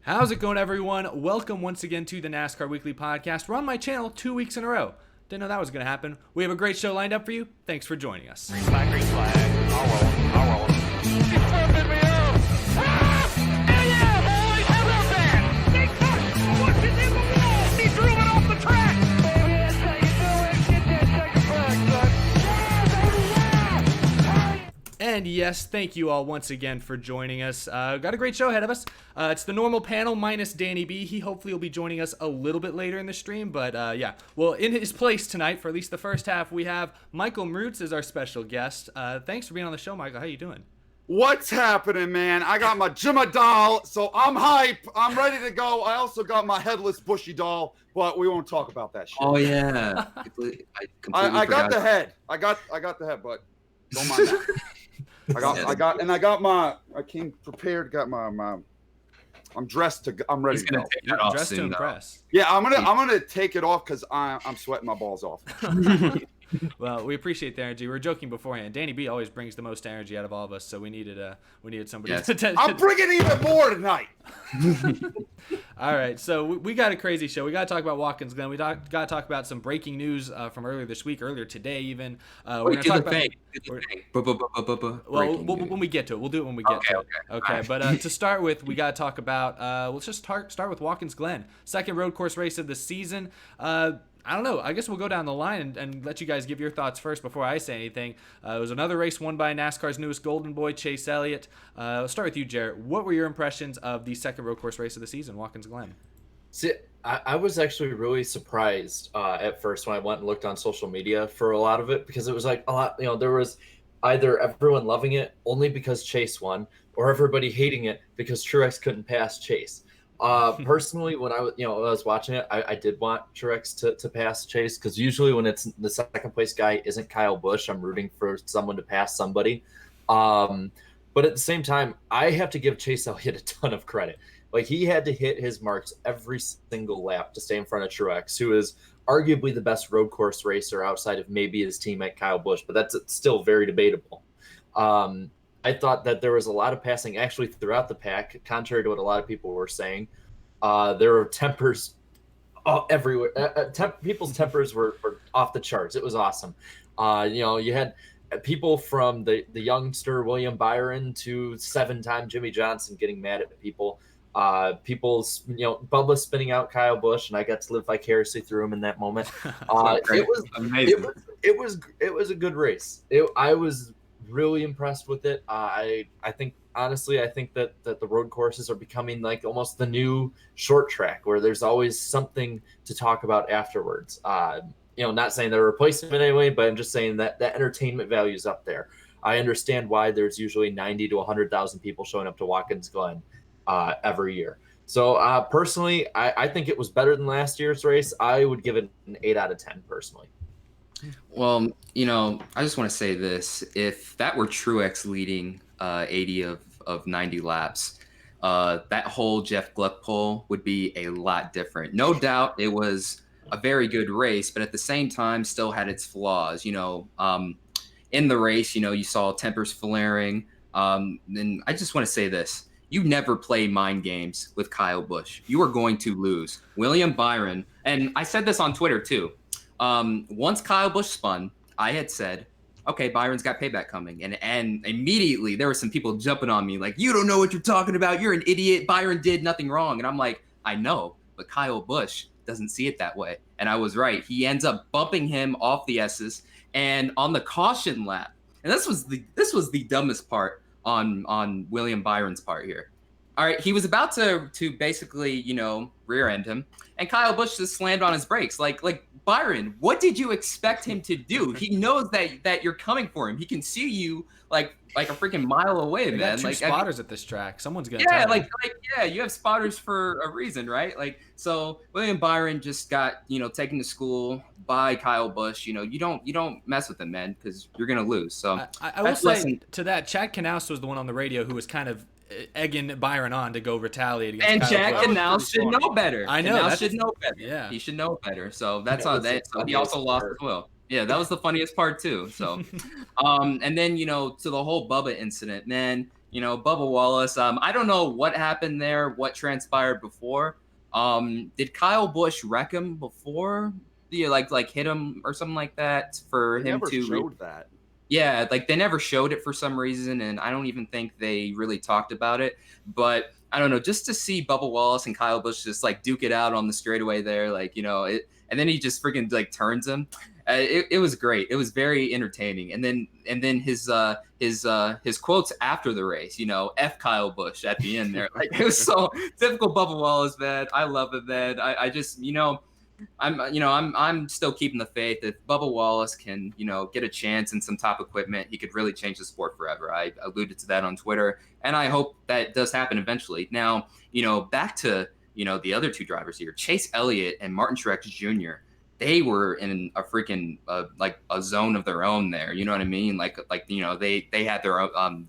How's it going, everyone? Welcome once again to the NASCAR Weekly Podcast. We're on my channel 2 weeks in a row. Didn't know that was going to happen. We have a great show lined up for you. Thanks for joining us. Green flag. I'll roll. He's flipping me off. Ah! Yeah, boys, how about that? They cut. Pushes in the wall. He threw it off the track. Baby, that's how you do it. Get that second flag, son. Yeah, baby, yeah. And yes, thank you all once again for joining us. Got a great show ahead of us. It's the normal panel minus Danny B. He hopefully will be joining us a little bit later in the stream, but yeah. Well, in his place tonight, for at least the first half, we have Michael Mrucz as our special guest. Thanks for being on the show, Michael. How you doing? What's happening, man? I got my Jimmie doll, so I'm hype. I'm ready to go. I also got my headless bushy doll, but we won't talk about that shit. Oh yeah, I got the head. I got the head, but don't mind that. I came prepared. I'm dressed I'm ready He's to go. gonna take that off Dressed to soon, impress. Yeah, I'm gonna take it off because I'm sweating my balls off. Well, we appreciate the energy. We were joking beforehand. Danny B always brings the most energy out of all of us, so we needed somebody Yes. to I'm bringing even more tonight. All right, so we got a crazy show. We got to talk about Watkins Glen. We got to talk about some breaking news from earlier today even. We're going to talk about Well, when we get to it. We'll do it when we get to it. Okay, but to start with, we got to talk about, let's just start with Watkins Glen. Second road course race of the season. I don't know. I guess we'll go down the line and let you guys give your thoughts first before I say anything. It was another race won by NASCAR's newest golden boy, Chase Elliott. Let's start with you, Jarrett. What were your impressions of the second road course race of the season, Watkins Glen? See, I was actually really surprised at first when I went and looked on social media for a lot of it, because it was like a lot, there was either everyone loving it only because Chase won, or everybody hating it because Truex couldn't pass Chase. Personally, when I was watching it, I did want Truex to pass Chase, because usually when it's the second place guy isn't Kyle Busch, I'm rooting for someone to pass somebody. But at the same time, I have to give Chase Elliott a ton of credit. Like, he had to hit his marks every single lap to stay in front of Truex, who is arguably the best road course racer outside of maybe his teammate Kyle Busch, but that's still very debatable. I thought that there was a lot of passing actually throughout the pack, contrary to what a lot of people were saying. There were tempers everywhere. People's tempers were off the charts. It was awesome. You had people from the youngster William Byron to 7-time Jimmie Johnson getting mad at people. Bubba spinning out Kyle Busch, and I got to live vicariously through him in that moment. It was amazing. It was a good race. I was really impressed with it. I think that the road courses are becoming like almost the new short track, where there's always something to talk about afterwards. Not saying they're a replacement anyway, but I'm just saying that entertainment value is up there. I understand why there's usually 90 to 100,000 people showing up to Watkins Glen every year. So personally, I think it was better than last year's race. I would give it an 8 out of 10 personally. Well, I just want to say this. If that were Truex leading 80 of 90 laps, that whole Jeff Gluck poll would be a lot different. No doubt it was a very good race, but at the same time still had its flaws. In the race, you saw tempers flaring. And I just want to say this. You never play mind games with Kyle Busch. You are going to lose. William Byron, and I said this on Twitter too. Once Kyle Busch spun, I had said, okay, Byron's got payback coming. And immediately there were some people jumping on me like, you don't know what you're talking about. You're an idiot. Byron did nothing wrong. And I'm like, I know, but Kyle Busch doesn't see it that way. And I was right. He ends up bumping him off the S's and on the caution lap. And this was the dumbest part on William Byron's part here. All right, he was about to basically, rear end him, and Kyle Busch just slammed on his brakes. Like Byron, what did you expect him to do? He knows that you're coming for him. He can see you like a freaking mile away, they man. got two spotters at this track. Someone's gonna tell him. You have spotters for a reason, right? So William Byron just got taken to school by Kyle Busch. You don't mess with him, man, because you're gonna lose. So I will say to that, Chad Knaus was the one on the radio who was kind of egging Byron on to go retaliate against and Kyle Jack Busch. Knaus should know better. I know. Knaus should know better. Yeah. He should know better. So that's on that. So he also lost as well. Yeah, that was the funniest part too. So, and then to the whole Bubba incident, man. Bubba Wallace. I don't know what happened there, what transpired before. Did Kyle Busch wreck him before? Like hit him or something like that for They him never to? showed that. Yeah, like they never showed it for some reason, and I don't even think they really talked about it. But I don't know, just to see Bubba Wallace and Kyle Busch just like duke it out on the straightaway there, and then he just freaking like turns him. It was great. It was very entertaining. And then his quotes after the race, F Kyle Busch at the end there. Like it was so typical Bubba Wallace, man. I love it, man. I just I'm still keeping the faith that Bubba Wallace can, get a chance in some top equipment. He could really change the sport forever. I alluded to that on Twitter, and I hope that does happen eventually. Now, back to, the other two drivers here, Chase Elliott and Martin Truex Jr., they were in a freaking like a zone of their own there. You know what I mean? Like they had their own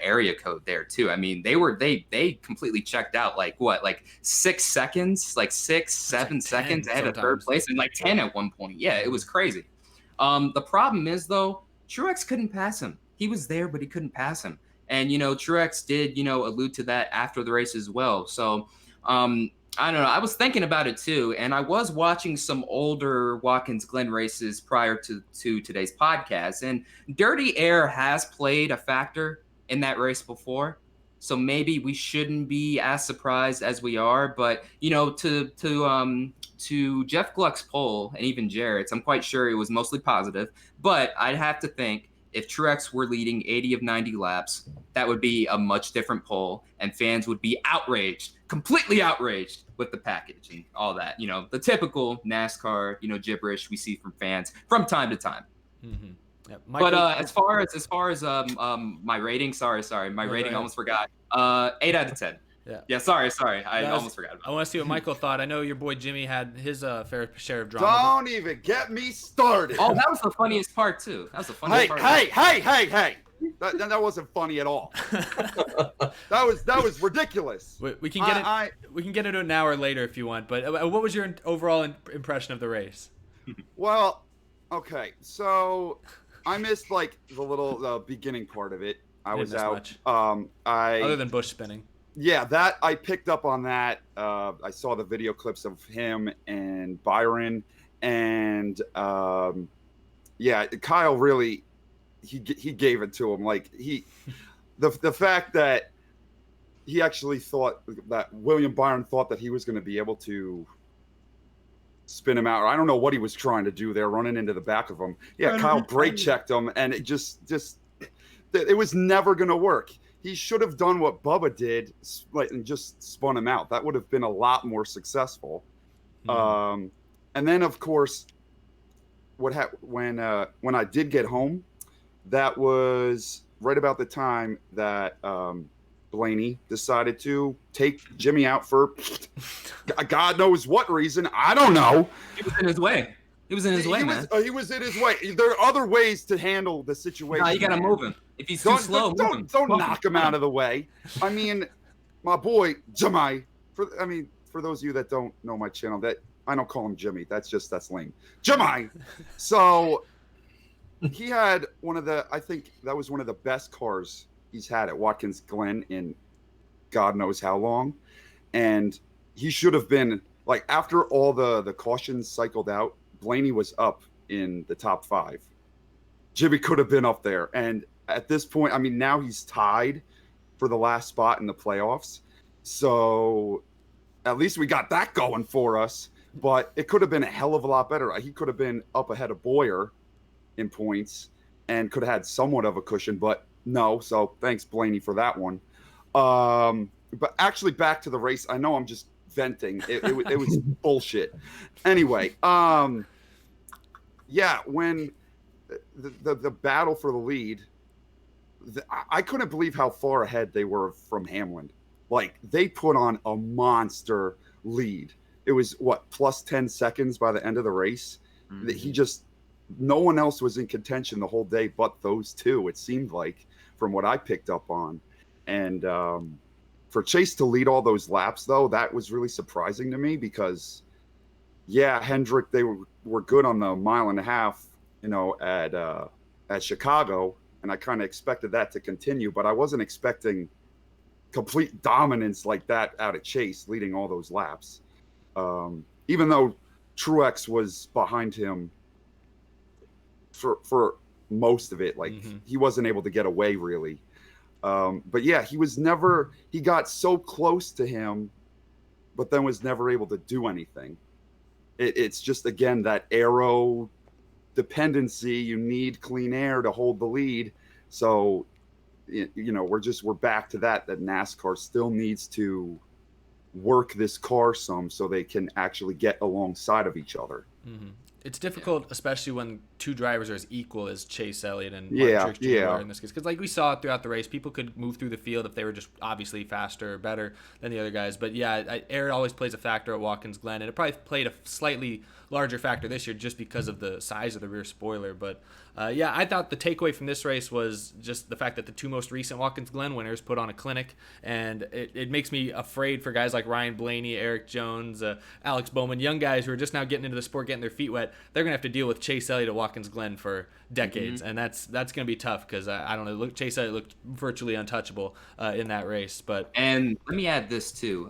area code there too. I mean, they completely checked out like 6 seconds, like 6-7 seconds ahead of third place, and like 10 at one point. Yeah, it was crazy. The problem is though, Truex couldn't pass him. He was there, but he couldn't pass him. And Truex did allude to that after the race as well. So I don't know. I was thinking about it too, and I was watching some older Watkins Glen races prior to today's podcast, and dirty air has played a factor in that race before, so maybe we shouldn't be as surprised as we are. But to Jeff Gluck's poll and even Jarrett's, I'm quite sure it was mostly positive. But I'd have to think if Truex were leading 80 of 90 laps, that would be a much different poll, and fans would be outraged, completely outraged with the package and all that. The typical NASCAR, gibberish we see from fans from time to time. Mm-hmm. Yeah, but as far as my rating, sorry, my rating, I almost forgot. 8 out of 10. Yeah. Sorry. I almost forgot about it. I want to see what Michael thought. I know your boy Jimmy had his fair share of drama. Don't even get me started. Oh, that was the funniest part too. That was the funniest part. Hey. That wasn't funny at all. that was ridiculous. We can get into it an hour later if you want. But what was your overall impression of the race? Well, okay, so I missed like the beginning part of it. I was out. Much. Other than Busch spinning. Yeah, that I picked up on that. I saw the video clips of him and Byron, and Kyle really he gave it to him. Like the fact that he actually thought that William Byron thought that he was going to be able to spin him out. Or I don't know what he was trying to do there, running into the back of him. Yeah, Kyle brake checked him, and it just it was never going to work. He should have done what Bubba did, and just spun him out. That would have been a lot more successful. And then, of course, when I did get home, that was right about the time that Blaney decided to take Jimmie out for God knows what reason. I don't know. He was in his way. He was in his way, man. He was in his way. There are other ways to handle the situation. No, you got to move him. If he's too slow, don't knock him out of the way. I mean, my boy Jimmie. For those of you that don't know my channel, that I don't call him Jimmy. That's lame. Jimmie. So he had I think that was one of the best cars he's had at Watkins Glen in God knows how long, and he should have been like, after all the cautions cycled out, Blaney was up in the top 5. Jimmie could have been up there, and at this point, now he's tied for the last spot in the playoffs. So at least we got that going for us. But it could have been a hell of a lot better. He could have been up ahead of Boyer in points and could have had somewhat of a cushion, but no. So thanks, Blaney, for that one. But actually, back to the race. I know I'm just venting. It was bullshit. Anyway, when the battle for the lead, I couldn't believe how far ahead they were from Hamlin. Like, they put on a monster lead. It was plus 10 seconds by the end of the race. Mm-hmm. No one else was in contention the whole day but those two, it seemed like, from what I picked up on. And for Chase to lead all those laps, though, that was really surprising to me because, Hendrick, they were were good on the 1.5 miles, at Chicago, and I kind of expected that to continue, but I wasn't expecting complete dominance like that out of Chase, leading all those laps. Even though Truex was behind him for most of it, like he wasn't able to get away really. But yeah, he got so close to him, but then was never able to do anything. It's just, again, that aero dependency. You need clean air to hold the lead. So, we're back to that NASCAR still needs to work this car some so they can actually get alongside of each other. It's difficult, especially when two drivers are as equal as Chase Elliott and Martin Truex Jr. are in this case. Because like we saw throughout the race, people could move through the field if they were just obviously faster or better than the other guys. But yeah, air always plays a factor at Watkins Glen, and it probably played a slightly larger factor this year just because of the size of the rear spoiler. But yeah, I thought the takeaway from this race was just the fact that the two most recent Watkins Glen winners put on a clinic, and it makes me afraid for guys like Ryan Blaney, Eric Jones, Alex Bowman, young guys who are just now getting into the sport, getting their feet wet. They're gonna have to deal with Chase Elliott at Watkins Glen for decades, and that's gonna be tough because I don't know. Chase Elliott looked virtually untouchable in that race. And let me add this too.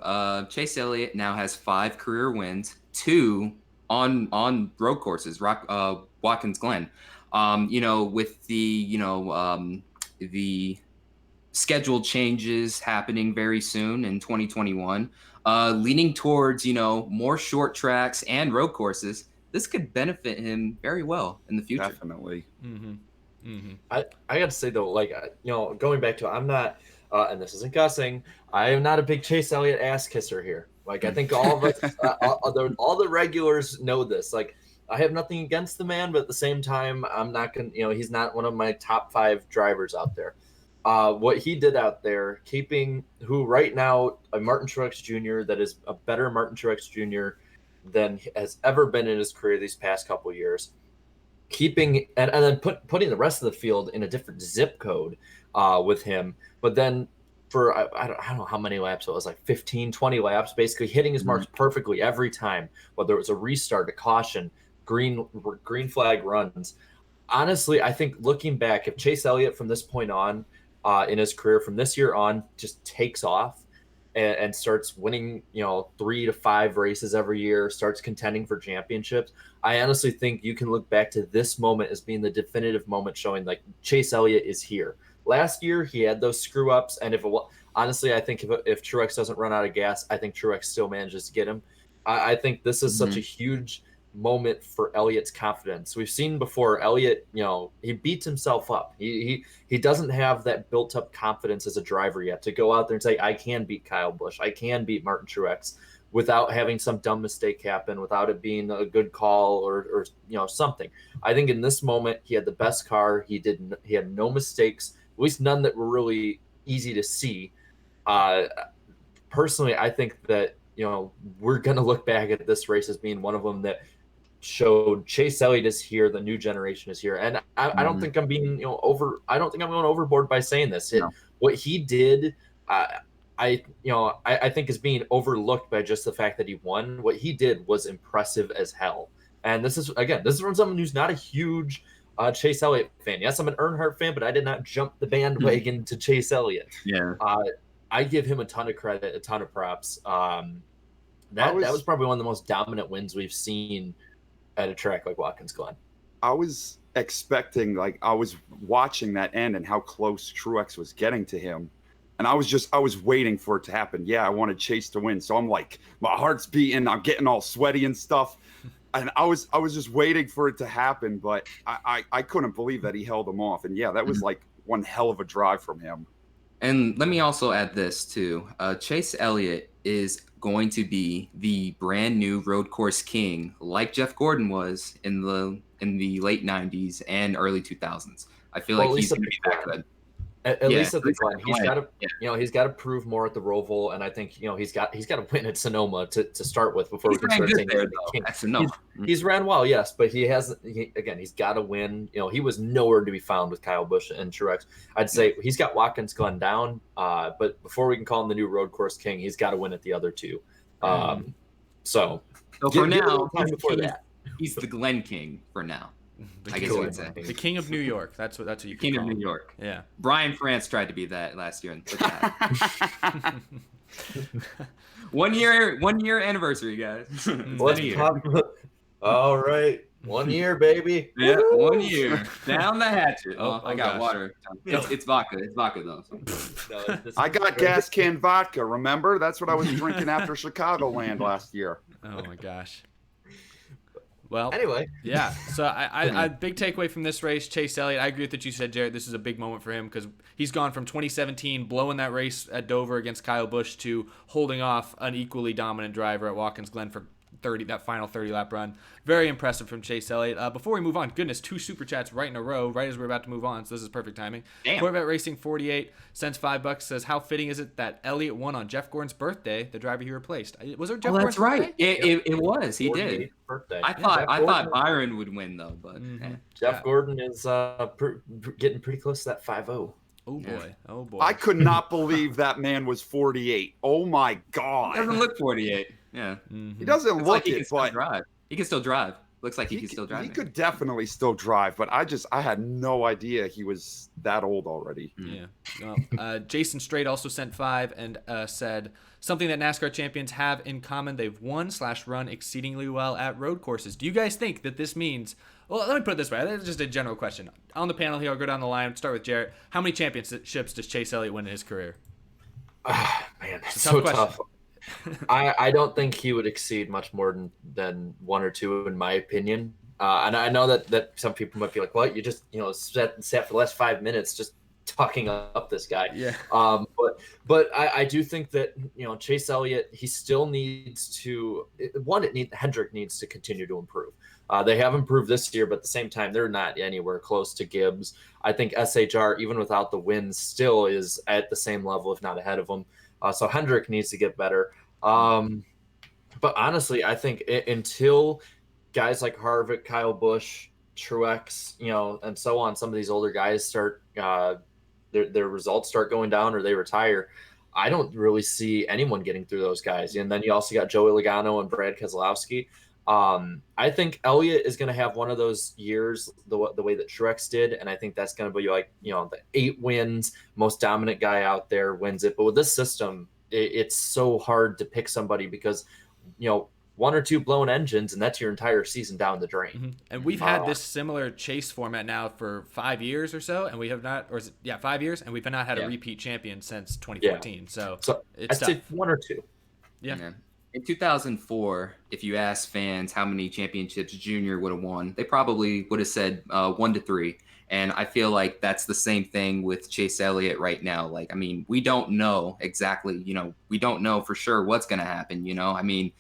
Chase Elliott now has 5 career wins, 2 on road courses, Watkins Glen. With the scheduled changes happening very soon in 2021, leaning towards, more short tracks and road courses, this could benefit him very well in the future. Definitely. I got to say though, like, going back to, I'm not, and this isn't cussing, I am not a big Chase Elliott ass kisser here. Like, I think all of us, all the regulars know this. Like, I have nothing against the man, but at the same time, I'm not going to, he's not one of my top 5 drivers out there. What he did out there, keeping who right now, a Martin Truex Jr. that is a better Martin Truex Jr. than has ever been in his career these past couple of years, keeping and then putting the rest of the field in a different zip code with him. But then for I don't know how many laps it was, like 15, 20 laps, basically hitting his marks perfectly every time, whether it was a restart, a caution, green flag runs. Honestly, I think looking back, if Chase Elliott from this point on in his career, from this year on, just takes off and starts winning, 3 to 5 races every year, starts contending for championships, I honestly think you can look back to this moment as being the definitive moment showing like Chase Elliott is here. Last year, he had those screw ups, and honestly, I think if Truex doesn't run out of gas, I think Truex still manages to get him. I think this is such a huge moment for Elliott's confidence. We've seen before Elliott, he beats himself up. He doesn't have that built up confidence as a driver yet to go out there and say, I can beat Kyle Busch, I can beat Martin Truex, without having some dumb mistake happen, without it being a good call or something. I think in this moment he had the best car. He had no mistakes, at least none that were really easy to see. Personally, I think that we're going to look back at this race as being one of them that showed Chase Elliott is here, the new generation is here. And I don't think I'm being I don't think I'm going overboard by saying this. What he did, I think is being overlooked by just the fact that he won. What he did was impressive as hell. And this is from someone who's not a huge Chase Elliott fan. Yes, I'm an Earnhardt fan, but I did not jump the bandwagon to Chase Elliott. Yeah. I give him a ton of credit, a ton of props. That was probably one of the most dominant wins we've seen at a track like Watkins Glen. I was expecting, I was watching that end and how close Truex was getting to him. And I was waiting for it to happen. Yeah, I wanted Chase to win. So I'm like, my heart's beating, I'm getting all sweaty and stuff. And I was just waiting for it to happen, but I couldn't believe that he held him off. And yeah, that was like one hell of a drive from him. And let me also add this too. Chase Elliott is going to be the brand new road course king, like Jeff Gordon was in the late 90s and early 2000s. I feel like he's going to be that good. At least at the Glen, he's got to prove more at the Roval, and I think he's got to win at Sonoma to start with before we can start saying he's the king. At Sonoma. He's ran well, yes, but he's got to win. He was nowhere to be found with Kyle Busch and Truex. I'd say he's got Watkins Glen down, but before we can call him the new road course king, he's got to win at the other two. So for now, time before that. He's the Glen King for now. The I guess king- you would say. The King of New York. That's what you King call of New him. York. Yeah. Brian France tried to be that last year. And look at that. 1 year anniversary, guys. It's been a year. All right. 1 year, baby. Yeah, Woo! 1 year. Down the hatchet. Oh, I got gosh. water. It's vodka. It's vodka, though. So. No, I got gas can vodka. Remember? That's what I was drinking after Chicagoland last year. Oh my gosh. Well, Anyway. yeah. So I big takeaway from this race, Chase Elliott. I agree with what you said, Jarrett. This is a big moment for him because he's gone from 2017 blowing that race at Dover against Kyle Busch to holding off an equally dominant driver at Watkins Glen for that final 30-lap run. Very impressive from Chase Elliott. Before we move on, goodness, 2 super chats right in a row, right as we're about to move on, so this is perfect timing. Damn. Corvette Racing 48 sends $5, says, how fitting is it that Elliott won on Jeff Gordon's birthday, the driver he replaced? Was it Jeff Gordon's That's right. birthday? It was. He did. 48th birthday. I thought Byron would win though, but Jeff Gordon is getting pretty close to that 5-0. Oh boy. Oh boy. I could not believe that man was 48. Oh my he God. doesn't look 48. Yeah, He doesn't looks look like he it, can still but drive. He can still drive. Looks like he can still drive. he could definitely still drive, but I had no idea he was that old already. Yeah. Well, Jason Strait also sent 5 and said something that NASCAR champions have in common. They've won/run exceedingly well at road courses. Do you guys think that this means? Well, let me put it this way. That's just a general question. On the panel here, I'll go down the line. Start with Jarrett. How many championships does Chase Elliott win in his career? Man, It's a so tough tough. I don't think he would exceed much more than 1 or 2 in my opinion. And I know that some people might be like, "What? You just sat for the last 5 minutes just talking up this guy." Yeah. But I do think that Chase Elliott, he still needs to Hendrick needs to continue to improve. They have improved this year, but at the same time, they're not anywhere close to Gibbs. I think SHR, even without the wins, still is at the same level, if not ahead of them. So Hendrick needs to get better. But honestly, I think until guys like Harvick, Kyle Busch, Truex, and so on, some of these older guys start their results start going down or they retire, I don't really see anyone getting through those guys. And then you also got Joey Logano and Brad Keselowski. I think Elliott is going to have one of those years the way that Truex did, and I think that's going to be like the 8 wins, most dominant guy out there wins it. But with this system, it's so hard to pick somebody because 1 or 2 blown engines, and that's your entire season down the drain. Mm-hmm. And we've had this similar chase format now for 5 years or so, and we have not, 5 years, and we've not had a repeat champion since 2014. Yeah. So it's I'd say 1 or 2. Yeah. In 2004, if you asked fans how many championships Junior would have won, they probably would have said 1 to 3. And I feel like that's the same thing with Chase Elliott right now. Like, I mean, we don't know exactly, we don't know for sure what's going to happen. I mean,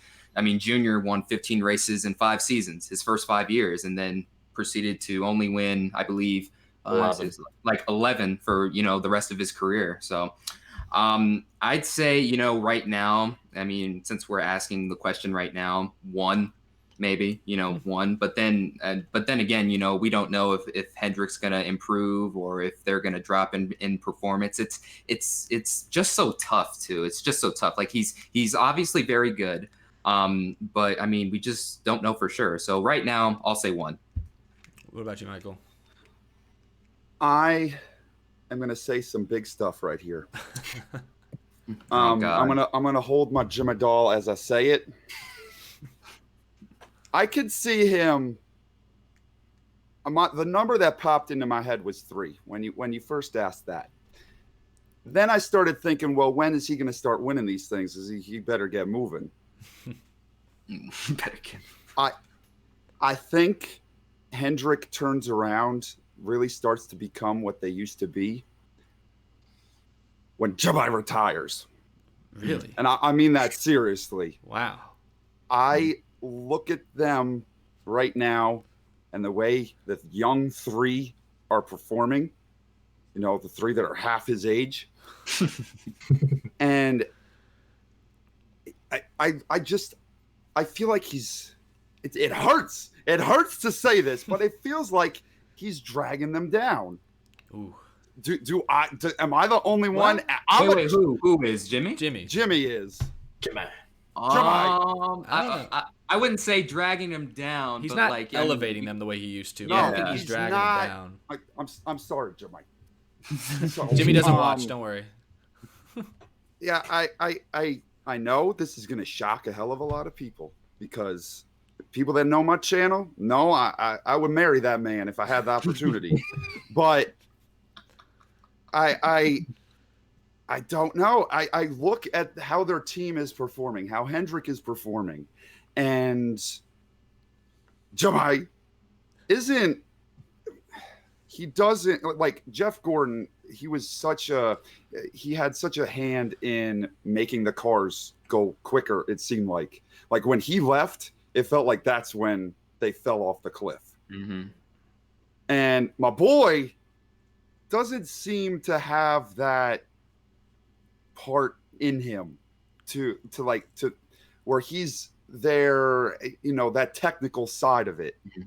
Junior won 15 races in 5 seasons, his first 5 years, and then proceeded to only win, I believe, 11 for, the rest of his career. So I'd say, right now, I mean, since we're asking the question right now, 1, maybe, 1, but then again, we don't know if Hendrick's going to improve or if they're going to drop in performance. It's just so tough too. It's just so tough. Like he's obviously very good. But I mean, we just don't know for sure. So right now I'll say 1. What about you, Michael? I am going to say some big stuff right here. Oh, God. I'm gonna hold my Jimmie doll as I say it. I could see him. The number that popped into my head was 3 when you first asked that. Then I started thinking, well, when is he going to start winning these things? He better get moving. I think Hendrick turns around, really starts to become what they used to be when Jimmie retires. Really? And I mean that seriously. Wow. I look at them right now and the way the young 3 are performing, the 3 that are half his age. And I feel like it hurts. It hurts to say this, but it feels like he's dragging them down. Ooh. Am I the only one? Wait, who is Jimmie? Jimmie. Jimmie is. Jimmie. I I wouldn't say dragging them down. He's but not like elevating them the way he used to. No, I don't think he's he's dragging not. them down. I'm sorry, Jimmy. So, Jimmy doesn't watch. Don't worry. Yeah, I know this is going to shock a hell of a lot of people because people that know my channel know I would marry that man if I had the opportunity. But I don't know. I look at how their team is performing, how Hendrick is performing, and Jimmie doesn't like Jeff Gordon. He had such a hand in making the cars go quicker. It seemed like when he left, it felt like that's when they fell off the cliff. Mm-hmm. And my boy doesn't seem to have that part in him to where he's there, that technical side of it. Mm-hmm.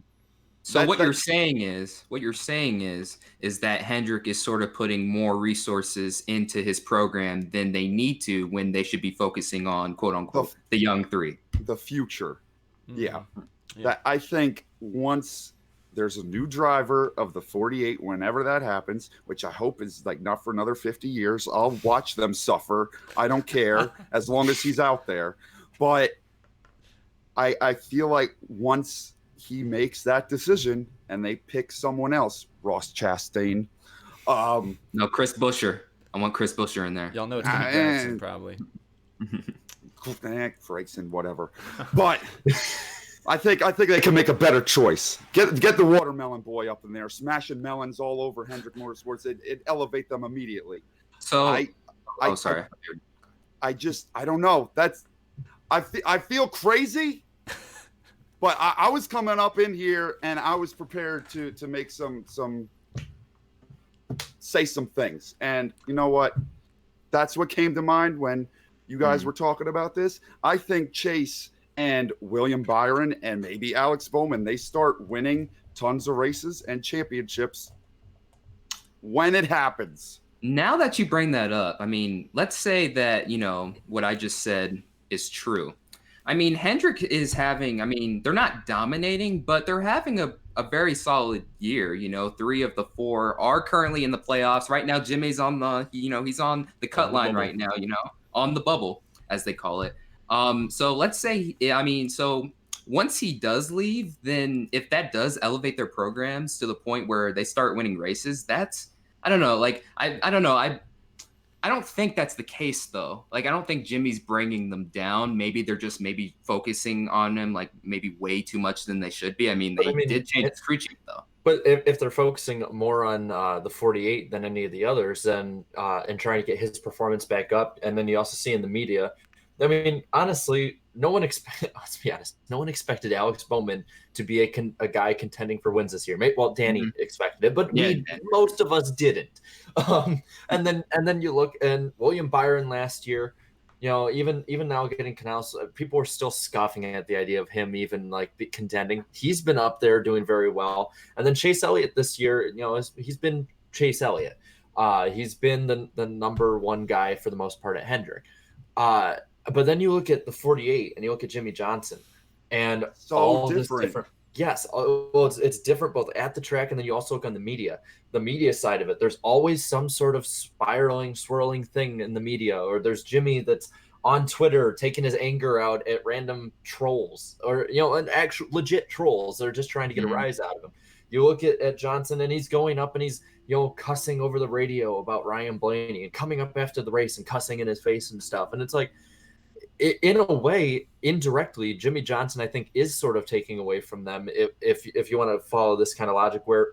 So what you're saying is that Hendrick is sort of putting more resources into his program than they need to when they should be focusing on quote unquote the young three. The future. Mm-hmm. Yeah. That I think once there's a new driver of the 48, whenever that happens, which I hope is like not for another 50 years, I'll watch them suffer. I don't care as long as he's out there. But I feel like once he makes that decision and they pick someone else, Ross Chastain. No, Chris Buescher. I want Chris Buescher in there. Y'all know it's going to be Grayson, probably. Grayson, whatever. But I think they can make a better choice. Get the watermelon boy up in there, smashing melons all over Hendrick Motorsports. It elevate them immediately. So, sorry. I don't know. I feel crazy. But I was coming up in here and I was prepared to make say some things. And you know what? That's what came to mind when you guys were talking about this. I think Chase and William Byron and maybe Alex Bowman, they start winning tons of races and championships when it happens. Now that you bring that up, I mean, let's say that, what I just said is true. I mean, Hendrick is having, they're not dominating, but they're having a very solid year. 3 of the 4 are currently in the playoffs. Right now, Jimmy's on he's on the cut line right now, on the bubble, as they call it. So let's say, so once he does leave, then if that does elevate their programs to the point where they start winning races, I don't know. Like, I don't know. I don't think that's the case, though. Like, I don't think Jimmy's bringing them down. Maybe they're just focusing on him, like, maybe way too much than they should be. They did change the crew chief, though. But if they're focusing more on the 48 than any of the others, then and trying to get his performance back up, and then you also see in the media, honestly, let's be honest, no one expected Alex Bowman to be a guy contending for wins this year. Well, Danny expected it, but most of us didn't. And then you look, and William Byron last year, even now getting Canals, people were still scoffing at the idea of him even contending. He's been up there doing very well. And then Chase Elliott this year, he's been Chase Elliott. He's been the number 1 guy for the most part at Hendrick. But then you look at the 48 and you look at Jimmie Johnson and all this different. Yes. Well, it's different both at the track, and then you also look on the media side of it. There's always some sort of swirling thing in the media, or there's Jimmie that's on Twitter taking his anger out at random trolls or, and actual legit trolls that are just trying to get a rise out of him. You look at Johnson and he's going up and he's, cussing over the radio about Ryan Blaney and coming up after the race and cussing in his face and stuff. And it's like, in a way, indirectly, Jimmie Johnson, I think, is sort of taking away from them if you want to follow this kind of logic where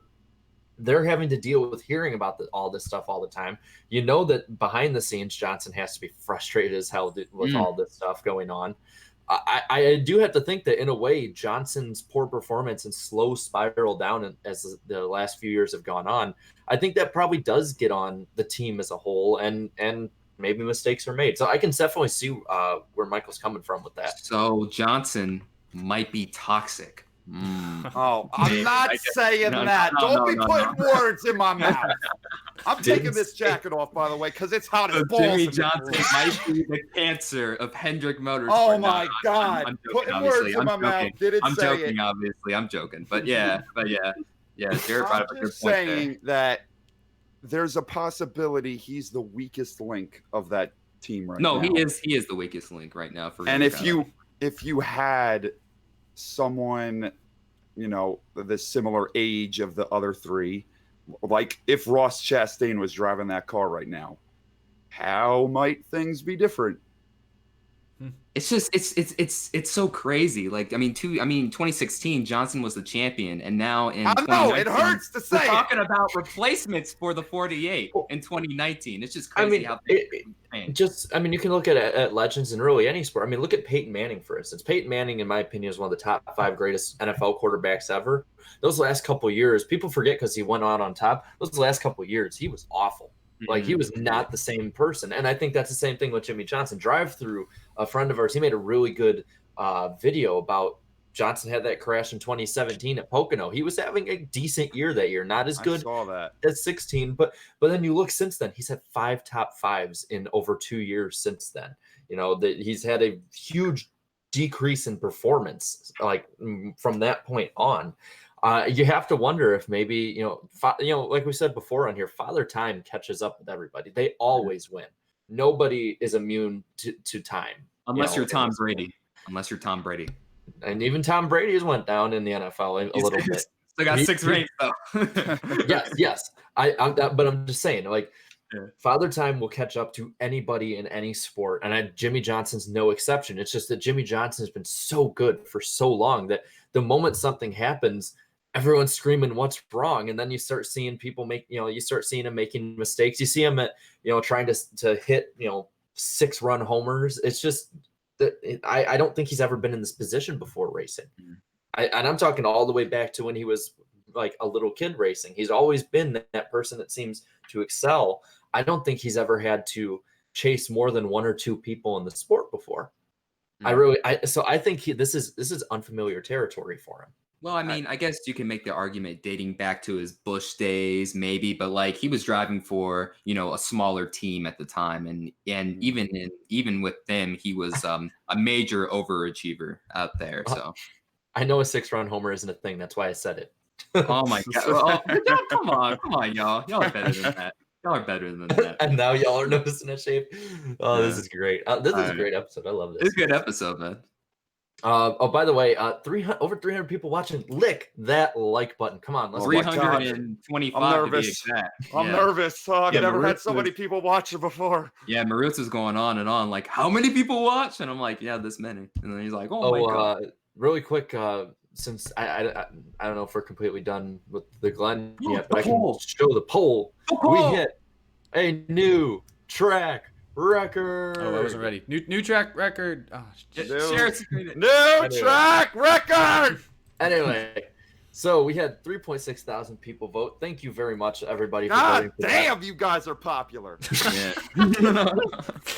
they're having to deal with hearing about all this stuff all the time. That behind the scenes, Johnson has to be frustrated as hell with all this stuff going on. I do have to think that in a way, Johnson's poor performance and slow spiral down as the last few years have gone on, I think that probably does get on the team as a whole, and maybe mistakes are made. So I can definitely see where Michael's coming from with that. So Johnson might be toxic. Oh, I'm not saying that. Don't be putting words in my mouth. I'm taking this jacket off, by the way, because it's hot as balls. Jimmie Johnson might be the cancer of Hendrick Motorsport. Oh my God! I'm joking, Putting words in my mouth. Didn't I'm say joking, it. obviously. I'm joking, but yeah. Jared brought up a good point saying that there's a possibility he's the weakest link of that team right now. No, he is the weakest link right now for. And if you had someone, the similar age of the other three, like if Ross Chastain was driving that car right now, how might things be different? It's just it's so crazy. Like 2016 Johnson was the champion, and now in I know it hurts to say. We're talking about replacements for the 48 in 2019. It's just crazy how you can look at legends in really any sport. I mean, look at Peyton Manning, for instance. Peyton Manning, in my opinion, is one of the top 5 greatest NFL quarterbacks ever. Those last couple of years, people forget because he went out on top. Those last couple of years, he was awful. Like, he was not the same person. And I think that's the same thing with Jimmie Johnson. Drive Through, a friend of ours, he made a really good video about Johnson had that crash in 2017 at Pocono. He was having a decent year that year, not as good as 16. But then you look since then, he's had 5 top 5s in over 2 years since then. He's had a huge decrease in performance, like from that point on. You have to wonder if maybe, like we said before on here, Father Time catches up with everybody. They always win. Nobody is immune to time. Unless you're Tom Brady. And even Tom Brady has went down in the NFL a little bit. Still got 6 rings, though. Yes. But I'm just saying, Father Time will catch up to anybody in any sport. And Jimmie Johnson's no exception. It's just that Jimmie Johnson has been so good for so long that the moment something happens, everyone's screaming what's wrong, and then you start seeing people him making mistakes. You see him at trying to hit 6-run homers. It's just that I don't think he's ever been in this position before racing. And I'm talking all the way back to when he was like a little kid racing. He's always been that person that seems to excel. I don't think he's ever had to chase more than 1 or 2 people in the sport before. So I think this is unfamiliar territory for him. Well, I guess you can make the argument dating back to his Busch days, maybe, but he was driving for a smaller team at the time, and even with them, he was a major overachiever out there. So I know a 6-run homer isn't a thing. That's why I said it. Oh my God! Come on, y'all! Y'all are better than that. And now y'all are noticing a shape. Oh, this is great. This is a great episode. I love this. It's a good episode, man. By the way, over 300 people watching. Lick that like button. Come on, let's 325. I'm nervous. I'm nervous. I've never had so many people watching before. Yeah, Mrucz is going on and on. Like, how many people watch? And I'm like, yeah, this many. And then he's like, oh my God. Really quick, since I don't know if we're completely done with the Glen yet, but I can show the poll. We hit a new track record. Oh, I wasn't ready. New track record. Oh, new track record. Anyway, so we had 3.6 thousand people vote. Thank you very much, everybody. God damn, you guys are popular. Yeah.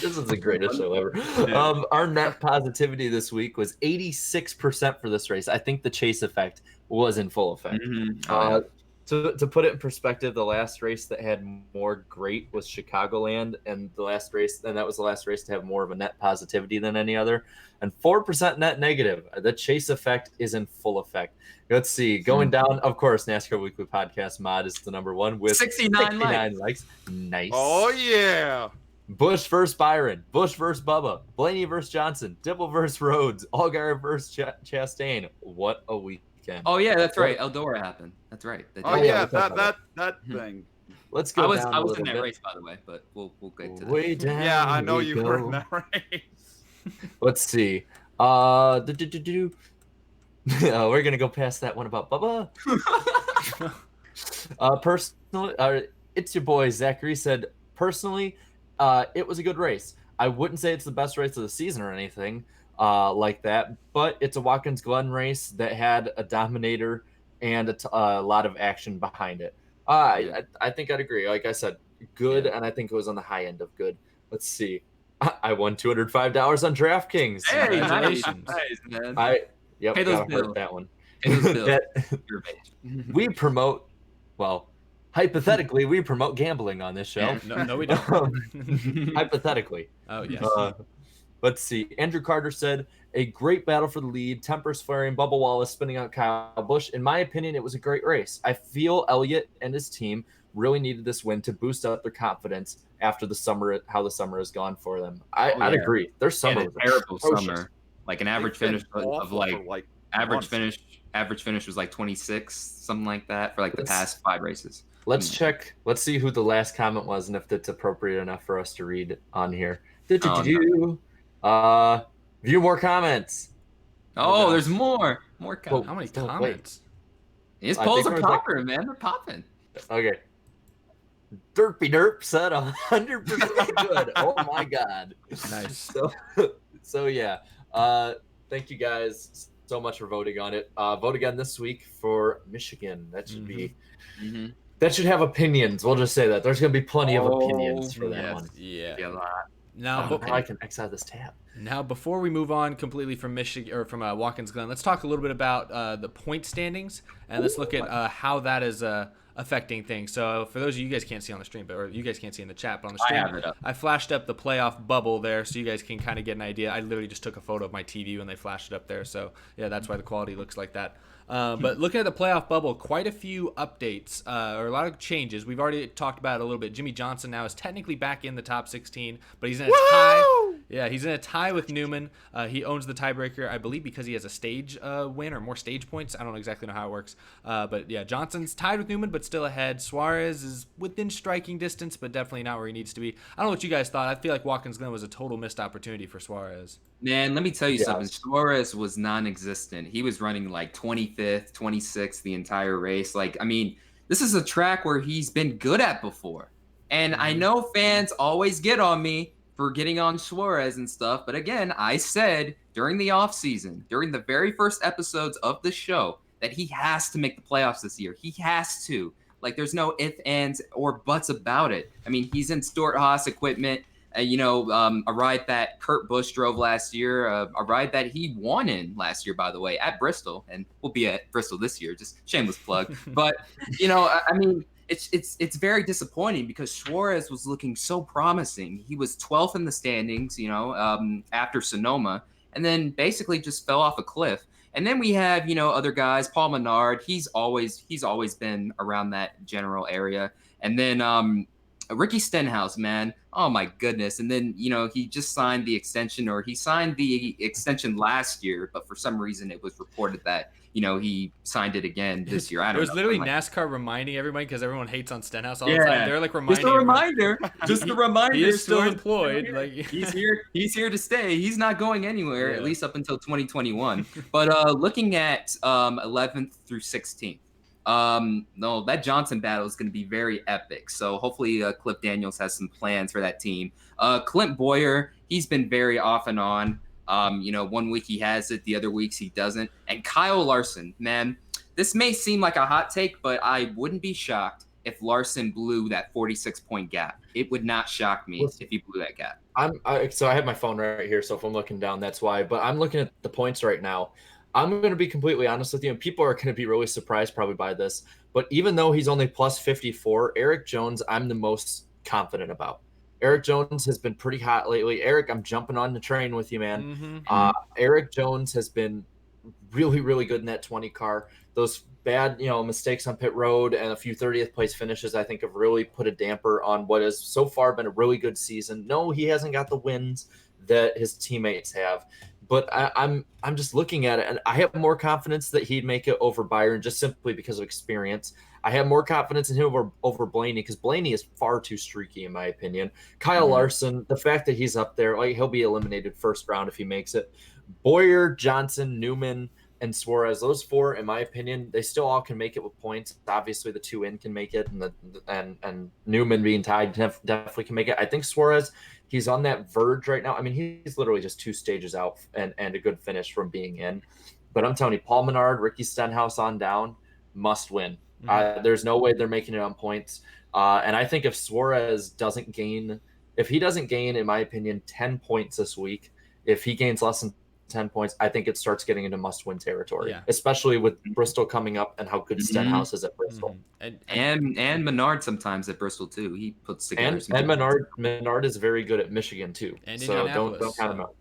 This is the greatest show ever. Yeah. Our net positivity this week was 86% for this race. I think the chase effect was in full effect. Mm-hmm. To put it in perspective, the last race that had more great was Chicagoland, and that was the last race to have more of a net positivity than any other, and 4% net negative. The chase effect is in full effect. Let's see, going down, of course, NASCAR Weekly Podcast mod is the number 1 with 69 likes. Nice. Oh yeah. Busch versus Byron, Busch versus Bubba, Blaney versus Johnson, Dibble versus Rhodes, Allgaier versus Chastain. What a week. Oh yeah, that's right. Eldora happened. That's right. That thing. Let's go. I was in that race, by the way, but we'll get to that. Way down. Yeah, I know you were in that race. Let's see. We're gonna go past that one about Bubba. Personally, it's your boy Zachary said. Personally, it was a good race. I wouldn't say it's the best race of the season or anything like that, but it's a Watkins Glen race that had a dominator and a lot of action behind it. I think I'd agree. Like I said, good, and I think it was on the high end of good. Let's see. I won $205 on DraftKings. Hey, nice, man. Pay those bills. That one. We promote, well, hypothetically, we promote gambling on this show. No, we don't. Hypothetically. Oh, yes. Let's see. Andrew Carter said, a great battle for the lead. Tempers flaring, Bubba Wallace spinning out Kyle Busch. In my opinion, it was a great race. I feel Elliott and his team really needed this win to boost up their confidence after the summer, how the summer has gone for them. I'd agree. Their summer was terrible atrocious. summer. Like an average finish of like average finish was like 26, something like that for like the past 5 races. Let's check. Let's see who the last comment was and if that's appropriate enough for us to read on here. View more comments. Oh, there's more comments. How many comments? These polls are popping, man. They're popping. Okay. Derpy Derp said 100% good. Oh my God. Nice. So yeah. Thank you guys so much for voting on it. Vote again this week for Michigan. That should be. That should have opinions. We'll just say that there's going to be plenty of opinions for that one. Yeah. A lot. Now, I can X out this tab. Now, before we move on completely from Michigan or from Watkins Glen, let's talk a little bit about the point standings, and let's look at how that is affecting things. So, for those of you guys can't see on the stream, or you guys can't see in the chat, but on the stream, I flashed up the playoff bubble there, so you guys can kind of get an idea. I literally just took a photo of my TV when they flashed it up there, so yeah, that's why the quality looks like that. But looking at the playoff bubble, quite a few updates or a lot of changes. We've already talked about it a little bit. Jimmie Johnson now is technically back in the top 16, but he's in a tie. Yeah, he's in a tie with Newman. He owns the tiebreaker, I believe, because he has a stage win or more stage points. I don't exactly know how it works. But yeah, Johnson's tied with Newman, but still ahead. Suarez is within striking distance, but definitely not where he needs to be. I don't know what you guys thought. I feel like Watkins Glen was a total missed opportunity for Suarez. Man, let me tell you something. Suarez was non-existent. He was running like 25th, 26th the entire race. Like, I mean, this is a track where he's been good at before. And I know fans always get on me for getting on Suarez and stuff. But again, I said during the offseason, during the very first episodes of the show, that he has to make the playoffs this year. He has to. Like, there's no ifs, ands, or buts about it. I mean, he's in Stewart-Haas equipment. A ride that Kurt Busch drove last year, a ride that he won in last year, by the way, at Bristol, and we'll be at Bristol this year. Just shameless plug. But I mean, it's very disappointing because Suarez was looking so promising. He was 12th in the standings, after Sonoma, and then basically just fell off a cliff. And then we have other guys, Paul Menard. He's always been around that general area, and then Ricky Stenhouse, man. Oh my goodness. And then, he just signed the extension, or he signed the extension last year, but for some reason it was reported that, he signed it again this year. I don't know. It was literally NASCAR reminding everybody because everyone hates on Stenhouse all the time. They're like reminding Just a reminder. Just a reminder. He is still employed. Like he's here to stay. He's not going anywhere, at least up until 2021. But looking at 11th through 16th. No, that Johnson battle is going to be very epic. So hopefully Cliff Daniels has some plans for that team. Clint Boyer, he's been very off and on. 1 week he has it, the other weeks he doesn't. And Kyle Larson, man, this may seem like a hot take, but I wouldn't be shocked if Larson blew that 46-point gap. It would not shock me if he blew that gap. So I have my phone right here, so if I'm looking down, that's why. But I'm looking at the points right now. I'm going to be completely honest with you, and people are going to be really surprised probably by this. But even though he's only plus 54, Eric Jones, I'm the most confident about. Eric Jones has been pretty hot lately. Eric, I'm jumping on the train with you, man. Eric Jones has been really, really good in that 20 car. Those bad, mistakes on pit road and a few 30th place finishes, I think, have really put a damper on what has so far been a really good season. No, he hasn't got the wins that his teammates have. But I'm just looking at it, and I have more confidence that he'd make it over Byron just simply because of experience. I have more confidence in him over Blaney because Blaney is far too streaky, in my opinion. Kyle Larson, the fact that he's up there, he'll be eliminated first round if he makes it. Boyer, Johnson, Newman, and Suarez, those four, in my opinion, they still all can make it with points. Obviously, the 2 in can make it, and Newman being tied definitely can make it. I think Suarez, he's on that verge right now. I mean, he's literally just 2 stages out and a good finish from being in. But I'm telling you, Paul Menard, Ricky Stenhouse on down, must win. There's no way they're making it on points. And I think if Suarez doesn't gain, in my opinion, 10 points this week, if he gains less than 10 points, I think it starts getting into must-win territory, Yeah. especially with Bristol coming up and how good Stenhouse is at Bristol. And Menard sometimes at Bristol too. He puts together And Menard is very good at Michigan too. And so don't Indianapolis, count him out.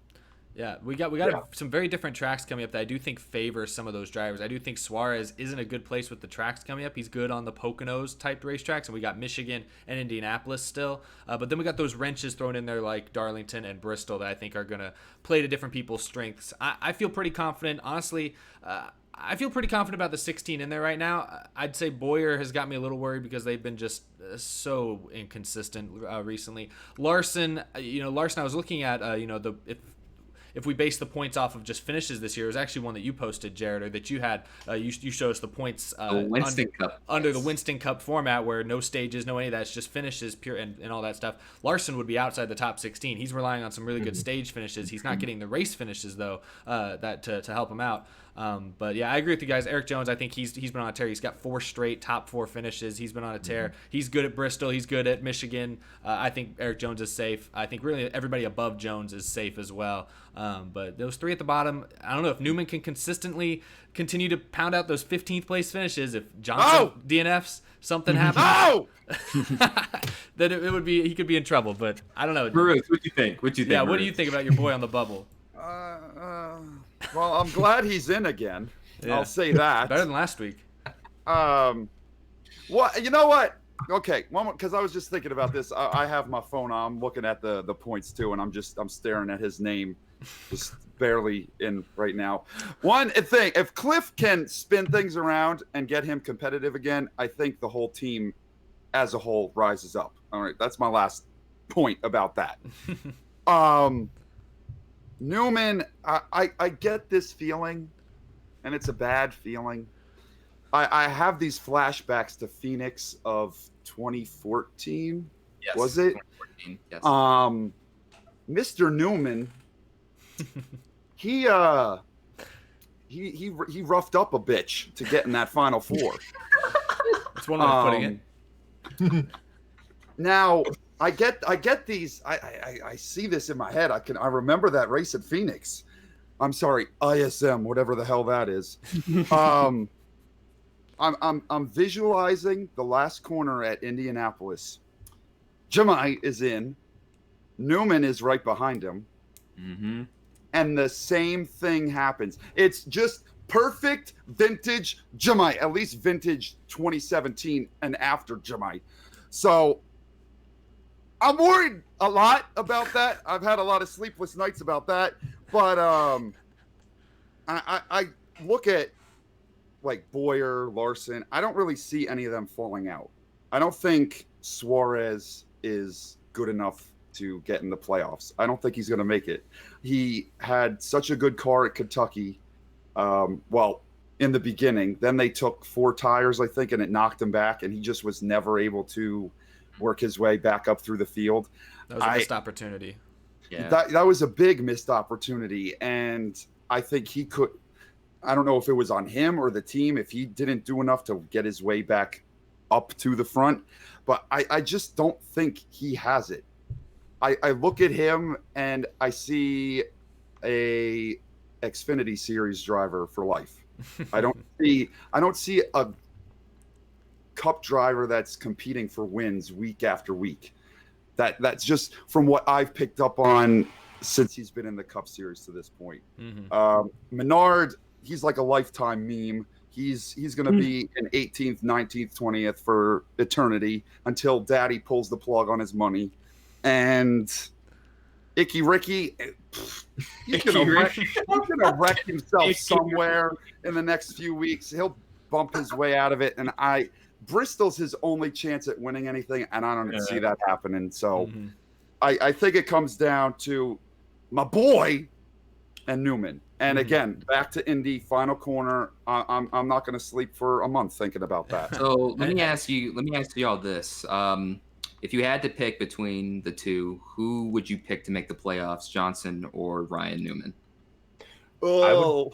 Yeah, we got some very different tracks coming up that I do think favor some of those drivers. I do think Suarez isn't a good place with the tracks coming up. He's good on the Poconos type racetracks, and we got Michigan and Indianapolis still. But then we got those wrenches thrown in there like Darlington and Bristol that I think are going to play to different people's strengths. I feel pretty confident, honestly. I feel pretty confident about the 16 in there right now. I'd say Boyer has got me a little worried because they've been just so inconsistent recently. Larson, I was looking at, if we base the points off of just finishes this year, it was actually one that you posted, Jared, or that you had. You showed us the points under the Winston Cup format, where no stages, no any of that. It's just finishes, pure and all that stuff. Larson would be outside the top 16. He's relying on some really good stage finishes. He's not getting the race finishes though, that to help him out. But yeah, I agree with you guys. Eric Jones, I think he's been on a tear. He's got 4 straight top 4 finishes. He's been on a tear. He's good at Bristol. He's good at Michigan. I think Eric Jones is safe. I think really everybody above Jones is safe as well. But those 3 at the bottom, I don't know if Newman can consistently continue to pound out those 15th place finishes. If Johnson DNFs, something happens. Then it would be, he could be in trouble. But I don't know. Mrucz, what do you think? Yeah, what do you think about your boy on the bubble? Well, I'm glad he's in again. Yeah. I'll say that. Better than last week. You know what? Okay, because I was just thinking about this. I have my phone on. I'm looking at the points too, and I'm staring at his name, just barely in right now. One thing, if Cliff can spin things around and get him competitive again, I think the whole team, as a whole, rises up. All right, that's my last point about that. Newman, I get this feeling, and it's a bad feeling. I have these flashbacks to Phoenix of 2014. Yes, was it? 2014, yes. Mr. Newman, he roughed up a bitch to get in that Final Four. That's one way of putting it. Now, I get these. I see this in my head. I remember that race at Phoenix. I'm sorry, ISM, whatever the hell that is. I'm visualizing the last corner at Indianapolis. Jimmie is in. Newman is right behind him. Mm-hmm. And the same thing happens. It's just perfect vintage Jimmie, at least vintage 2017 and after Jimmie. So I'm worried a lot about that. I've had a lot of sleepless nights about that. But I look at like Boyer, Larson. I don't really see any of them falling out. I don't think Suarez is good enough to get in the playoffs. I don't think he's going to make it. He had such a good car at Kentucky. In the beginning, then they took 4 tires, I think, and it knocked him back, and he just was never able to work his way back up through the field. That was a missed opportunity. Yeah. That was a big missed opportunity, and I think he could. I don't know if it was on him or the team if he didn't do enough to get his way back up to the front, but I just don't think he has it. I look at him and I see a Xfinity Series driver for life. I don't see a Cup driver that's competing for wins week after week. That's just from what I've picked up on since he's been in the Cup Series to this point. Mm-hmm. Menard, he's like a lifetime meme. He's going to be in 18th, 19th, 20th for eternity until Daddy pulls the plug on his money. And Icky Ricky, he's going to wreck himself somewhere in the next few weeks. He'll bump his way out of it. And Bristol's his only chance at winning anything, and I don't see that happening. So I think it comes down to my boy and Newman. And again, back to Indy, final corner. I'm not going to sleep for a month thinking about that. So let me ask you all this. If you had to pick between the two, who would you pick to make the playoffs, Johnson or Ryan Newman? Oh,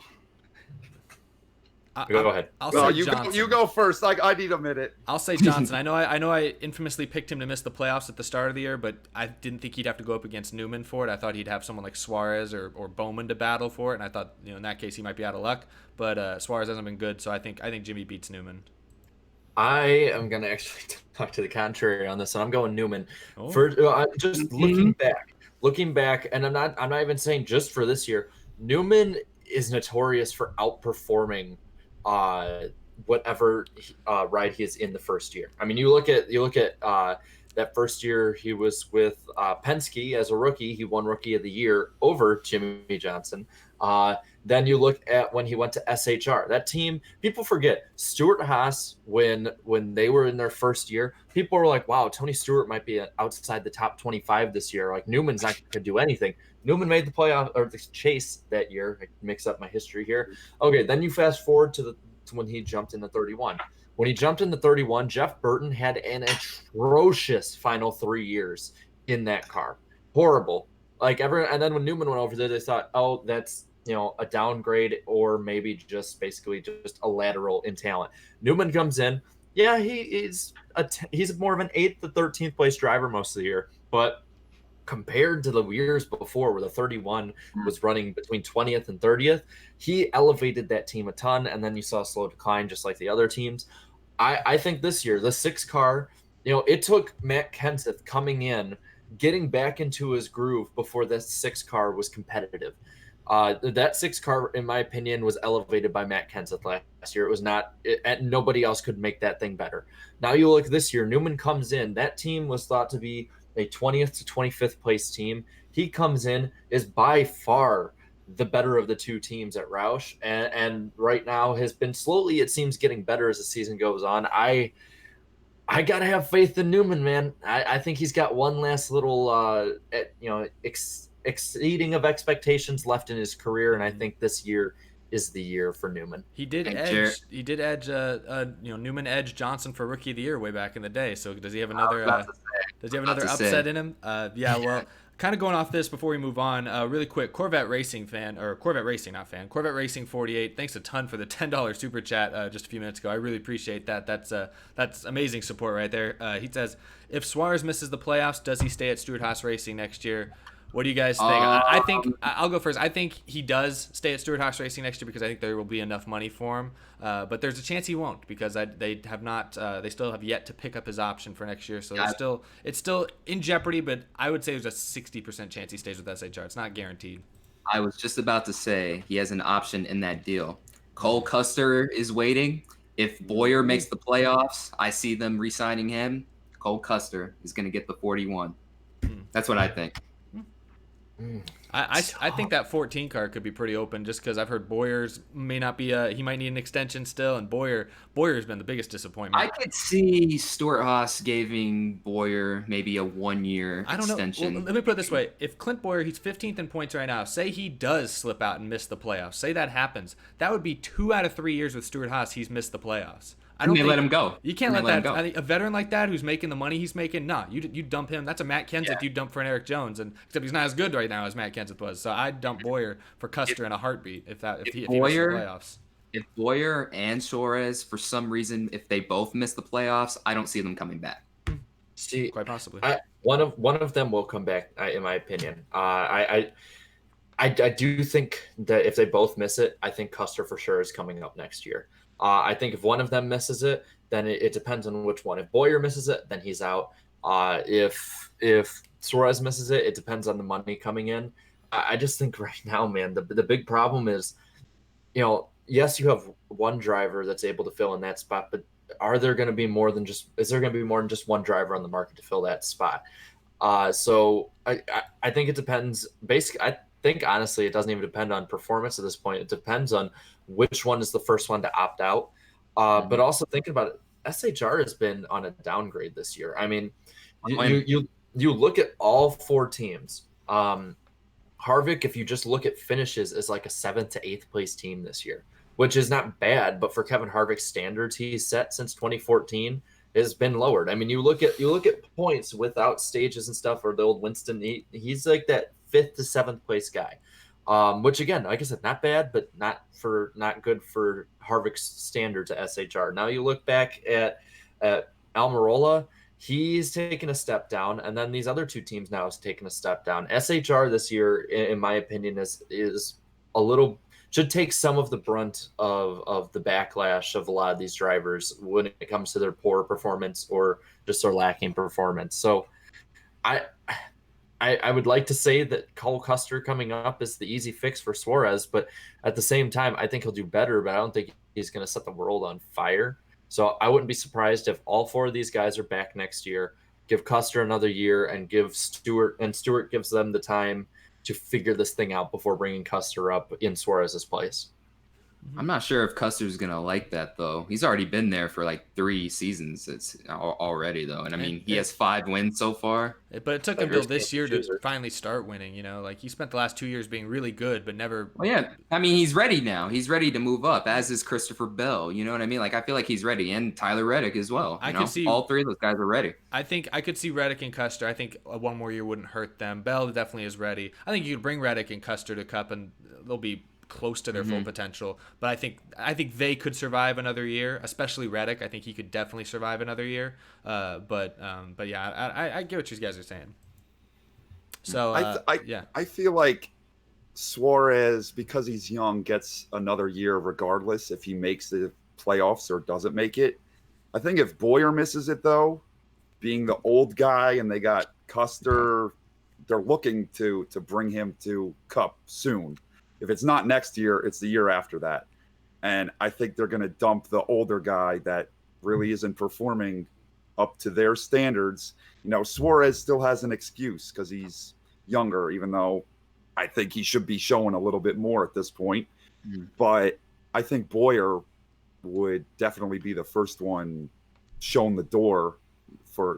Go ahead. I'll No, say you Johnson. you go first. I need a minute. I'll say Johnson. I know I infamously picked him to miss the playoffs at the start of the year, but I didn't think he'd have to go up against Newman for it. I thought he'd have someone like Suarez or Bowman to battle for it, and I thought in that case he might be out of luck. But Suarez hasn't been good, so I think Jimmie beats Newman. I am going to actually talk to the contrary on this, and I'm going Newman. Oh. Just looking back, and I'm not even saying just for this year. Newman is notorious for outperforming whatever ride he is in the first year. I mean, you look at that first year he was with Penske as a rookie. He won Rookie of the Year over Jimmie Johnson. Then you look at when he went to SHR. That team, people forget, Stewart-Haas, when they were in their first year, people were like, wow, Tony Stewart might be outside the top 25 this year. Like, Newman's not going to do anything. Newman made the playoff or the chase that year. I mix up my history here. Okay, then you fast forward to when he jumped into 31. When he jumped into 31, Jeff Burton had an atrocious final 3 years in that car. Horrible. And then when Newman went over there, they thought, oh, that's a downgrade or maybe just basically just a lateral in talent. Newman comes in. Yeah, he's more of an 8th to 13th place driver most of the year, but compared to the years before where the 31 was running between 20th and 30th, he elevated that team a ton, and then you saw a slow decline just like the other teams. I think this year, the 6 car, it took Matt Kenseth coming in, getting back into his groove before the 6 car was competitive. That 6 car, in my opinion, was elevated by Matt Kenseth last year. It was not, and nobody else could make that thing better. Now you look this year, Newman comes in. That team was thought to be a 20th to 25th place team. He comes in, is by far the better of the 2 teams at Roush, and right now has been slowly, it seems, getting better as the season goes on. I gotta have faith in Newman, man. I think he's got one last little, exceeding of expectations left in his career, and I think this year is the year for Newman. He did edge. He did edge. Newman edged Johnson for Rookie of the Year way back in the day. So does he have another? Does he have another upset in him? Yeah. Well, kind of going off this before we move on, really quick. Corvette Racing 48. Thanks a ton for the $10 super chat just a few minutes ago. I really appreciate that. That's amazing support right there. He says, if Suarez misses the playoffs, does he stay at Stewart-Haas Racing next year? What do you guys think? I think I'll go first. I think he does stay at Stewart-Haas Racing next year because I think there will be enough money for him. But there's a chance he won't because they still have yet to pick up his option for next year. So it's still in jeopardy. But I would say there's a 60% chance he stays with SHR. It's not guaranteed. I was just about to say he has an option in that deal. Cole Custer is waiting. If Boyer makes the playoffs, I see them re-signing him. Cole Custer is going to get the 41. That's what I think. I think that 14 car could be pretty open just because I've heard Boyer's may not be he might need an extension still, and Boyer's been the biggest disappointment. I could see Stewart-Haas giving Boyer maybe a 1-year extension. Well, let me put it this way. If Clint Boyer, he's 15th in points right now, say he does slip out and miss the playoffs, say that happens, that would be 2 out of 3 years with Stewart-Haas he's missed the playoffs. I don't think let him go. You can't let that. I think a veteran like that who's making the money he's making, you dump him. That's a Matt Kenseth you dump for an Eric Jones, and except he's not as good right now as Matt Kenseth was. So I'd dump Boyer for Custer in a heartbeat if he misses the playoffs. If Boyer and Suarez, for some reason, if they both miss the playoffs, I don't see them coming back. See, quite possibly. One of them will come back, in my opinion. I do think that if they both miss it, I think Custer for sure is coming up next year. I think if one of them misses it, then it depends on which one. If Boyer misses it, then he's out. If Suarez misses it, it depends on the money coming in. I just think right now, man, the big problem is, yes, you have one driver that's able to fill in that spot, but is there going to be more than just one driver on the market to fill that spot? So I think it depends. Basically, I think honestly, it doesn't even depend on performance at this point. It depends on which one is the first one to opt out. But also thinking about it, SHR has been on a downgrade this year. I mean, you look at all 4 teams. Harvick, if you just look at finishes, is like a 7th to 8th place team this year, which is not bad. But for Kevin Harvick's standards he's set since 2014 has been lowered. I mean, you look at points without stages and stuff, or the old Winston. He's like that 5th to 7th place guy. which again, like I said, not bad, but not good for Harvick's standards at SHR. Now you look back at Almirola, he's taken a step down, and then these other two teams now has taken a step down. SHR this year, in my opinion, is a little should take some of the brunt of the backlash of a lot of these drivers when it comes to their poor performance or just their lacking performance. So I would like to say that Cole Custer coming up is the easy fix for Suarez, but at the same time, I think he'll do better, but I don't think he's going to set the world on fire. So I wouldn't be surprised if all four of these guys are back next year, give Custer another year, and give Stewart gives them the time to figure this thing out before bringing Custer up in Suarez's place. I'm not sure if Custer's going to like that, though. He's already been there for like 3 seasons already, though. And I mean, he has 5 wins so far. But it took him till this year to finally start winning, you know? Like, he spent the last 2 years being really good, but never... Well, yeah. I mean, he's ready now. He's ready to move up, as is Christopher Bell. You know what I mean? Like, I feel like he's ready. And Tyler Reddick as well. I could see... All 3 of those guys are ready. I think I could see Reddick and Custer. I think one more year wouldn't hurt them. Bell definitely is ready. I think you could bring Reddick and Custer to Cup, and they'll be close to their full potential, but I think they could survive another year, especially Reddick. I think he could definitely survive another year. But yeah, I get what you guys are saying. So I feel like Suarez, because he's young, gets another year regardless if he makes the playoffs or doesn't make it. I think if Boyer misses it, though, being the old guy and they got Custer, they're looking to bring him to Cup soon. If it's not next year, it's the year after that. And I think they're going to dump the older guy that really isn't performing up to their standards. You know, Suarez still has an excuse because he's younger, even though I think he should be showing a little bit more at this point. But I think Boyer would definitely be the first one shown the door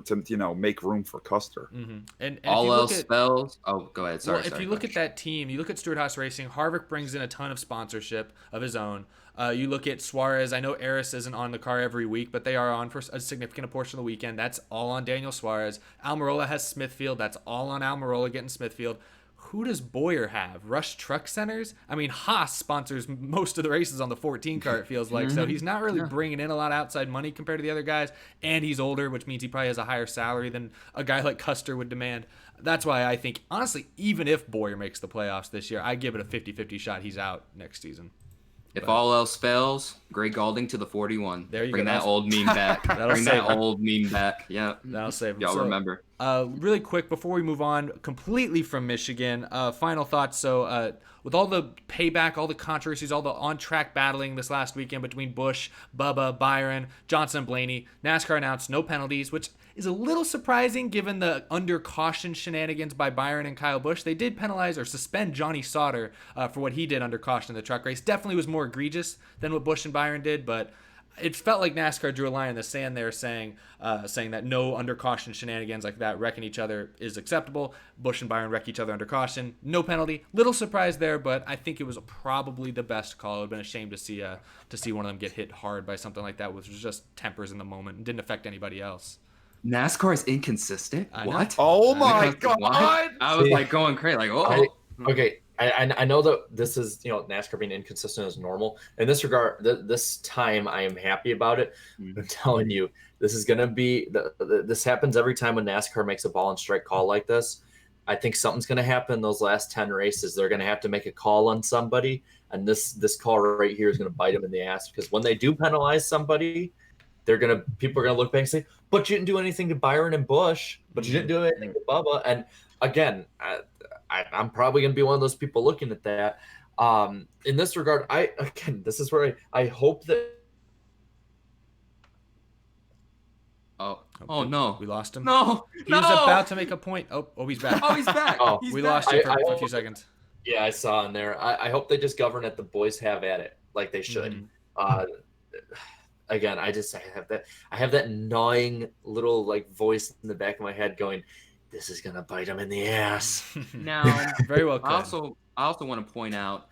to make room for Custer. And all else spells. Oh, go ahead. Sorry. If you look at that team, you look at Stewart-Haas Racing. Harvick brings in a ton of sponsorship of his own. You look at Suarez. I know Eris isn't on the car every week, but they are on for a significant portion of the weekend. That's all on Daniel Suarez. Almirola has Smithfield. That's all on Almirola getting Smithfield. Who does Boyer have? Rush Truck Centers? I mean, Haas sponsors most of the races on the 14 car, it feels like. So he's not really bringing in a lot of outside money compared to the other guys. And he's older, which means he probably has a higher salary than a guy like Custer would demand. That's why I think, honestly, even if Boyer makes the playoffs this year, I give it a 50-50 shot he's out next season. If all else fails, Greg Galding to the 41. There you Bring go. that old meme back. Bring that old meme back. Yeah. That'll save him. Y'all remember. Really quick, before we move on completely from Michigan, final thoughts. So with all the payback, all the controversies, all the on-track battling this last weekend between Busch, Bubba, Byron, Johnson, and Blaney, NASCAR announced no penalties, which is a little surprising given the under caution shenanigans by Byron and Kyle Busch. They did penalize or suspend Johnny Sauter for what he did under caution in the truck race. Definitely was more egregious than what Busch and Byron did, but it felt like NASCAR drew a line in the sand there, saying that no under caution shenanigans like that wrecking each other is acceptable. Busch and Byron wreck each other under caution, no penalty. Little surprise there, but I think it was probably the best call. It would have been a shame to see one of them get hit hard by something like that, which was just tempers in the moment and didn't affect anybody else. NASCAR is inconsistent. What? Oh my God! What? I was like going crazy. Like, oh. Okay. I know that this is, NASCAR being inconsistent is normal. In this regard, this time I am happy about it. I'm telling you, this is going to be this happens every time when NASCAR makes a ball and strike call like this. I think something's going to happen in those last 10 races. They're going to have to make a call on somebody, and this call right here is going to bite them in the ass, because when they do penalize somebody, people are going to look back and say, but you didn't do anything to Byron and Busch, but you didn't do anything to Bubba. And again, I'm probably going to be one of those people looking at that. In this regard, this is where I hope that. Oh no, we lost him. No, he was about to make a point. Oh, he's back. Oh, he's back. We lost him for a few seconds. Yeah, I saw in there. I hope they just govern it. The boys have at it like they should. Again, I have that gnawing little voice in the back of my head going, this is gonna bite him in the ass. Now, very well. I also want to point out,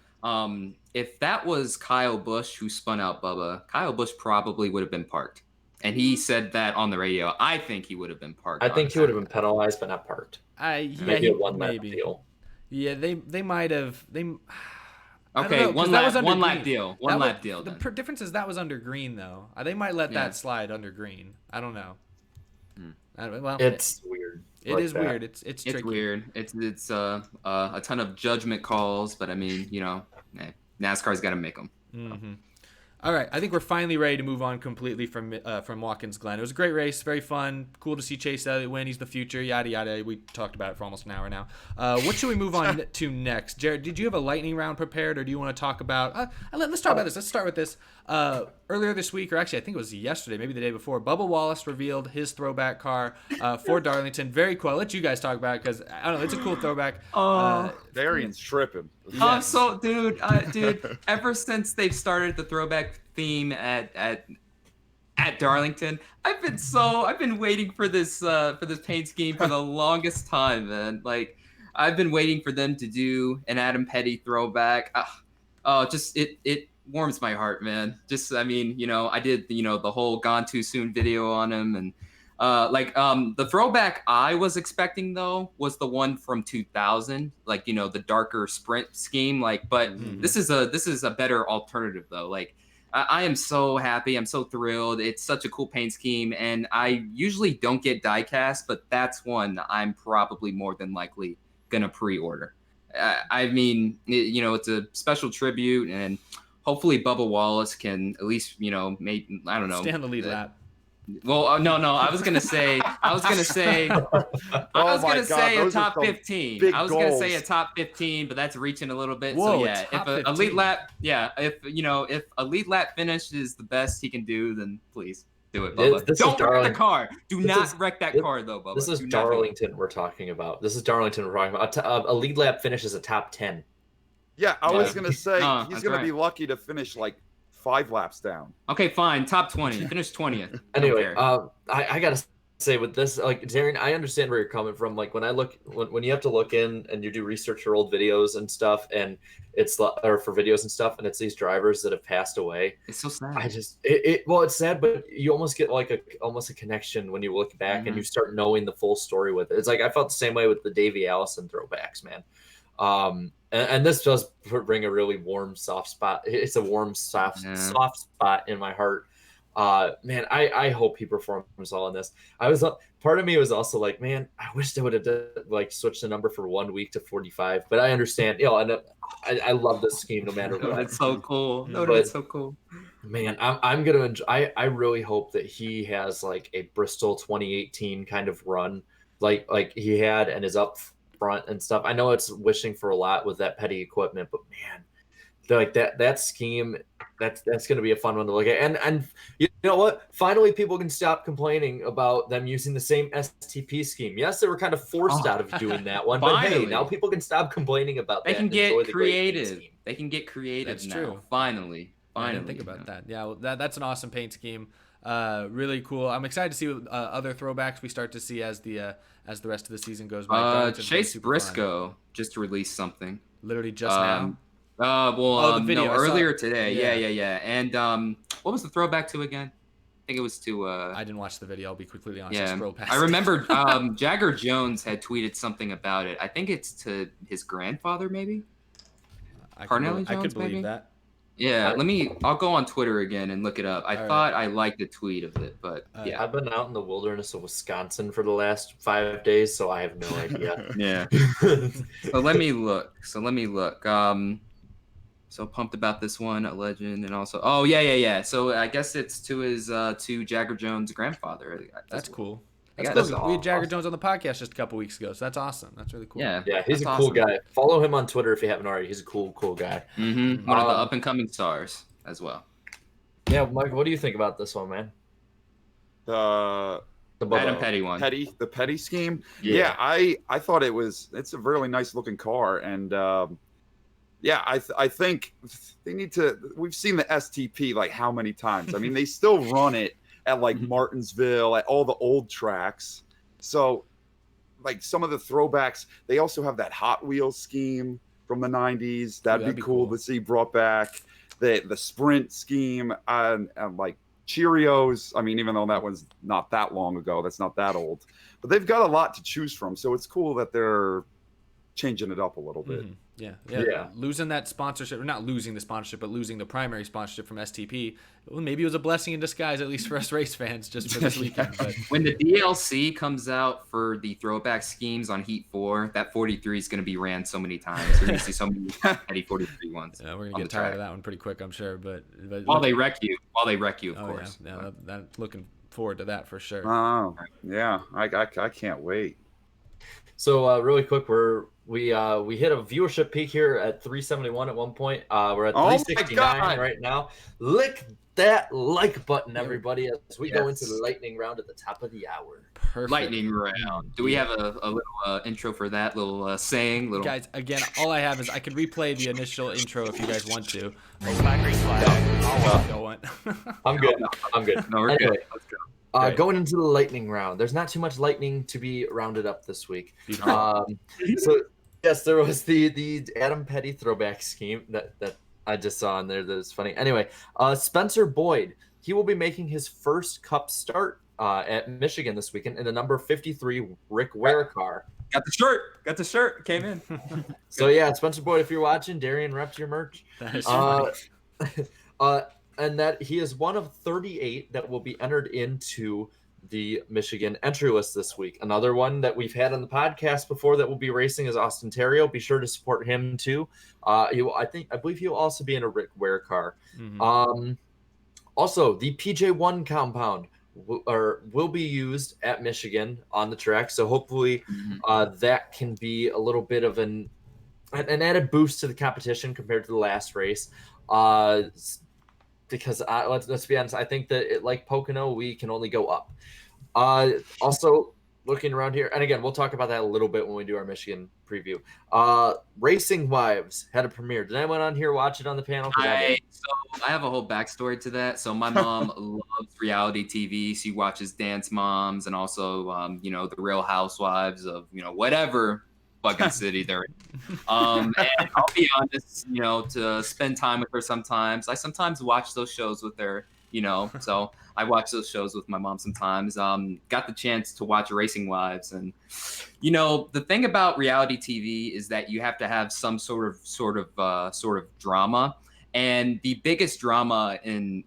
if that was Kyle Busch who spun out Bubba, Kyle Busch probably would have been parked, and he said that on the radio. I think he would have been parked. I think he would have been penalized, but not parked. Maybe a one-lap deal. Yeah, they might have Okay, one lap deal. One lap deal. The difference is that was under green though. They might let that slide under green. I don't know. Well, it's weird. It is weird. It's tricky. It's weird. It's a ton of judgment calls, but I mean, NASCAR's got to make them. Mm-hmm. All right, I think we're finally ready to move on completely from Watkins Glen. It was a great race, very fun, cool to see Chase Elliott win. He's the future, yada yada. We talked about it for almost an hour now. What should we move on to next? Jared, did you have a lightning round prepared, or do you want to talk about? Let's talk about this. Let's start with this. Earlier this week, or actually I think it was yesterday, maybe the day before, Bubba Wallace revealed his throwback car for Darlington. Very cool. I'll let you guys talk about it because I don't know, it's a cool throwback. Darian's tripping. Yes. So, dude, ever since they've started the throwback theme at Darlington, I've been waiting for this paint scheme for the longest time, man. Like, I've been waiting for them to do an Adam Petty throwback. It warms my heart, man. I did the whole Gone Too Soon video on him, and the throwback I was expecting though was the one from 2000, the darker sprint scheme. This is a better alternative though. Like, I am so happy. I'm so thrilled. It's such a cool paint scheme, and I usually don't get diecast, but that's one I'm probably more than likely gonna pre-order. It's a special tribute, and hopefully Bubba Wallace can at least, stay on the lead lap. Well, no, I was gonna say a top 15. I was gonna say a top 15, but that's reaching a little bit. Whoa, so yeah, if a lead lap, if a lead lap finish is the best he can do, then please do it, Bubba. Don't wreck the car. Do not wreck that car, though, Bubba. This is Darlington we're talking about. A lead lap finish is a top 10. Yeah, I was gonna say he's gonna be lucky to finish 5 laps down. Okay, fine. Top 20. Finish 20th. Anyway, I gotta say with this, Darren, I understand where you're coming from. Like when you have to look in and you do research for old videos and stuff, and it's for videos and stuff, and it's these drivers that have passed away. It's so sad. It's sad, but you almost get almost a connection when you look back and you start knowing the full story with it. It's like I felt the same way with the Davey Allison throwbacks, man. And this does bring a really warm, soft spot. It's a warm, soft spot in my heart. Man, I hope he performs well in this. Part of me was also like, man, I wish they would have switched the number for 1 week to 45. But I understand, and I love this scheme no matter what. It's so cool. It's so cool. Man, I'm gonna enjoy. I really hope that he has a Bristol 2018 kind of run, like he had and is up front and stuff. I know it's wishing for a lot with that Petty equipment, but man, that scheme, that's going to be a fun one to look at. And you know what? Finally, people can stop complaining about them using the same STP scheme. Yes, they were kind of forced out of doing that one, but hey, now people can stop complaining about that. They can get creative. They can get creative. That's now. True. Finally. I didn't think about that. Yeah, that's an awesome paint scheme. Really cool. I'm excited to see what other throwbacks we start to see as the rest of the season goes by. Chase Briscoe just released something. Literally just now. The video earlier today. Yeah. And what was the throwback to again? I think it was to. I didn't watch the video. I'll be completely honest. Yeah, scroll past I remember Jagger Jones had tweeted something about it. I think it's to his grandfather, maybe. I could believe that. Yeah, I'll go on Twitter again and look it up. I thought I liked the tweet of it, but yeah. I've been out in the wilderness of Wisconsin for the last 5 days, so I have no idea. Yeah. So let me look. So pumped about this one, a legend, and also yeah. So I guess it's to his to Jagger Jones' grandfather. That's cool. That's cool. We had Jagger Jones on the podcast just a couple weeks ago, so that's awesome. That's really cool. Yeah, he's a cool guy. Follow him on Twitter if you haven't already. He's a cool guy. Mm-hmm. One of the up and coming stars as well. Yeah, Mike, what do you think about this one, man? The Adam Petty one. The Petty scheme. Yeah, I thought it's a really nice looking car, and I think they need to. We've seen the STP how many times? I mean, they still run it at Martinsville, at all the old tracks. So some of the throwbacks, they also have that Hot Wheels scheme from the 90s. That'd be cool to see brought back. The sprint scheme and Cheerios. I mean, even though that was not that long ago, that's not that old. But they've got a lot to choose from. So it's cool that they're changing it up a little bit. Yeah. Losing that sponsorship, or not losing the sponsorship, but losing the primary sponsorship from STP. Well, maybe it was a blessing in disguise, at least for us race fans, just for this weekend. But when the DLC comes out for the throwback schemes on Heat 4, that 43 is going to be ran so many times. We're going to see so many Eddie 43 ones. Yeah, we're going to get tired of that one pretty quick, I'm sure. But while they wreck you, of course. Yeah, looking forward to that for sure. Oh, yeah. I can't wait. So really quick, we hit a viewership peak here at 371 at one point. We're at 369 right now. Lick that like button, everybody, as we go into the lightning round at the top of the hour. Perfect. Lightning round. Do we have a little intro for that? Little saying? Little guys, again, all I have is I could replay the initial intro if you guys want to. I'm good. No, we're good. Let's go. Going into the lightning round, there's not too much lightning to be rounded up this week. So yes, there was the Adam Petty throwback scheme that I just saw in there. That was funny. Anyway, Spencer Boyd, he will be making his first Cup start at Michigan this weekend in the number 53 Rick Ware car. Got the shirt. Came in. So yeah, Spencer Boyd, if you're watching, Darian repped your merch. That is funny. And that he is one of 38 that will be entered into the Michigan entry list this week. Another one that we've had on the podcast before that will be racing is Austin Terrio. Be sure to support him too. I believe he'll also be in a Rick Ware car. Mm-hmm. Also, the PJ1 compound will be used at Michigan on the track. So hopefully that can be a little bit of an added boost to the competition compared to the last race. Because let's be honest, I think that like Pocono, we can only go up. Also, looking around here, and again, we'll talk about that a little bit when we do our Michigan preview. Racing Wives had a premiere. Did anyone on here watch it on the panel? I have a whole backstory to that. So my mom loves reality TV. She watches Dance Moms and also, the Real Housewives of, whatever fucking city they're in. And I'll be honest, to spend time with her sometimes. I sometimes watch those shows with her, so I watch those shows with my mom sometimes. Got the chance to watch Racing Wives, and the thing about reality TV is that you have to have some sort of drama. And the biggest drama in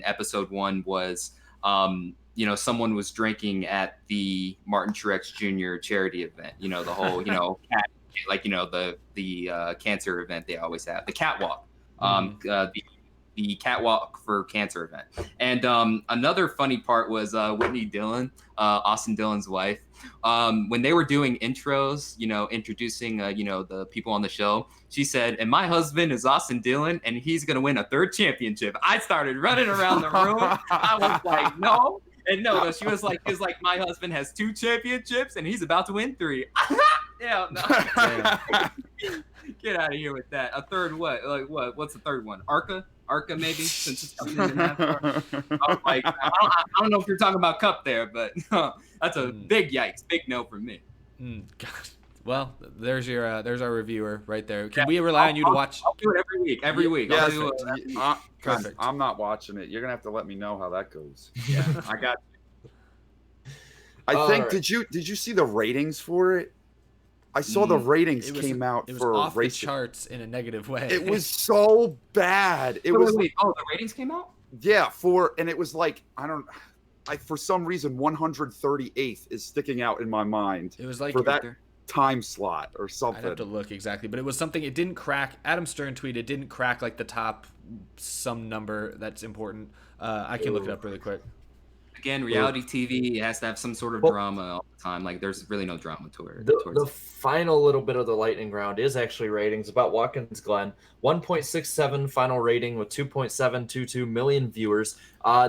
episode 1 was someone was drinking at the Martin Truex Jr. charity event. The whole, cat, the cancer event they always have, the catwalk, the catwalk for cancer event. And another funny part was Whitney Dillon, Austin Dillon's wife. When they were doing intros, introducing, the people on the show, she said, and my husband is Austin Dillon, and he's going to win a 3rd championship. I started running around the room. I was like, no. And no, she was like, my husband has 2 championships and he's about to win 3. Yeah, no. Get out of here with that. A 3rd what? Like what? What's the 3rd one? Arca maybe, since it's coming in NASCAR. I was like, I don't know if you're talking about Cup there, but that's a big yikes, big no for me. Gosh. Well, there's our reviewer right there. Can we rely on you to watch? I'll do it every week. Yes, Perfect. I'm not watching it. You're gonna have to let me know how that goes. Yeah, I got you. I think right. Did you see the ratings for it? I saw the ratings came out for off racing. The charts in a negative way. It was so bad. It was. Wait, the ratings came out? Yeah, and it was like for some reason 138th is sticking out in my mind. It was like for that time slot or something. I'd have to look exactly, but it was something. It didn't crack. Adam Stern tweeted it didn't crack like the top some number that's important. I can look it up really quick. Again, reality TV has to have some sort of drama all the time. Like, there's really no drama to it. The final little bit of the lightning round is actually ratings about Watkins Glen. 1.67 final rating with 2.722 million viewers.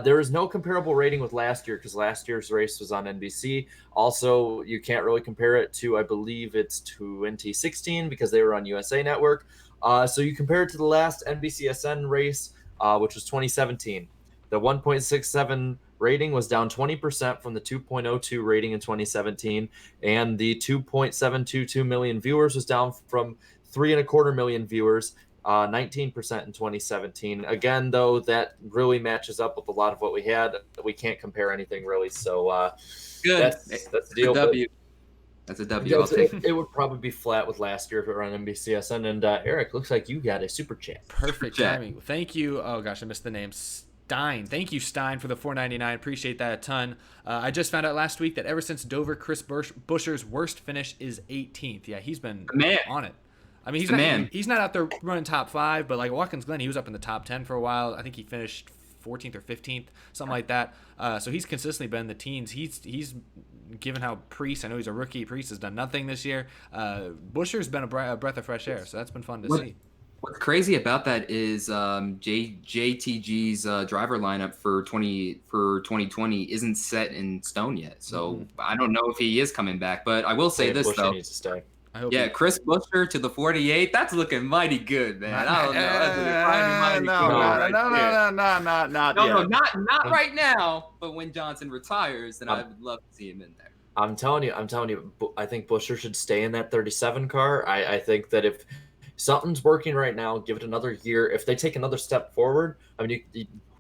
There is no comparable rating with last year because last year's race was on NBC. Also, you can't really compare it to, I believe it's 2016 because they were on USA Network. So you compare it to the last NBCSN race, which was 2017. The 1.67 rating was down 20% from the 2.02 rating in 2017, and the 2.722 million viewers was down from 3.25 million viewers, 19% in 2017. Again, though, that really matches up with a lot of what we had. We can't compare anything really, so good. That's the deal. W. That's a W. It would probably be flat with last year if it were on NBCSN. And Eric, looks like you got a super chat. Perfect timing. Thank you. Oh gosh, I missed the name. Stein. Thank you, Stein, for the $4.99. Appreciate that a ton. I just found out last week that ever since Dover, Chris Buescher's worst finish is 18th. Yeah, he's been on it. I mean, he's not out there running top 5, but like Watkins Glen, he was up in the top 10 for a while. I think he finished 14th or 15th, something like that. So he's consistently been in the teens. He's given how Priest, I know he's a rookie. Priest has done nothing this year. Buescher's been a breath of fresh air, so that's been fun to see. What's crazy about that is JTG's driver lineup for 2020 isn't set in stone yet. So I don't know if he is coming back. But I will say this Buescher though. Needs to stay. Chris Buescher to the 48. That's looking mighty good, man. I don't know. That's looking not right now. But when Johnson retires, then I would love to see him in there. I'm telling you. I think Buescher should stay in that 37 car. I think that if something's working right now, give it another year. If they take another step forward, I mean,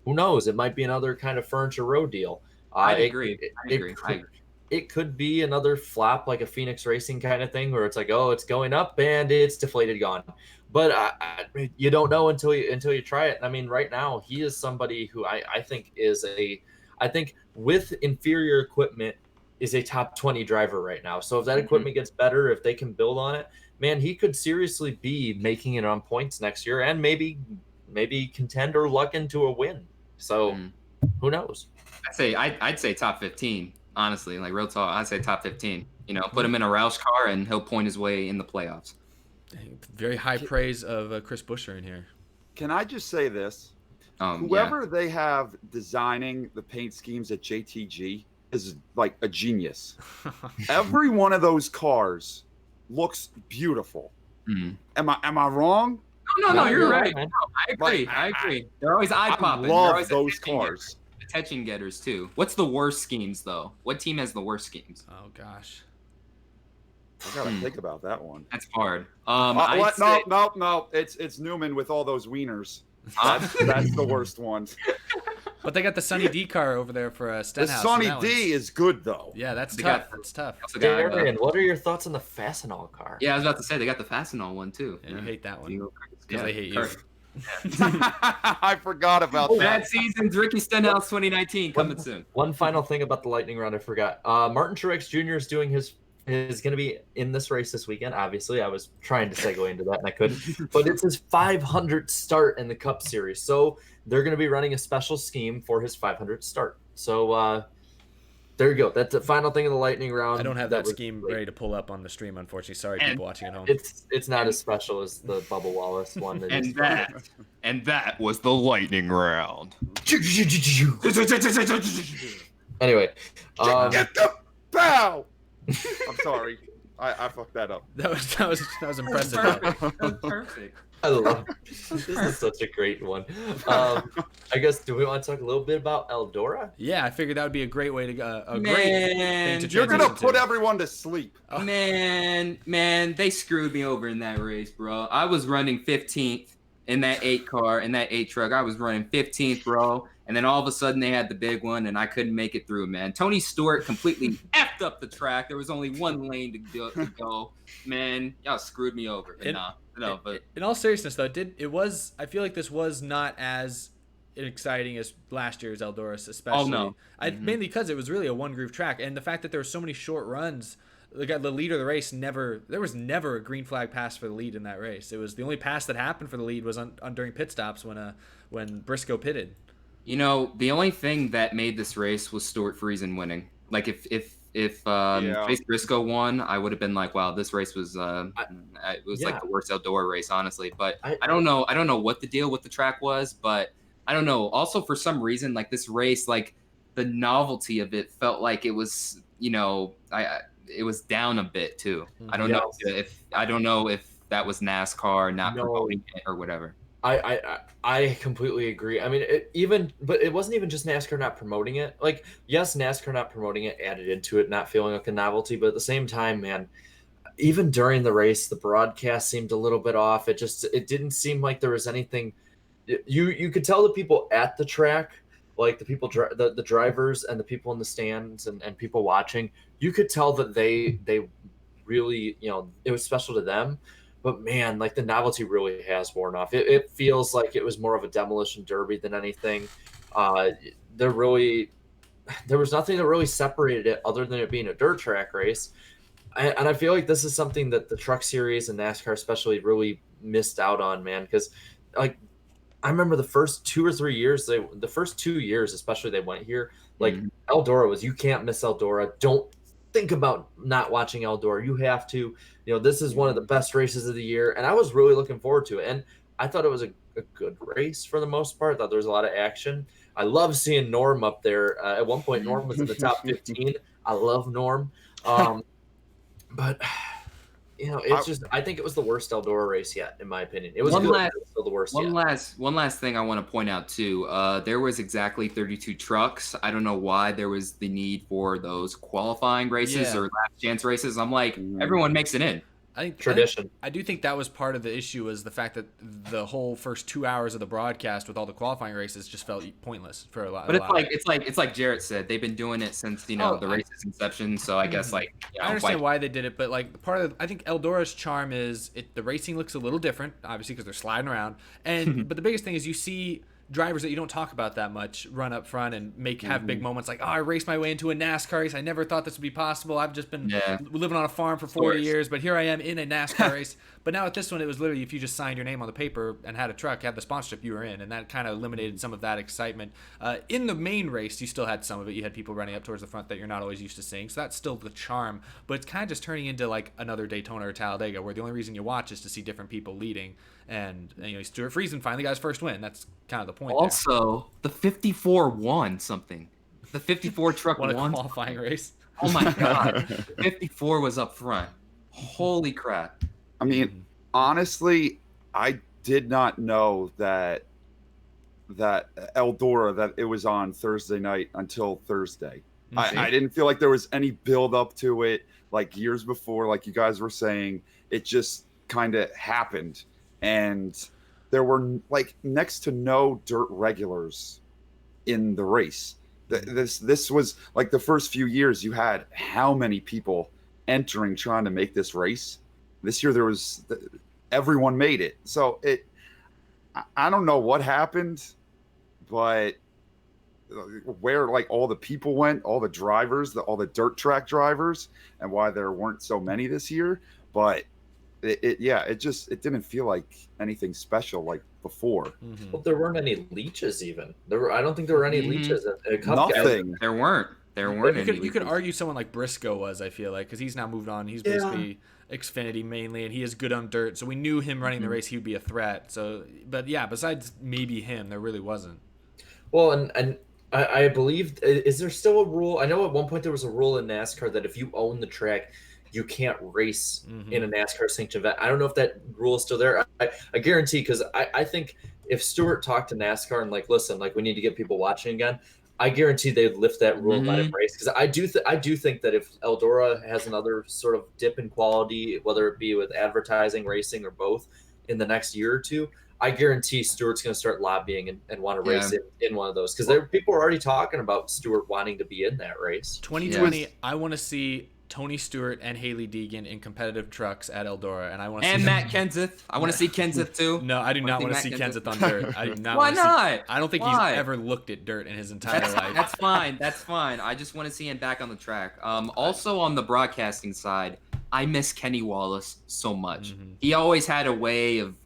who knows? It might be another kind of Furniture Row deal. I agree. It could be another flop, like a Phoenix Racing kind of thing, where it's like, oh, it's going up and it's deflated, gone. But you don't know until you try it. I mean, right now he is somebody who I think with inferior equipment is a top 20 driver right now. So if that equipment gets better, if they can build on it, man, he could seriously be making it on points next year and maybe contend or luck into a win. So who knows? I'd say top 15. Honestly, like real talk, I'd say top 15. Put him in a Roush car and he'll point his way in the playoffs. Very high praise of Chris Buescher in here. Can I just say this? Whoever they have designing the paint schemes at JTG is like a genius. Every one of those cars looks beautiful. Am I wrong? No, you're right. No, I agree. They're always eye-popping. I love those cars. Attention getters too. What's the worst schemes though? What team has the worst schemes? Oh gosh, I gotta think about that one. That's hard. No. It's Newman with all those wieners. That's the worst one. But they got the Sunny D car over there for Stenhouse. The Sunny D is good though. Yeah, that's tough. That's tough. Darian, what are your thoughts on the Fastenal car? Yeah, I was about to say they got the Fastenal one too. And you hate that one because they hate you. I forgot about that. Bad seasons, Ricky Stenhouse 2019 coming soon. One final thing about the lightning round I forgot. Martin Truex Jr. is doing is going to be in this race this weekend. Obviously, I was trying to segue into that and I couldn't. But it's his 500th start in the Cup Series. So they're going to be running a special scheme for his 500th start. So there you go. That's the final thing of the lightning round. I don't have that scheme ready to pull up on the stream, unfortunately. Sorry, people watching at home. It's not as special as the Bubba Wallace one. And that was the lightning round. Anyway, get the bow. I'm sorry, I fucked that up. That was impressive. That was perfect. I love it. This is such a great one. I guess, do we want to talk a little bit about Eldora? Yeah, I figured that would be a great way to great thing to You're gonna put everyone to sleep. Oh. Man, they screwed me over in that race, bro. I was running 15th in that 8 car, in that 8 truck. I was running 15th, bro. And then all of a sudden they had the big one, and I couldn't make it through, man. Tony Stewart completely effed up the track. There was only one lane to go. Man, y'all screwed me over. But in all seriousness, though, I feel like this was not as exciting as last year's Eldora, especially. Oh, no. Mainly because it was really a one-groove track, and the fact that there were so many short runs. The leader of the race there was never a green flag pass for the lead in that race. It was the only pass that happened for the lead was on during pit stops when Briscoe pitted. The only thing that made this race was Stuart Friesen winning. Like if Chase Briscoe won, I would have been like, wow, this race was like the worst Eldora race, honestly. But I don't know what the deal with the track was, but I don't know. Also, for some reason, like this race, like the novelty of it felt like it was, it was down a bit too. I don't know if that was NASCAR not promoting it or whatever. I completely agree. I mean, it wasn't even just NASCAR not promoting it. Like, yes, NASCAR not promoting it added into it, not feeling like a novelty, but at the same time, man, even during the race, the broadcast seemed a little bit off. It didn't seem like there was anything. You could tell the people at the track, like the people, the drivers and the people in the stands and people watching, you could tell that they really, it was special to them. But man, like the novelty really has worn off. It feels like it was more of a demolition derby than anything. There was nothing that really separated it other than it being a dirt track race. And I feel like this is something that the Truck Series and NASCAR especially really missed out on, man. Because like I remember the first 2 or 3 years, the first 2 years especially, they went here. Like Eldora was, you can't miss Eldora. Don't think about not watching Eldora. You have to. This is one of the best races of the year, and I was really looking forward to it. And I thought it was a good race for the most part. I thought there was a lot of action. I love seeing Norm up there. At one point, Norm was in the top 15. I love Norm. But it's just, I think it was the worst Eldora race yet, in my opinion. It was still the worst yet. One last thing I want to point out too. There was exactly 32 trucks. I don't know why there was the need for those qualifying races or last chance races. I'm like, everyone makes it in. I think tradition. I do think that was part of the issue, was the fact that the whole first 2 hours of the broadcast with all the qualifying races just felt pointless for a lot. But it's like Jarrett said, they've been doing it since the race's inception. So I guess I understand why they did it, but like I think Eldora's charm is the racing looks a little different, obviously because they're sliding around, and but the biggest thing is you see drivers that you don't talk about that much run up front and have big moments like, I raced my way into a NASCAR race. I never thought this would be possible. I've just been living on a farm for 40 years, but here I am in a NASCAR race. But now at this one, it was literally if you just signed your name on the paper and had a truck, had the sponsorship, you were in, and that kind of eliminated some of that excitement. In the main race, you still had some of it. You had people running up towards the front that you're not always used to seeing, so that's still the charm. But it's kind of just turning into like another Daytona or Talladega, where the only reason you watch is to see different people leading. And Stuart Friesen finally got his first win. That's kind of the point. Also, the 54 won something. The 54 truck won a qualifying race. Oh my god, 54 was up front. Holy crap! I mean, honestly, I did not know that Eldora, that it was on Thursday night until Thursday. I didn't feel like there was any build up to it like years before, like you guys were saying. It just kind of happened. And there were like next to no dirt regulars in the race. This was like the first few years you had how many people entering trying to make this race. This year there was everyone made it. So I don't know what happened, but where like all the people went, all the drivers, all the dirt track drivers, and why there weren't so many this year. But it didn't feel like anything special like before. Well, there weren't any leeches even. I don't think there were any leeches at Cup. Nothing. There weren't any. You could argue someone like Briscoe was, I feel like, because he's now moved on. He's basically Xfinity mainly, and he is good on dirt. So we knew him running the race, he would be a threat. So, but yeah, besides maybe him, there really wasn't. Well, and I believe, is there still a rule? I know at one point there was a rule in NASCAR that if you own the track, you can't race in a NASCAR sanctioned event. I don't know if that rule is still there. I guarantee, because I think if Stewart talked to NASCAR and like, listen, like we need to get people watching again, I guarantee they'd lift that rule and let him race. Because I do think that if Eldora has another sort of dip in quality, whether it be with advertising, racing, or both, in the next year or two, I guarantee Stewart's going to start lobbying and want to race in one of those. Because people are already talking about Stewart wanting to be in that race. 2020, I want to see Tony Stewart and Haley Deegan in competitive trucks at Eldora, and I want to see Matt Kenseth. I want to see Kenseth too. No, I do not want to see Kenseth on dirt. I do not. Why not? I don't think he's ever looked at dirt in his entire life. That's fine. That's fine. I just want to see him back on the track. Also on the broadcasting side, I miss Kenny Wallace so much. He always had a way of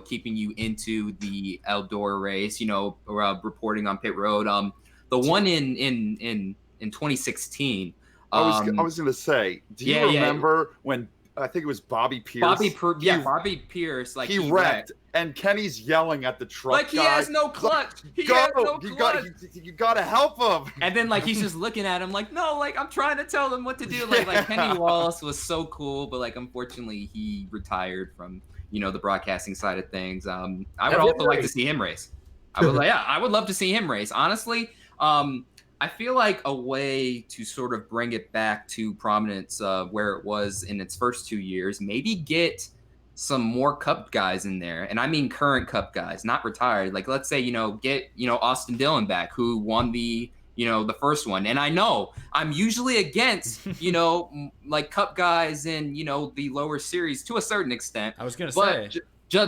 keeping you into the Eldora race. Reporting on pit road. The one in 2016. I was going to say, do you remember when I think it was Bobby Pierce? Bobby Pierce. Like he wrecked, and Kenny's yelling at the truck. Like he has no clutch. You got to help him. And then like he's just looking at him like, no, like I'm trying to tell him what to do. Like Kenny Wallace was so cool, but like unfortunately he retired from the broadcasting side of things. I would also like to see him race. I would love to see him race. Honestly. I feel like a way to sort of bring it back to prominence where it was in its first 2 years, maybe get some more Cup guys in there. And I mean current Cup guys, not retired. Like let's say, get, Austin Dillon back, who won the, the first one. And I know I'm usually against, like Cup guys in, the lower series to a certain extent. I was going to say.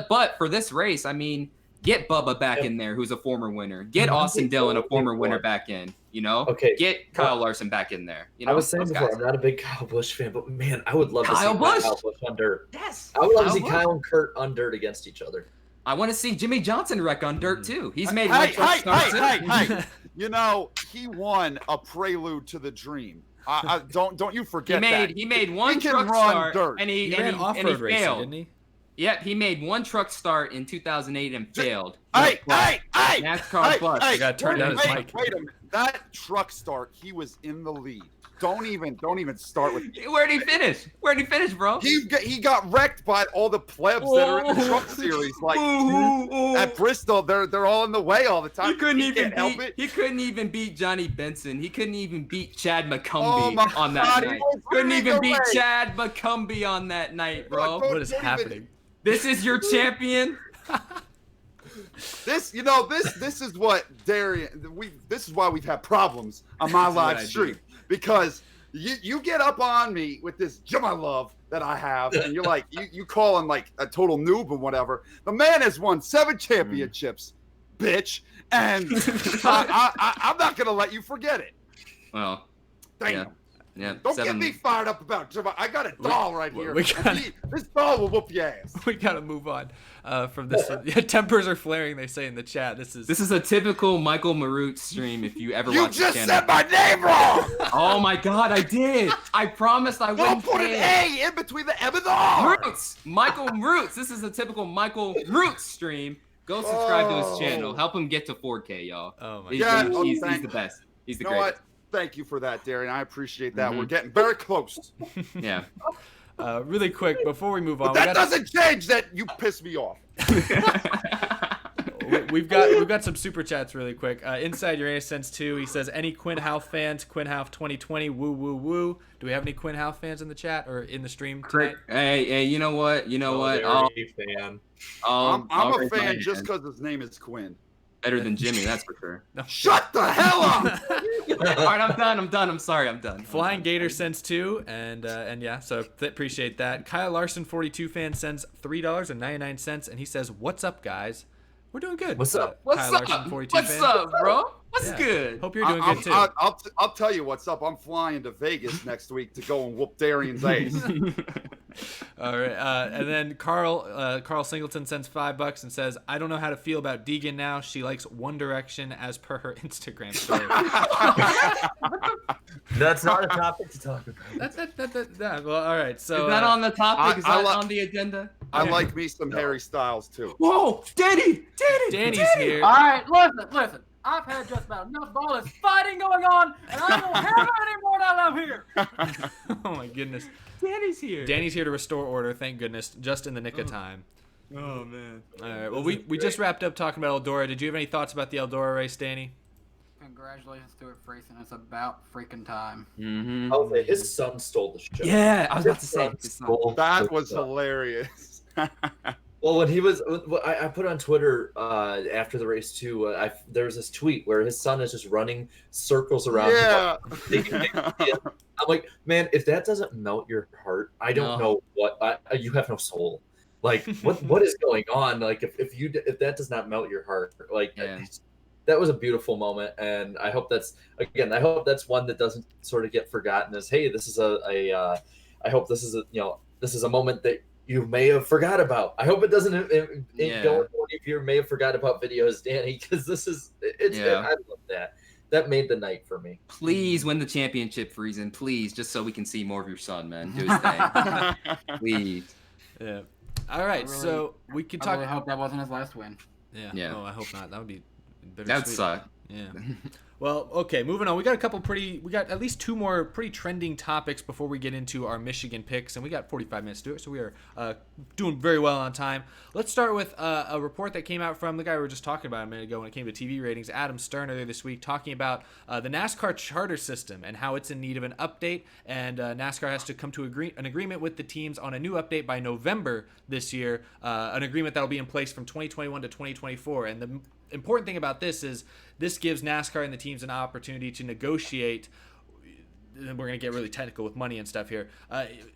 But for this race, I mean, get Bubba back in there, who's a former winner. Get Austin Dillon, a former winner, back in. Okay. Get Kyle Larson back in there. I was saying before, I'm not a big Kyle Busch fan, but man, I would love to see Kyle Busch on dirt. Yes. I would love to see Kyle and Kurt on dirt against each other. I want to see Jimmie Johnson wreck on dirt too. He's made hey. He won a prelude to the dream. Don't you forget that. He made one truck start dirt. and he ran off-road racing, failed. didn't he? Yep, he made one truck start in 2008 and failed. Hey! NASCAR bus. I got turned down his mic. Wait a minute. That truck start, he was in the lead. Don't even start with. Where'd he finish, bro? He got wrecked by all the plebs that are in the truck series. Like at Bristol, they're all in the way all the time. He couldn't even beat Johnny Benson. He couldn't even beat Chad McCumbee on that night. Couldn't even beat Chad McCumbee on that night, bro. What is happening? This is your champion. This is what Darian. This is why we've had problems on my live stream, because you get up on me with this Jimmie love that I have, and you're like you call him like a total noob and whatever. The man has won 7 championships, bitch, and I'm not gonna let you forget it. Well, damn. Yeah. Don't get me fired up about Jimmie. I got a doll right here. This doll will whoop your ass. We gotta move on from this. Yeah, tempers are flaring. They say in the chat. This is a typical Michael Mrucz stream. If you ever watch the channel. You just said my name wrong. Oh my God, I did. I promised I wouldn't. Don't put an A in between the M and the R. Michael Mrucz. This is a typical Michael Mrucz stream. Go subscribe to his channel. Help him get to 4K, y'all. Oh my God. He's the best. He's the greatest. Thank you for that, Darian. I appreciate that. We're getting very close. Yeah. Really quick, before we move on. But that doesn't change that you piss me off. We've got some super chats really quick. Inside Uranus Sense 2, he says, any Quinn Houff fans? Quinn Houff 2020, woo, woo, woo. Do we have any Quinn Houff fans in the chat or in the stream tonight? Hey, you know what? I'm a fan. I'm a fan just because his name is Quinn. Better than Jimmie, that's for sure. No. Shut the hell up! All right, I'm done. I'm sorry, I'm done. Flying Gator sends 2, and yeah, so appreciate that. Kyle Larson 42 fan sends $3.99, and he says, "What's up, guys? We're doing good." What's up? Kyle Larson, 42 What's up, bro? What's good? Hope you're doing good too. I'll tell you what's up. I'm flying to Vegas next week to go and whoop Darian's ass. All right, and then Carl Singleton sends $5 and says, "I don't know how to feel about Deegan now. She likes One Direction as per her Instagram story." That's not a topic to talk about. That. Well, all right. So is that on the topic? Is that on the agenda? I like me some Harry Styles too. Whoa, Danny's here. All right, listen. I've had just about enough of all this fighting going on, and I don't have it anymore now I'm here. Oh my goodness. Danny's here. Danny's here to restore order, thank goodness, just in the nick of time. Oh, man. All right, well, we just wrapped up talking about Eldora. Did you have any thoughts about the Eldora race, Danny? Congratulations to it, Freeson. It's about freaking time. Mm-hmm. I'll say his son stole the show. Yeah, I was about to say. That was hilarious. Well, when he was, I put on Twitter after the race too. There was this tweet where his son is just running circles around. Yeah. I'm like, man, if that doesn't melt your heart, I don't know what. You have no soul. Like, what is going on? Like, if that does not melt your heart, like, that was a beautiful moment, and I hope that's one that doesn't sort of get forgotten. As hey, this is I hope this is a moment that you may have forgot about. I hope it doesn't go if you may have forgot about videos, Danny, because I love that. That made the night for me. Please win the championship, Friesen. Please, just so we can see more of your son, man. Do his thing. Please. Yeah. All right, so we can talk. I really hope that wasn't his last win. Yeah. Oh, I hope not. That would be bittersweet. That'd suck. Yeah. Well, okay, moving on. We got at least 2 more pretty trending topics before we get into our Michigan picks, and we got 45 minutes to do it, so we are doing very well on time. Let's start with a report that came out from the guy we were just talking about a minute ago when it came to TV ratings, Adam Stern, earlier this week, talking about the NASCAR charter system and how it's in need of an update, and NASCAR has to come to an agreement with the teams on a new update by November this year, an agreement that will be in place from 2021 to 2024, and the important thing about this is this gives NASCAR and the teams teams an opportunity to negotiate. We're going to get really technical with money and stuff here.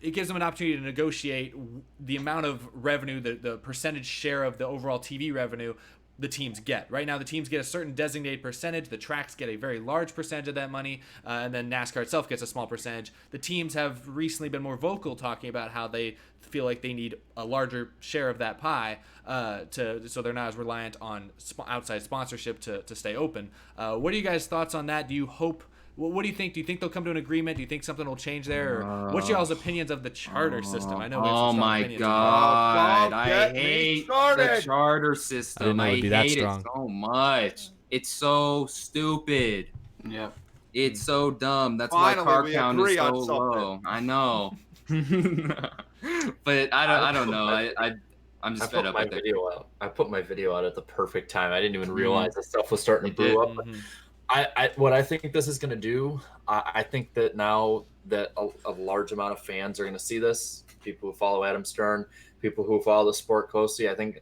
It gives them an opportunity to negotiate the amount of revenue, the percentage share of the overall TV revenue the teams get. Right now, the teams get a certain designated percentage. The tracks get a very large percentage of that money, and then NASCAR itself gets a small percentage. The teams have recently been more vocal talking about how they feel like they need a larger share of that pie so they're not as reliant on outside sponsorship to stay open. What are you guys' thoughts on that? Do you hope... What do you think? Do you think they'll come to an agreement? Do you think something will change there? Or what's y'all's opinions of the charter system? I know. Oh my God! I hate the charter system. I hate it so much. It's so stupid. Yep. It's so dumb. That's why car count is so low. I know. But I don't know. I'm just fed up with it. I put my video out at the perfect time. I didn't even realize that stuff was starting to brew up. What I think this is going to do, I think that now that a large amount of fans are going to see this, people who follow Adam Stern, people who follow the sport closely, I think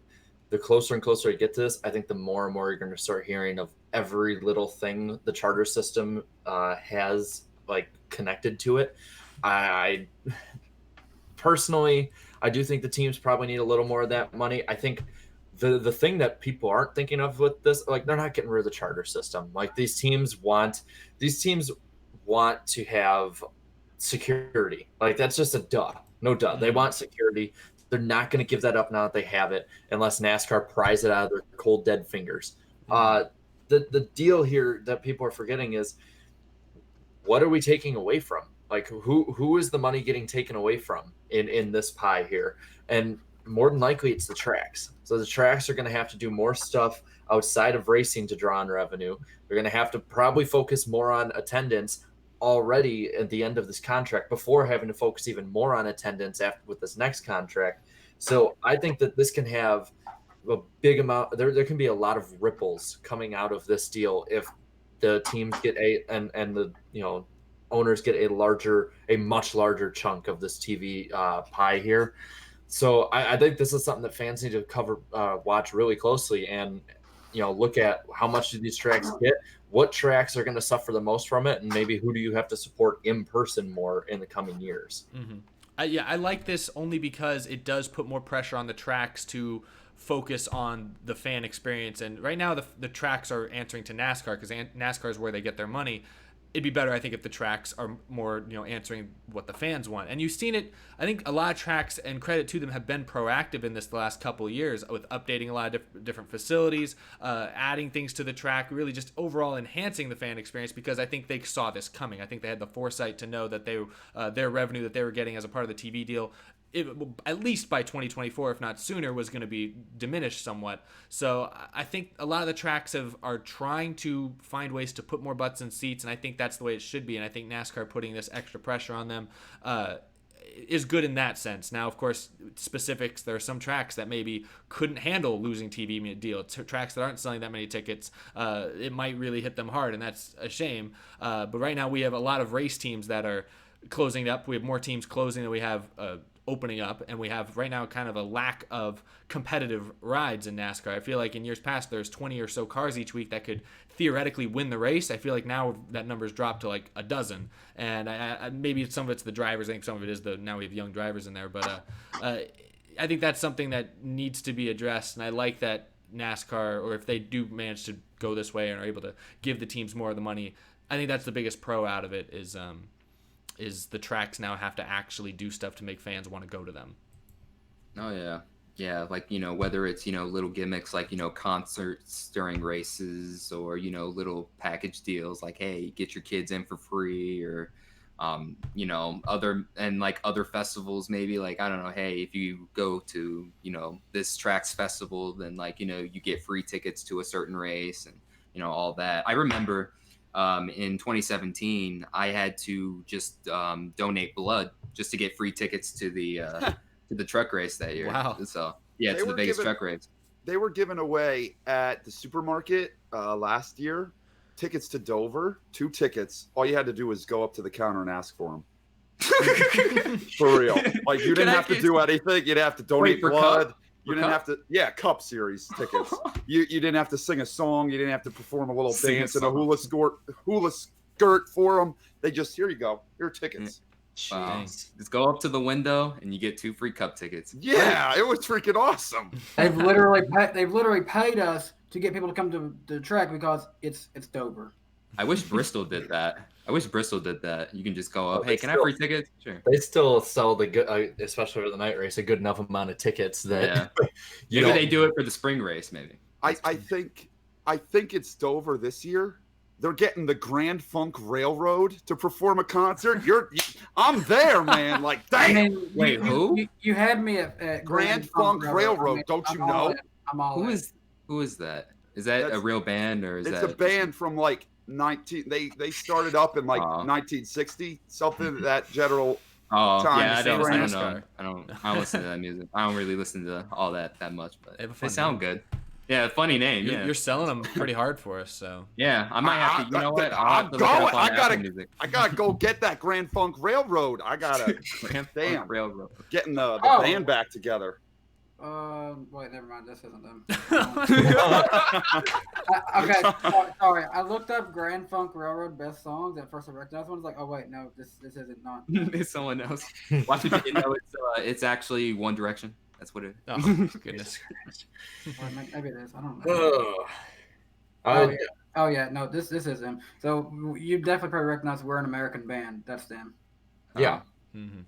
the closer and closer I get to this, I think the more and more you're going to start hearing of every little thing the charter system has like connected to it. I personally, I do think the teams probably need a little more of that money. I think the thing that people aren't thinking of with this, like they're not getting rid of the charter system. Like these teams want to have security. Like that's just a duh. No duh. They want security. They're not going to give that up now that they have it, unless NASCAR pries it out of their cold dead fingers. The deal here that people are forgetting is, what are we taking away from? Like who is the money getting taken away from in this pie here? And more than likely it's the tracks. So the tracks are going to have to do more stuff outside of racing to draw on revenue. They're going to have to probably focus more on attendance already at the end of this contract before having to focus even more on attendance with this next contract. So I think that this can have a big amount. There can be a lot of ripples coming out of this deal if the teams get and the owners get a much larger chunk of this TV pie here. So I think this is something that fans need to watch really closely, and look at how much do these tracks get, what tracks are going to suffer the most from it, and maybe who do you have to support in person more in the coming years. I like this only because it does put more pressure on the tracks to focus on the fan experience. And right now the tracks are answering to NASCAR because NASCAR is where they get their money. It'd be better, I think, if the tracks are more, answering what the fans want. And you've seen it. I think a lot of tracks, and credit to them, have been proactive in this the last couple of years with updating a lot of different facilities, adding things to the track, really just overall enhancing the fan experience, because I think they saw this coming. I think they had the foresight to know that their revenue that they were getting as a part of the TV deal, at least by 2024, if not sooner, was going to be diminished somewhat. So I think a lot of the tracks are trying to find ways to put more butts in seats, and I think that's the way it should be. And I think NASCAR putting this extra pressure on them is good in that sense. Now, of course, specifics, there are some tracks that maybe couldn't handle losing TV deal. Tracks that aren't selling that many tickets, it might really hit them hard, and that's a shame. But right now we have a lot of race teams that are closing up. We have more teams closing than we have opening up, and we have right now kind of a lack of competitive rides in NASCAR. I feel like in years past there's 20 or so cars each week that could theoretically win the race. I feel like now that number's dropped to like a dozen, and maybe some of it's the drivers. I think some of it is now we have young drivers in there, but I think that's something that needs to be addressed, and I like that NASCAR, or if they do manage to go this way and are able to give the teams more of the money, I think that's the biggest pro out of it is the tracks now have to actually do stuff to make fans want to go to them. Oh yeah, like whether it's little gimmicks like concerts during races, or little package deals like, hey, get your kids in for free, or other festivals, maybe, like, I don't know, hey, if you go to this tracks festival, then you get free tickets to a certain race, and all that. I remember in 2017, I had to just donate blood just to get free tickets to the truck race that year. Wow. So yeah, to the Vegas truck race. They were giving away at the supermarket last year tickets to Dover, 2 tickets. All you had to do was go up to the counter and ask for them. For real. Like, you didn't have to do anything. You'd have to donate blood. You didn't have to, Cup Series tickets. You didn't have to sing a song. You didn't have to perform a little dance and a hula skirt for them. They just, here you go. Here are tickets. Wow. Just go up to the window and you get 2 free Cup tickets. Yeah, it was freaking awesome. They've literally paid us to get people to come to the track because it's Dover. I wish Bristol did that. You can just go up. Hey, can I have free tickets? Sure. They still sell the good, especially for the night race, a good enough amount of tickets that maybe they do it for the spring race. Maybe. I think it's Dover this year. They're getting the Grand Funk Railroad to perform a concert. I'm there, man. Like, damn. I mean, Wait, who? You had me at Grand Funk Railroad. I mean, don't you know? I'm all Who is that? Is that a real band or is that? It's a band from like They started up in like 1960, something that general. Oh time. yeah, I don't know. I don't listen to that music. I don't really listen to all that much, but they sound good. Yeah, funny name. You're selling them pretty hard for us, so. Yeah, I might have to. You know what? I gotta go get that Grand Funk Railroad. I gotta. Damn. Railroad. Getting the band back together. Wait, never mind. This isn't them. Okay, sorry. I looked up Grand Funk Railroad best songs. At first, I recognized one. I was like, oh wait, no, this isn't not. It's someone else. Why did you know it's actually One Direction? That's what it is. Oh, goodness. Well, maybe it is. I don't know. Oh yeah, no, this is them. So you definitely probably recognize we're an American band. That's them. Yeah. Mm-hmm.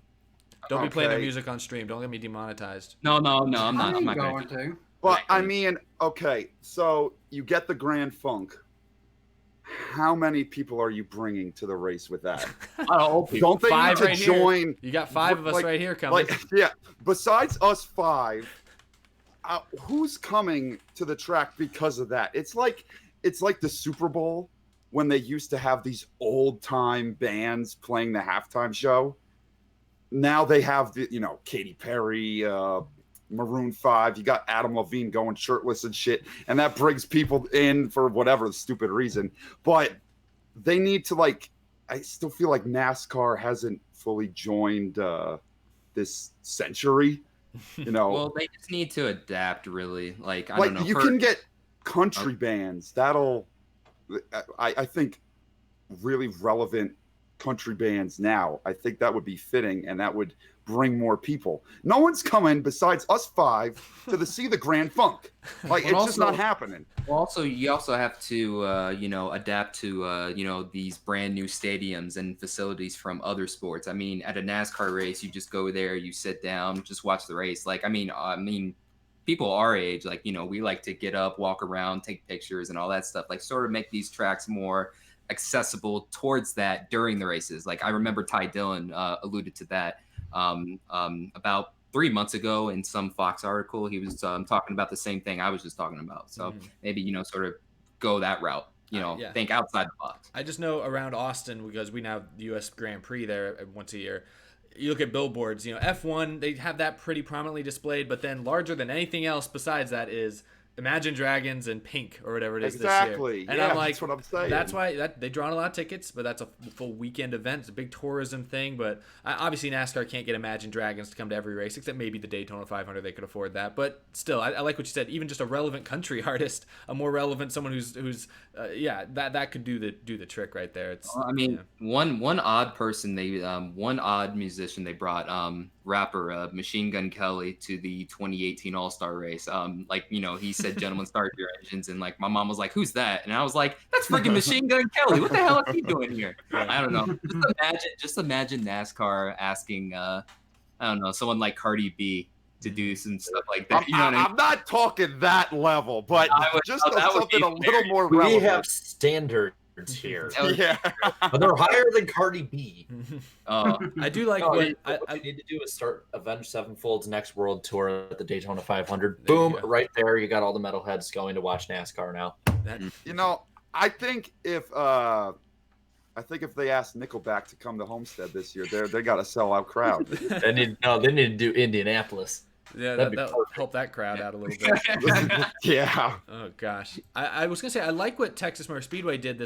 Don't be playing their music on stream. Don't get me demonetized. No, I'm not. I'm not going to. But I mean, okay, so you get the Grand Funk. How many people are you bringing to the race with that? Don't they need to join? You got 5 of us right here coming. Besides us 5, who's coming to the track because of that? It's like the Super Bowl when they used to have these old time bands playing the halftime show. Now they have Katy Perry, Maroon 5. You got Adam Levine going shirtless and shit, and that brings people in for whatever stupid reason. But they need to I still feel like NASCAR hasn't fully joined this century. Well, they just need to adapt, really. I don't know. You can get country bands. That'll, I think, really relevant country bands now. I think that would be fitting, and that would bring more people. No one's coming besides us 5 to see the Grand Funk. It's just not happening. Also, you also have to, adapt to, these brand new stadiums and facilities from other sports. I mean, at a NASCAR race, you just go there, you sit down, just watch the race. I mean, people our age, we like to get up, walk around, take pictures, and all that stuff. Sort of make these tracks more accessible towards that during the races. I remember Ty Dillon alluded to that about 3 months ago in some Fox article. He was talking about the same thing I was just talking about. So maybe sort of go that route. Think outside the box. I just know around Austin, because we now have the U.S. Grand Prix there once a year. You look at billboards. F1, they have that pretty prominently displayed, but then larger than anything else besides that is Imagine Dragons and Pink or whatever it is this year. Exactly. And I'm that's what I'm saying. That's why they draw a lot of tickets, but that's a full weekend event. It's a big tourism thing, but obviously NASCAR can't get Imagine Dragons to come to every race, except maybe the Daytona 500. They could afford that, but still, I like what you said. Even just a relevant country artist, a more relevant someone who's that could do the trick right there. It's one odd person one odd musician they brought, rapper Machine Gun Kelly, to the 2018 All-Star race. He said, "Gentlemen, start your engines," and my mom was like, "Who's that?" And I was like, "That's freaking Machine Gun Kelly. What the hell is he doing here?" I don't know. Just imagine NASCAR asking someone like Cardi B to do some stuff like that. I'm not talking that level, but something a little more relevant. We have standards here. Yeah, but they're higher than Cardi B. I do like what you need to do is start Avenged Sevenfold's next world tour at the Daytona 500. Boom, right there. You got all the metalheads going to watch NASCAR now. I think if they asked Nickelback to come to Homestead this year, they got a sellout crowd. They need to do Indianapolis. Yeah, that'll help that crowd out a little bit. Yeah. Oh gosh, I was gonna say I like what Texas Motor Speedway did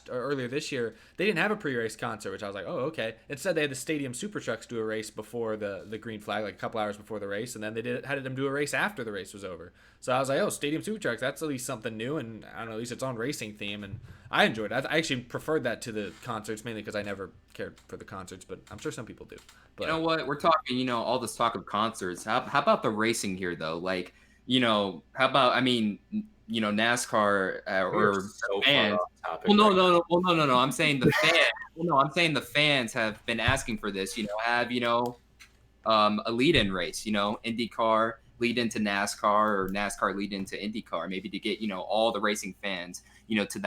earlier this year. They didn't have a pre-race concert, which I was like, oh okay. Instead, they had the Stadium Super Trucks do a race before the green flag, like a couple hours before the race, and then they had them do a race after the race was over. So I was like, oh, Stadium Super Trucks, that's at least something new, and I don't know, at least it's on racing theme, and I enjoyed it. I actually preferred that to the concerts, mainly because I never cared for the concerts, but I'm sure some people do. But, you know what? We're talking, all this talk of concerts. How about the racing here, though? Like, how about, NASCAR or fans? Well, no. I'm saying the fans. I'm saying the fans have been asking for this. Have a lead-in race. IndyCar lead into NASCAR or NASCAR lead into IndyCar, maybe to get all the racing fans to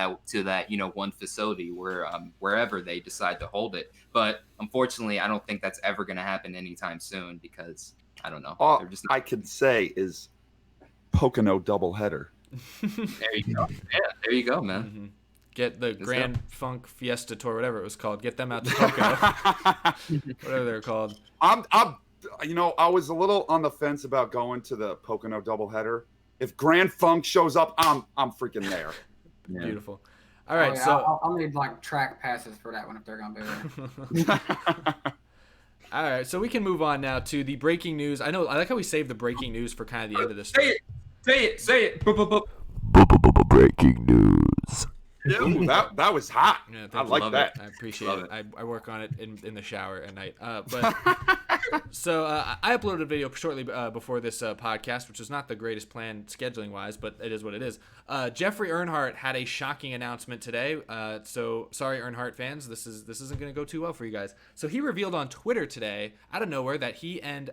that one facility where wherever they decide to hold it. But unfortunately, I don't think that's ever going to happen anytime soon because I don't know. All I can say is Pocono doubleheader. There you go. Yeah, there you go, man. Mm-hmm. Get the Grand Funk Fiesta Tour, whatever it was called. Get them out to Pocono, whatever they're called. I was a little on the fence about going to the Pocono doubleheader. If Grand Funk shows up, I'm freaking there. Yeah. Beautiful. All right, so I'll need like track passes for that one if they're gonna be there. All right, so we can move on now to the breaking news. I like how we saved the breaking news for kind of the end of the story. Say it. Breaking news. Ooh, that was hot. Yeah, I like that. I appreciate it. I work on it in the shower at night. So I uploaded a video shortly before this podcast, which was not the greatest plan scheduling wise, but it is what it is. Jeffrey Earnhardt had a shocking announcement today. So sorry, Earnhardt fans, this isn't going to go too well for you guys. So he revealed on Twitter today, out of nowhere, that he and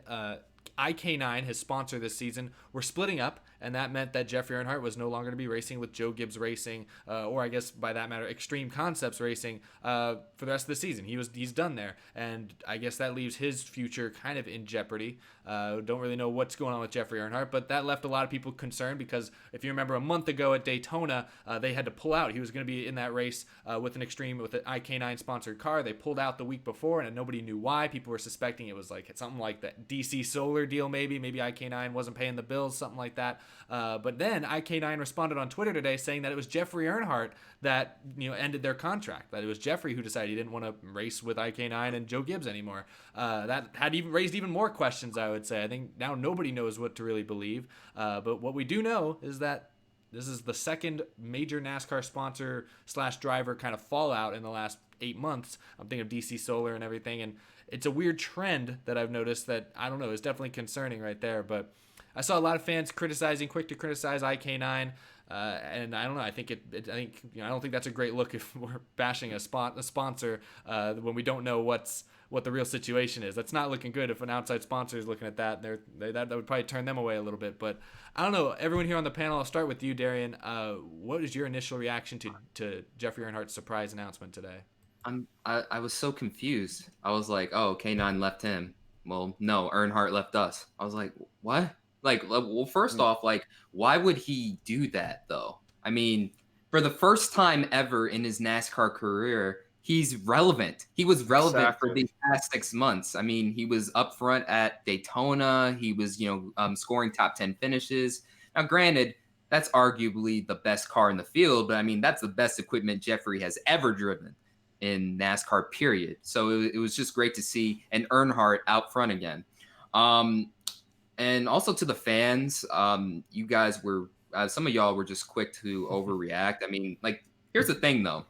IK9, his sponsor this season, were splitting up, and that meant that Jeffrey Earnhardt was no longer going to be racing with Joe Gibbs Racing, or I guess by that matter, Extreme Concepts Racing, for the rest of the season. He's done there, and I guess that leaves his future kind of in jeopardy. Don't really know what's going on with Jeffrey Earnhardt, but that left a lot of people concerned because if you remember a month ago at Daytona, they had to pull out. He was going to be in that race with an IK9 sponsored car. They pulled out the week before, and nobody knew why. People were suspecting it was like something like that DC Solar deal, maybe IK9 wasn't paying the bills, something like that. But then IK9 responded on Twitter today saying that it was Jeffrey Earnhardt that ended their contract. That it was Jeffrey who decided he didn't want to race with IK9 and Joe Gibbs anymore. That had raised even more questions, I would say. I think now nobody knows what to really believe. But what we do know is that this is the second major NASCAR sponsor / driver kind of fallout in the last 8 months. I'm thinking of DC Solar and everything, and it's a weird trend that I've noticed that I don't know is definitely concerning right there. But I saw a lot of fans quick to criticize IK9, and I don't know. I don't think that's a great look if we're bashing a sponsor when we don't know what the real situation is. That's not looking good. If an outside sponsor is looking at that, that would probably turn them away a little bit. But I don't know. Everyone here on the panel, I'll start with you, Darian. What is your initial reaction to Jeffrey Earnhardt's surprise announcement today? I was so confused. I was like, oh, K9 left him. Well, no, Earnhardt left us. I was like, what? Like, well, first off, like, why would he do that, though? I mean, for the first time ever in his NASCAR career, he's relevant. He was relevant for these past 6 months. I mean, he was up front at Daytona. He was, scoring top 10 finishes. Now, granted, that's arguably the best car in the field, but I mean, that's the best equipment Jeffrey has ever driven in NASCAR, period. So it was just great to see an Earnhardt out front again. And also to the fans, you guys were, some of y'all were just quick to overreact. I mean, like, here's the thing though.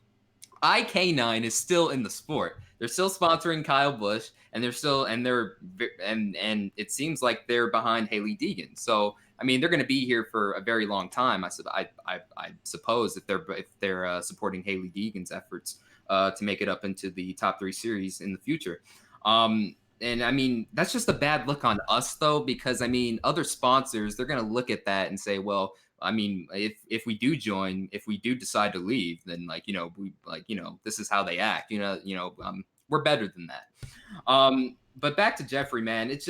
IK9 is still in the sport. They're still sponsoring Kyle Busch, and and it seems like they're behind Hailie Deegan. So, I mean, they're going to be here for a very long time. I suppose if they're supporting Hailie Deegan's efforts to make it up into the top 3 series in the future. And I mean, that's just a bad look on us though, because I mean, other sponsors, they're going to look at that and say, well, I mean, if we do join, if we do decide to leave, then this is how they act, we're better than that. But back to Jeffrey, man, it's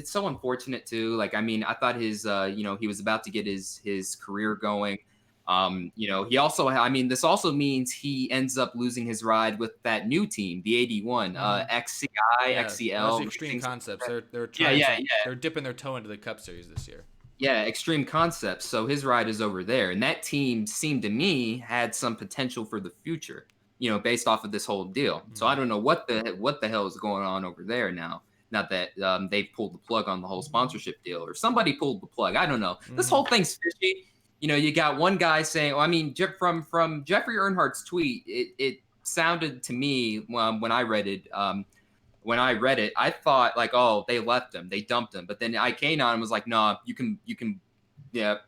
so unfortunate too. Like, I mean, I thought his, he was about to get his career going. He also, I mean, this also means he ends up losing his ride with that new team, the 81, XCI, XCL. Extreme Concepts. They're they're dipping their toe into the Cup Series this year. Yeah, Extreme Concepts. So his ride is over there, and that team seemed to me had some potential for the future, based off of this whole deal. So I don't know what the hell is going on over there now. Not that they've pulled the plug on the whole sponsorship deal, or somebody pulled the plug. I don't know. This whole thing's fishy. You got one guy saying, from Jeffrey Earnhardt's tweet, it sounded to me when I read it. I thought like, oh, they left him, they dumped him. But then I came on and was like, nah, you can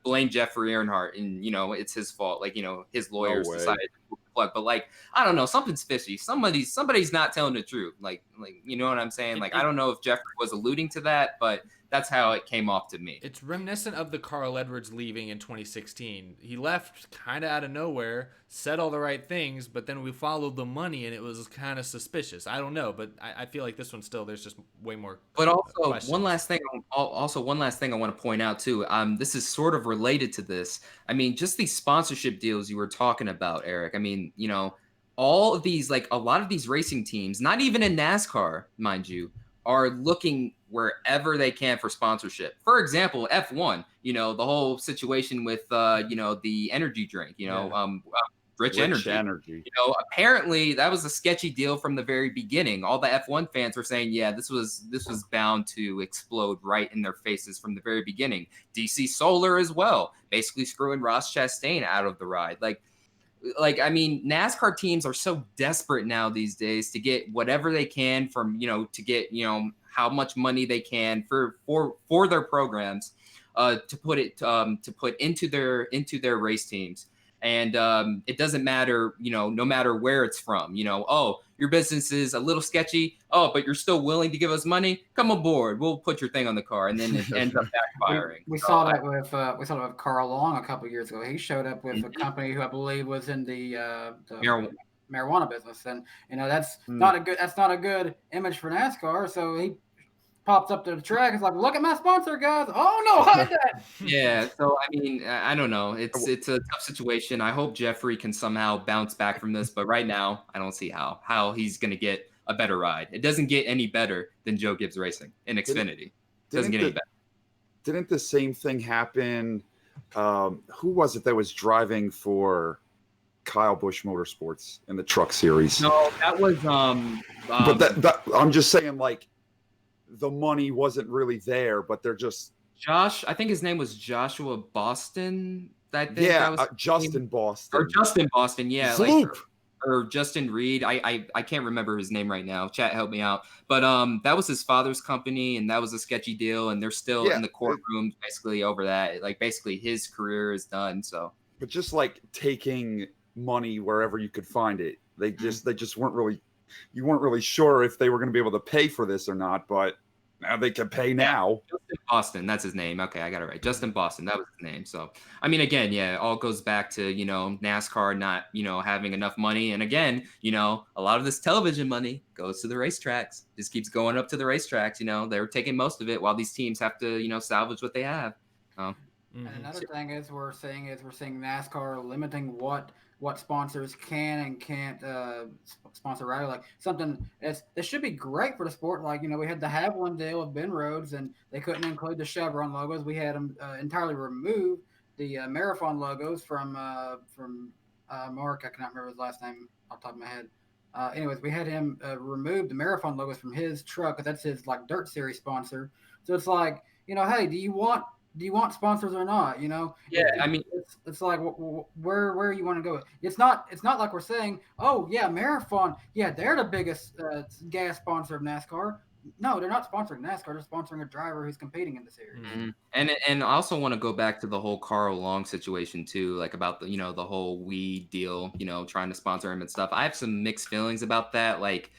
blame Jeffrey Earnhardt, and it's his fault. Like, his lawyers decided to pull the plug. But like, I don't know, something's fishy. Somebody's not telling the truth. Like you know what I'm saying? Like, I don't know if Jeffrey was alluding to that, but that's how it came off to me. It's reminiscent of the Carl Edwards leaving in 2016. He left kind of out of nowhere, said all the right things, but then we followed the money, and it was kind of suspicious. I don't know, but I feel like this one still, there's just way more. But also, one last thing I want to point out too. This is sort of related to this. I mean, just these sponsorship deals you were talking about, Eric. I mean, all of these, like a lot of these racing teams, not even in NASCAR, mind you, are looking wherever they can for sponsorship. For example, F1, the whole situation with, the energy drink, Rich Energy. Apparently that was a sketchy deal from the very beginning. All the F1 fans were saying, yeah, this was bound to explode right in their faces from the very beginning. DC Solar as well, basically screwing Ross Chastain out of the ride. I mean, NASCAR teams are so desperate now these days to get whatever they can from, to get, how much money they can for their programs, to put into their race teams. And it doesn't matter, no matter where it's from, oh, your business is a little sketchy. Oh, but you're still willing to give us money. Come aboard. We'll put your thing on the car, and then it ends up backfiring. We saw that with Carl Long a couple of years ago. He showed up with a company who I believe was in the marijuana business, and that's not a good image for NASCAR. So he pops up to the track. It's like, look at my sponsor, guys. Oh no, hide that. Yeah. So I mean, I don't know. It's a tough situation. I hope Jeffrey can somehow bounce back from this, but right now, I don't see how he's going to get a better ride. It doesn't get any better than Joe Gibbs Racing in Xfinity. It doesn't get any better. Didn't the same thing happen? Who was it that was driving for Kyle Busch Motorsports in the Truck Series? No, that was but that I'm just saying, like, the money wasn't really there, but they're just Josh. I think his name was Joshua Boston. I think that was Justin Boston. Or Justin Boston, yeah. Sloop. Or Justin Reed. I can't remember his name right now. Chat, help me out. But that was his father's company, and that was a sketchy deal, and they're still in the courtroom basically over that. Like, basically his career is done. So, but just like taking money wherever you could find it. They just weren't really, you weren't really sure if they were going to be able to pay for this or not, but now they can pay now. Justin Boston, that's his name. Okay, I got it right. Justin Boston, that was his name. So, I mean, again, yeah, it all goes back to, NASCAR not, having enough money. And again, a lot of this television money goes to the racetracks, just keeps going up to the racetracks. They're taking most of it while these teams have to, salvage what they have. And another thing is we're seeing NASCAR limiting what sponsors can and can't sponsor rally. Like something this should be great for the sport. Like, we had the Have One deal with Ben Rhodes, and they couldn't include the Chevron logos. We had them entirely remove the Marathon logos from Mark. I cannot remember his last name off the top of my head. Anyways, we had him remove the Marathon logos from his truck, because that's his like dirt series sponsor. So it's like, hey, do you want sponsors or not? Yeah, I mean, it's like where you want to go. It's not like we're saying, oh yeah, Marathon, yeah, they're the biggest gas sponsor of NASCAR. No, they're not sponsoring NASCAR. They're sponsoring a driver who's competing in the series. Mm-hmm. And I also want to go back to the whole Carl Long situation too, like about the the whole weed deal, trying to sponsor him and stuff. I have some mixed feelings about that. Like,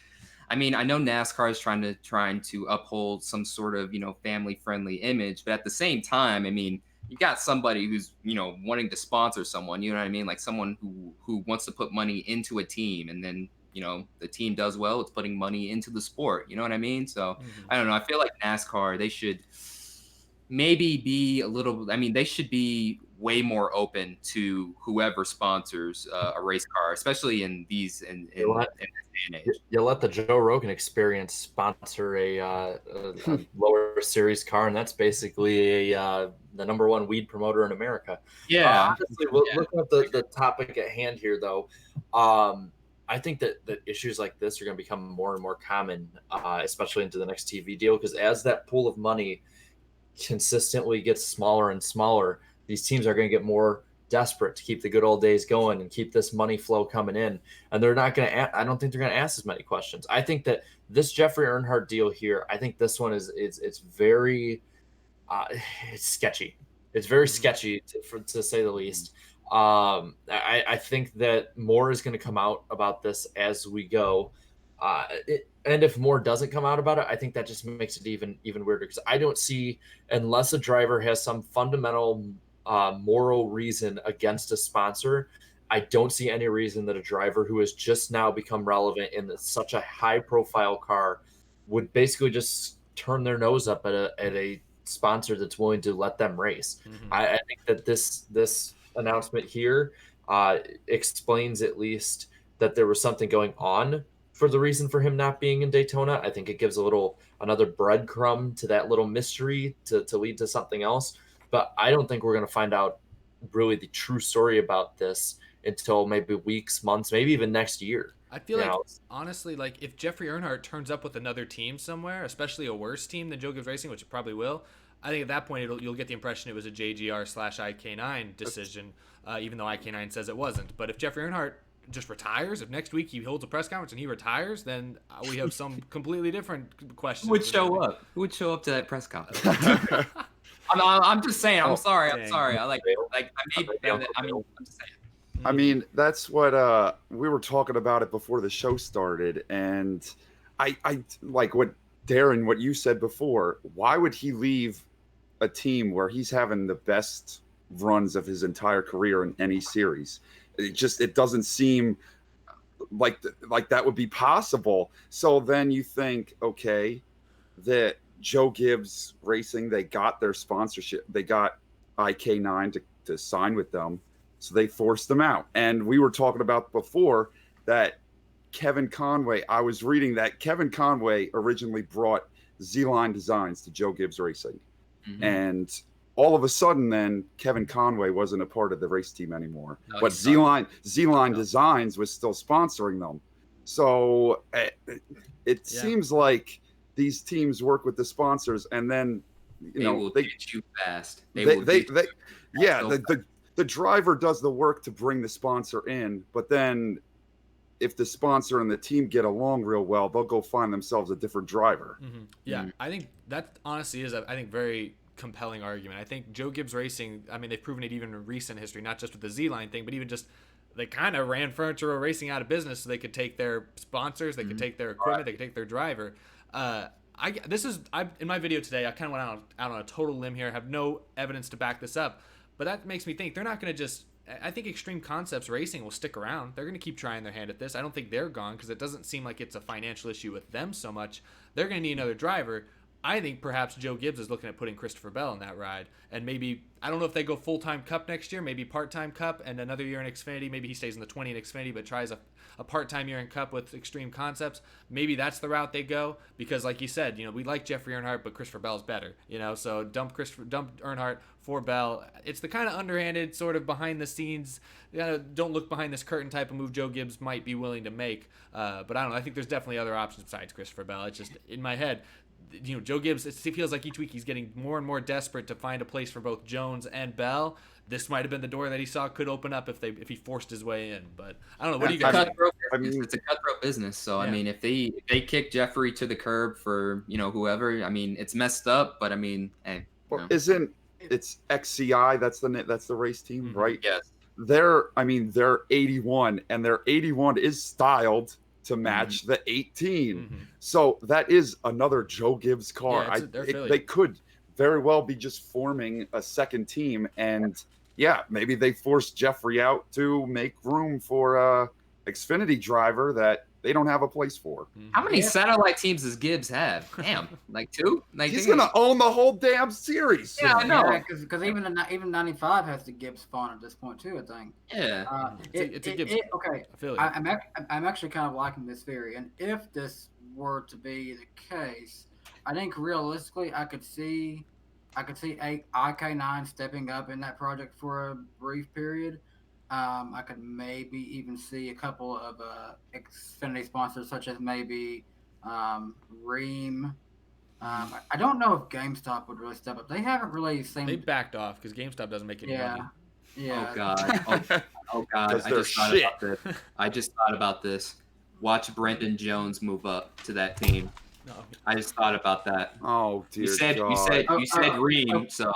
I mean, I know NASCAR is trying to uphold some sort of, family-friendly image, but at the same time, I mean, you got somebody who's, wanting to sponsor someone, you know what I mean? Like someone who wants to put money into a team, and then, the team does well, it's putting money into the sport, you know what I mean? So, I don't know. I feel like NASCAR, they should maybe be a little, they should be way more open to whoever sponsors a race car, especially in this day and age. You let the Joe Rogan Experience sponsor a lower series car, and that's basically the number one weed promoter in America. Yeah. Honestly, looking at the topic at hand here, though, I think that issues like this are going to become more and more common, especially into the next TV deal, because as that pool of money consistently gets smaller and smaller, these teams are going to get more desperate to keep the good old days going and keep this money flow coming in. And they're not going to, I don't think they're going to ask as many questions. I think that this Jeffrey Earnhardt deal here, I think this one it's very, it's sketchy. It's very sketchy to say the least. I think that more is going to come out about this as we go. And if more doesn't come out about it, I think that just makes it even weirder, because I don't see, unless a driver has some fundamental moral reason against a sponsor, I don't see any reason that a driver who has just now become relevant in such a high-profile car would basically just turn their nose up at a sponsor that's willing to let them race. Mm-hmm. I think that this announcement here explains at least that there was something going on for the reason for him not being in Daytona. I think it gives another breadcrumb to that little mystery to lead to something else. But I don't think we're going to find out really the true story about this until maybe weeks, months, maybe even next year. I feel honestly, if Jeffrey Earnhardt turns up with another team somewhere, especially a worse team than Joe Gibbs Racing, which it probably will, I think at that point you'll get the impression it was a JGR/IK9 decision, even though IK9 says it wasn't. But if Jeffrey Earnhardt just retires, if next week he holds a press conference and he retires, then we have some completely different questions. Who would show up? Who would show up to that press conference? I'm just saying. I'm sorry. I'm sorry. I'm just saying. I mean, that's what we were talking about it before the show started, and I like what you said before. Why would he leave a team where he's having the best runs of his entire career in any series? It doesn't seem like that would be possible. So then you think, okay, that Joe Gibbs Racing, they got their sponsorship, they got IK9 to sign with them, so they forced them out. And we were talking about before that Kevin Conway, I was reading that Kevin Conway originally brought Z-Line Designs to Joe Gibbs Racing. Mm-hmm. And all of a sudden then Kevin Conway wasn't a part of the race team anymore. But Z-Line Designs was still sponsoring them. So it seems like these teams work with the sponsors, and then they get you fast. The driver does the work to bring the sponsor in, but then if the sponsor and the team get along real well, they'll go find themselves a different driver. Mm-hmm. Yeah, I think that honestly is very compelling argument. I think Joe Gibbs Racing, I mean, they've proven it even in recent history, not just with the Z-Line thing, but even just they kind of ran Furniture Row Racing out of business so they could take their sponsors, they could take their equipment, they could take their driver. In my video today, I kind of went out on a total limb here. I have no evidence to back this up, but that makes me think they're not going to just. I think Extreme Concepts Racing will stick around. They're going to keep trying their hand at this. I don't think they're gone because it doesn't seem like it's a financial issue with them so much. They're going to need another driver. I think perhaps Joe Gibbs is looking at putting Christopher Bell in that ride. And maybe, I don't know if they go full-time Cup next year, maybe part-time Cup and another year in Xfinity. Maybe he stays in the 20 in Xfinity but tries a part-time year in Cup with Extreme Concepts. Maybe that's the route they go because, like you said, we like Jeffrey Earnhardt, but Christopher Bell's better. So dump Earnhardt for Bell. It's the kind of underhanded, sort of behind-the-scenes, don't look behind this curtain type of move Joe Gibbs might be willing to make. But I don't know. I think there's definitely other options besides Christopher Bell. It's just, in my head, Joe Gibbs, it feels like each week he's getting more and more desperate to find a place for both Jones and Bell. This might have been the door that he saw could open up if he forced his way in. But I don't know. What do you guys think? It's a cutthroat business. So, yeah. I mean, if they kick Jeffrey to the curb for, whoever, I mean, it's messed up. But, I mean, hey. Well, it's XCI, that's the race team, mm-hmm. right? Yes. They're 81, and their 81 is styled to match the 18. Mm-hmm. So that is another Joe Gibbs car. Yeah, they could very well be just forming a second team, and maybe they force Jeffrey out to make room for a Xfinity driver that they don't have a place for. How many satellite teams does Gibbs have? Damn, like 2? Like he's gonna own the whole damn series. Yeah, I know. Because even 95 has the Gibbs font at this point too. I think. Yeah. It's a Gibbs. Okay. I'm actually kind of liking this theory, and if this were to be the case, I think realistically I could see IK9 stepping up in that project for a brief period. I could maybe even see a couple of Xfinity sponsors, such as maybe Ream. I don't know if GameStop would really step up. They haven't really seen. They backed off because GameStop doesn't make any money. Yeah. Oh God. Oh God. I just thought about this. Watch Brendan Jones move up to that team. No. I just thought about that. Oh dear. You said Ream, so.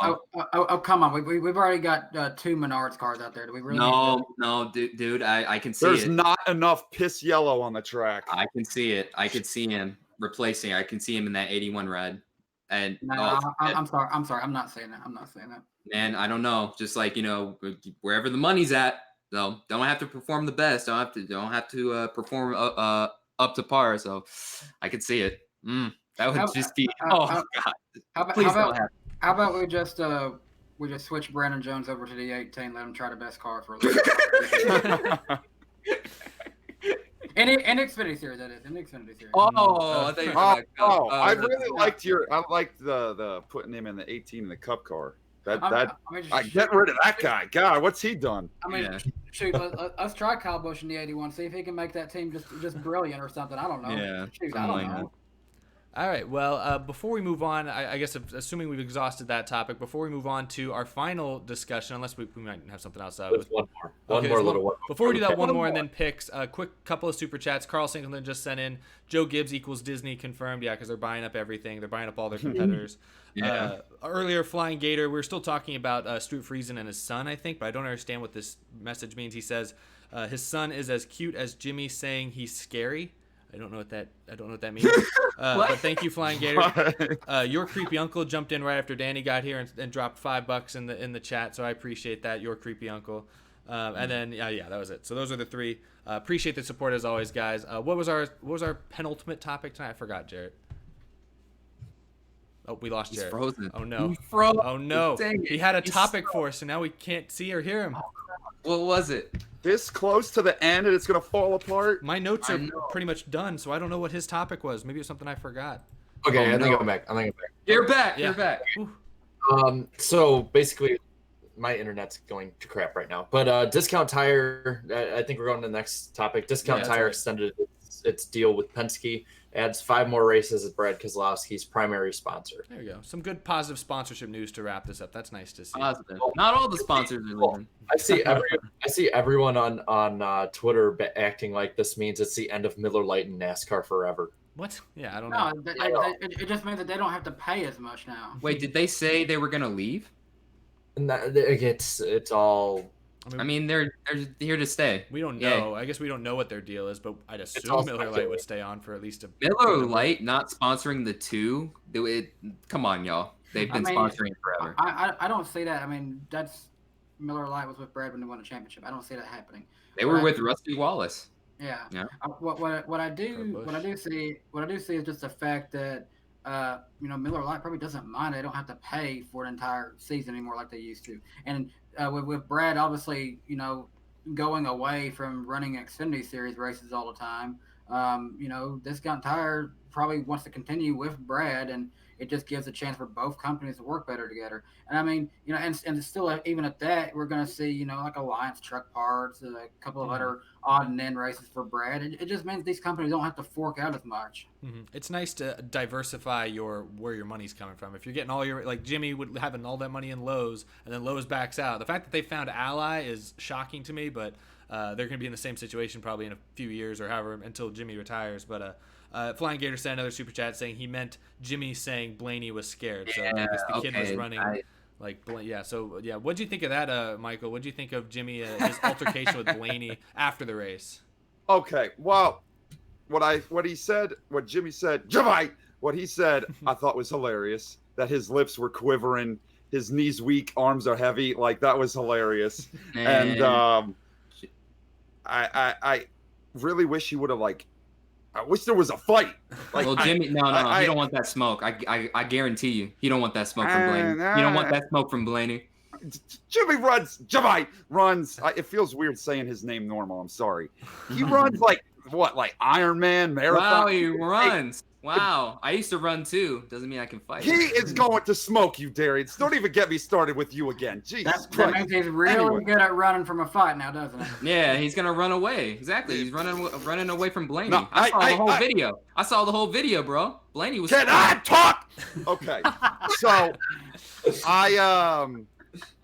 Come on. We've already got 2 Menards cars out there. Do we really? No, dude. I can see There's it. not enough piss yellow on the track. I can see it. I could see him replacing. I can see him in that 81 red. And I'm sorry. I'm not saying that. Man, I don't know. Just like wherever the money's at, though, don't have to perform the best. Don't have to perform up to par. So I could see it. That would just be. God. How about we just switch Brandon Jones over to the 18, let him try the best car for a little bit. In Xfinity series, that is. In Xfinity series. I really liked the putting him in the 18 in the Cup car. Get rid of that guy. God, what's he done? Shoot, let's try Kyle Busch in the 81. See if he can make that team just brilliant or something. I don't know. Yeah. Shoot, I don't know. All right. Well, before we move on, I guess assuming we've exhausted that topic, before we move on to our final discussion, unless we might have something else. One more. Before we do that, one more and then picks. A quick couple of super chats. Carl Singleton just sent in. Joe Gibbs equals Disney confirmed. Yeah, because they're buying up everything. They're buying up all their competitors. Yeah. Earlier, Flying Gator, we were still talking about Stuart Friesen and his son, I think, but I don't understand what this message means. He says his son is as cute as Jimmie saying he's scary. I don't know what that means. But thank you, Flying Gator. Your creepy uncle jumped in right after Danny got here and dropped $5 in the chat, so I appreciate that. Your creepy uncle. And then that was it. So those are the 3. Appreciate the support as always, guys. What was our penultimate topic tonight? I forgot, Jarrett. Oh, we lost Jarrett. He's frozen. Oh no. He froze. Oh no. Dang it. He had a topic for us, and now we can't see or hear him. What was it? This close to the end and it's gonna fall apart. My notes are pretty much done, so I don't know what his topic was. Maybe it was something I forgot. Okay, I think I'm back. You're back. You're back. So basically, my internet's going to crap right now. But Discount Tire, I think we're going to the next topic. Discount Tire extended its deal with Penske, adds 5 more races as Brad Keselowski's primary sponsor. There you go. Some good positive sponsorship news to wrap this up. That's nice to see. Positive. Not all the sponsors are leaving. I see everyone on Twitter acting like this means it's the end of Miller Lite and NASCAR forever. What? Yeah, I don't know. No, it just means that they don't have to pay as much now. Wait, did they say they were going to leave? And it's all. I mean, they're here to stay. We don't know. Yeah. I guess we don't know what their deal is, but I'd assume Miller Lite would stay on for at least a. Miller Lite not sponsoring the 2. Come on, y'all. They've been sponsoring forever. I don't see that. I mean, that's Miller Lite was with Brad when they won a championship. I don't see that happening. They were with Rusty Wallace. Yeah. What I do see is just the fact that Miller Lite probably doesn't mind. They don't have to pay for an entire season anymore like they used to. And with Brad, obviously, going away from running Xfinity Series races all the time, Discount Tire probably wants to continue with Brad, and it just gives a chance for both companies to work better together. And I mean, and still, even at that, we're going to see, like Alliance Truck Parts, a couple of other odd and end races for Brad. It just means these companies don't have to fork out as much. Mm-hmm. It's nice to diversify where your money's coming from. If you're getting all your, like Jimmie would having all that money in Lowe's, and then Lowe's backs out. The fact that they found Ally is shocking to me, but they're going to be in the same situation probably in a few years or however until Jimmie retires. But Flying Gator sent another super chat saying he meant Jimmie saying Blaney was scared. So I guess the kid was running So what'd you think of that, Michael? What'd you think of Jimmie, his altercation with Blaney after the race? Okay, well, what he said, what Jimmie said, Jimmie, what he said, I thought was hilarious. That his lips were quivering, his knees weak, arms are heavy. Like, that was hilarious. And I really wish he would have I wish there was a fight. Like, well, Jimmie, no, you don't want that smoke. I guarantee you, you don't want that smoke from Blaney. You don't want that smoke from Blaney. Jimmie runs. It feels weird saying his name normal. I'm sorry. He runs like Iron Man marathon. Wow, he runs. Wow, I used to run too. Doesn't mean I can fight. He is going to smoke you, Darius. Don't even get me started with you again. Jesus That means he's really good at running from a fight now, doesn't it? Yeah, he's gonna run away. Exactly, he's running away from Blaney. No, I saw the whole video. I saw the whole video, bro. Blaney was. Can I talk? Okay, so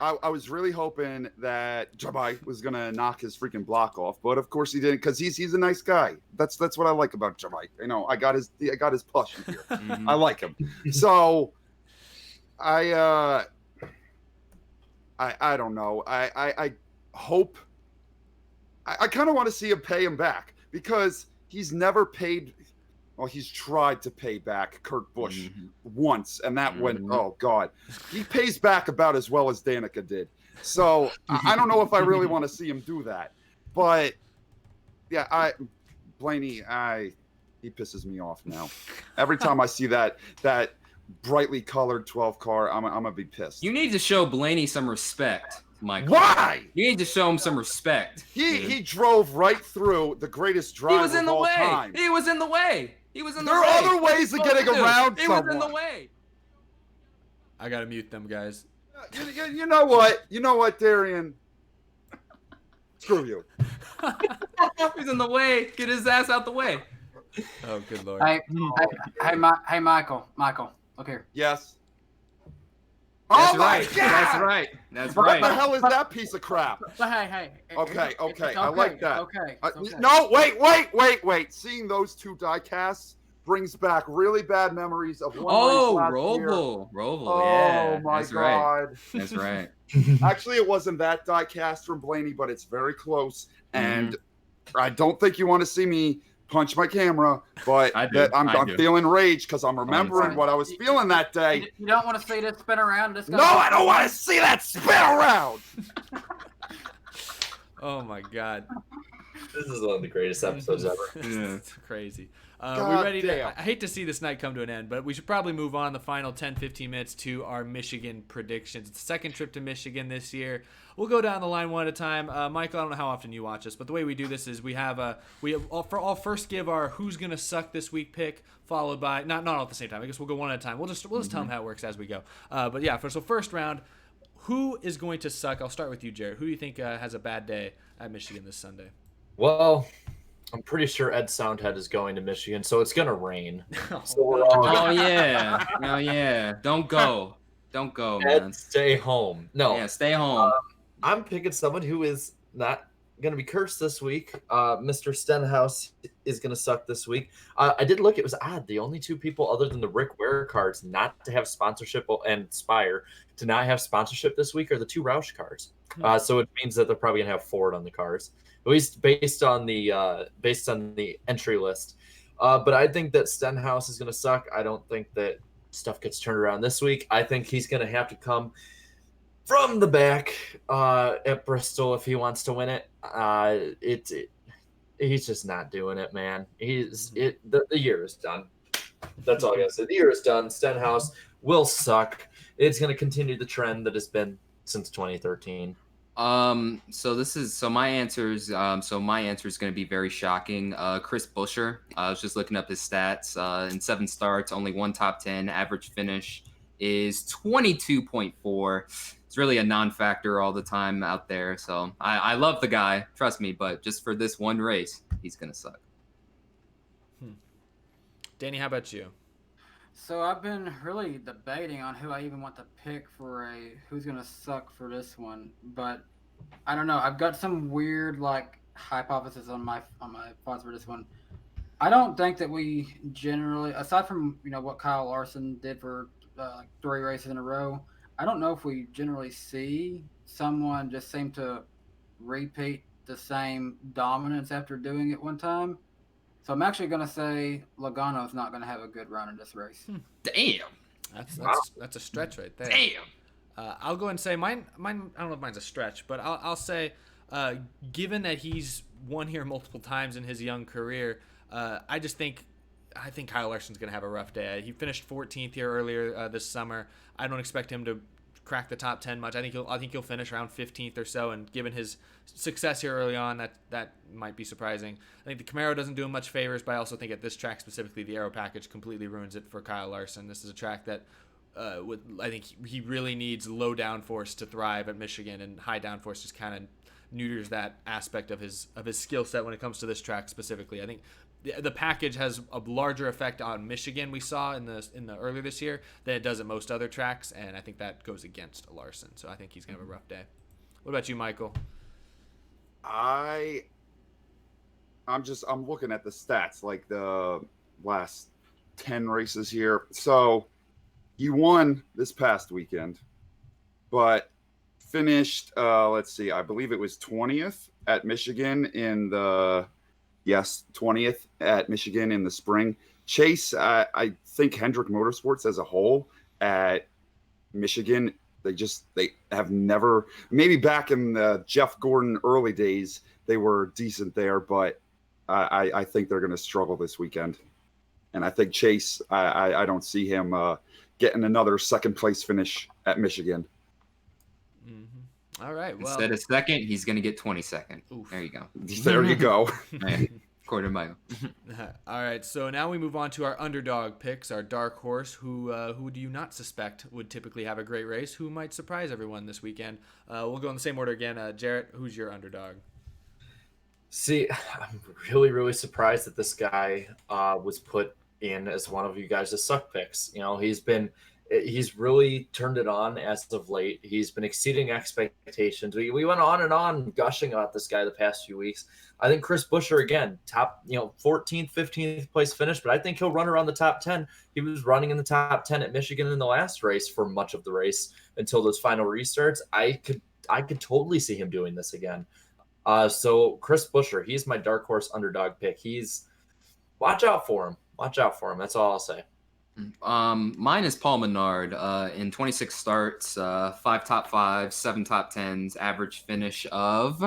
I was really hoping that Jimmie was gonna knock his freaking block off, but of course he didn't, because he's a nice guy. That's what I like about Jimmie. You know, I got his plush in here. I like him. So I don't know. I hope. I kind of want to see him pay him back, because he's never paid. Well, he's tried to pay back Kurt Busch once, and that went, oh, God. He pays back about as well as Danica did. So I don't know if I really want to see him do that. But, yeah, Blaney, he pisses me off now. Every time I see that brightly colored 12 car, I'm going to be pissed. You need to show Blaney some respect, Michael. Why? You need to show him some respect. He drove right through the greatest driver of all time. He was in the way. He was in the way. There are other ways of getting around someone. He was in the way. I gotta mute them, guys. You know what? You know what, Darian? Screw you. He's in the way. Get his ass out the way. Oh, good Lord. Hey, Michael, look here. Yes. That's oh right. My God! That's right. That's what right. What the hell is that piece of crap? But hey. Okay. It's I like that. Okay. No, wait. Seeing those two die casts brings back really bad memories of one race last year. Roval. Yeah. Oh my That's God. Right. That's right. Actually, it wasn't that die cast from Blaney, but it's very close. And I don't think you want to see me punch my camera, but I'm feeling rage because I'm remembering what I was feeling that day. You don't want to see this spin around? No, I don't want to see that spin around. Oh my God. This is one of the greatest episodes ever. It's crazy. We ready to? I hate to see this night come to an end, but we should probably move on the final 10-15 minutes to our Michigan predictions. It's the second trip to Michigan this year. We'll go down the line one at a time. Michael, I don't know how often you watch us, but the way we do this is I'll first give our who's gonna suck this week pick, followed by not all at the same time. I guess we'll go one at a time. We'll just tell them how it works as we go. But yeah, so first round, who is going to suck? I'll start with you, Jared. Who do you think has a bad day at Michigan this Sunday? Well, I'm pretty sure Ed Soundhead is going to Michigan, so it's gonna rain. Oh yeah. Don't go, man. Ed, stay home. No. Yeah, stay home. I'm picking someone who is not going to be cursed this week. Mr. Stenhouse is going to suck this week. I did look. It was odd. The only two people other than the Rick Ware cards not to have sponsorship and Spire to not have sponsorship this week are the two Roush cars. So it means that they're probably going to have Ford on the cars, at least based on the entry list. But I think that Stenhouse is going to suck. I don't think that stuff gets turned around this week. I think he's going to have to come from the back at Bristol if he wants to win it. He's just not doing it, man. The year is done. That's all I gotta say. The year is done. Stenhouse will suck. It's gonna continue the trend that has been since 2013. So my answer is going to be very shocking. Chris Buescher, I was just looking up his stats. In 7 starts, only 1 top 10. Average finish is 22.4. It's really a non-factor all the time out there. So I love the guy, trust me, but just for this one race, he's going to suck. Danny, how about you? So I've been really debating on who I even want to pick for who's going to suck for this one, but I don't know. I've got some weird hypothesis on my thoughts for this one. I don't think that we generally, aside from what Kyle Larson did for 3 races in a row, I don't know if we generally see someone just seem to repeat the same dominance after doing it one time. So I'm actually going to say Logano's not going to have a good run in this race. Damn. That's a stretch right there. Damn. I'll go and say mine. I don't know if mine's a stretch, but I'll say, given that he's won here multiple times in his young career, I think Kyle Larson's going to have a rough day. He finished 14th here earlier this summer. I don't expect him to crack the top 10 much. I think he'll finish around 15th or so, and given his success here early on, that might be surprising. I think the Camaro doesn't do him much favors, but I also think at this track specifically, the aero package completely ruins it for Kyle Larson. This is a track that I think he really needs low downforce to thrive at Michigan, and high downforce just kind of neuters that aspect of his skill set when it comes to this track specifically. I think the package has a larger effect on Michigan, we saw in the earlier this year, than it does at most other tracks, and I think that goes against Larson. So I think he's gonna have a rough day. What about you, Michael? I'm looking at the stats, like the last 10 races here. So he won this past weekend, but finished let's see, I believe it was 20th at Michigan in the 20th at Michigan in the spring. Chase, I think Hendrick Motorsports as a whole at Michigan, they have never, maybe back in the Jeff Gordon early days, they were decent there, but I think they're going to struggle this weekend. And I think Chase, I don't see him getting another second place finish at Michigan. All right. Well, instead of second, he's going to get 22nd. Oof. There you go. There you go. According to Michael. All right. So now we move on to our underdog picks, our dark horse. Who do you not suspect would typically have a great race? Who might surprise everyone this weekend? We'll go in the same order again. Jarrett, who's your underdog? See, I'm really, really surprised that this guy was put in as one of you guys' suck picks. You know, he's really turned it on as of late. He's been exceeding expectations. We went on and on gushing about this guy the past few weeks. I think Chris Buescher, again, top, 14th, 15th place finish, but I think he'll run around the top 10. He was running in the top 10 at Michigan in the last race for much of the race until those final restarts. I could totally see him doing this again. So Chris Buescher, he's my dark horse underdog pick. Watch out for him. That's all I'll say. Mine is Paul Menard. In 26 starts, 5 top 5s, 7 top 10s, average finish of.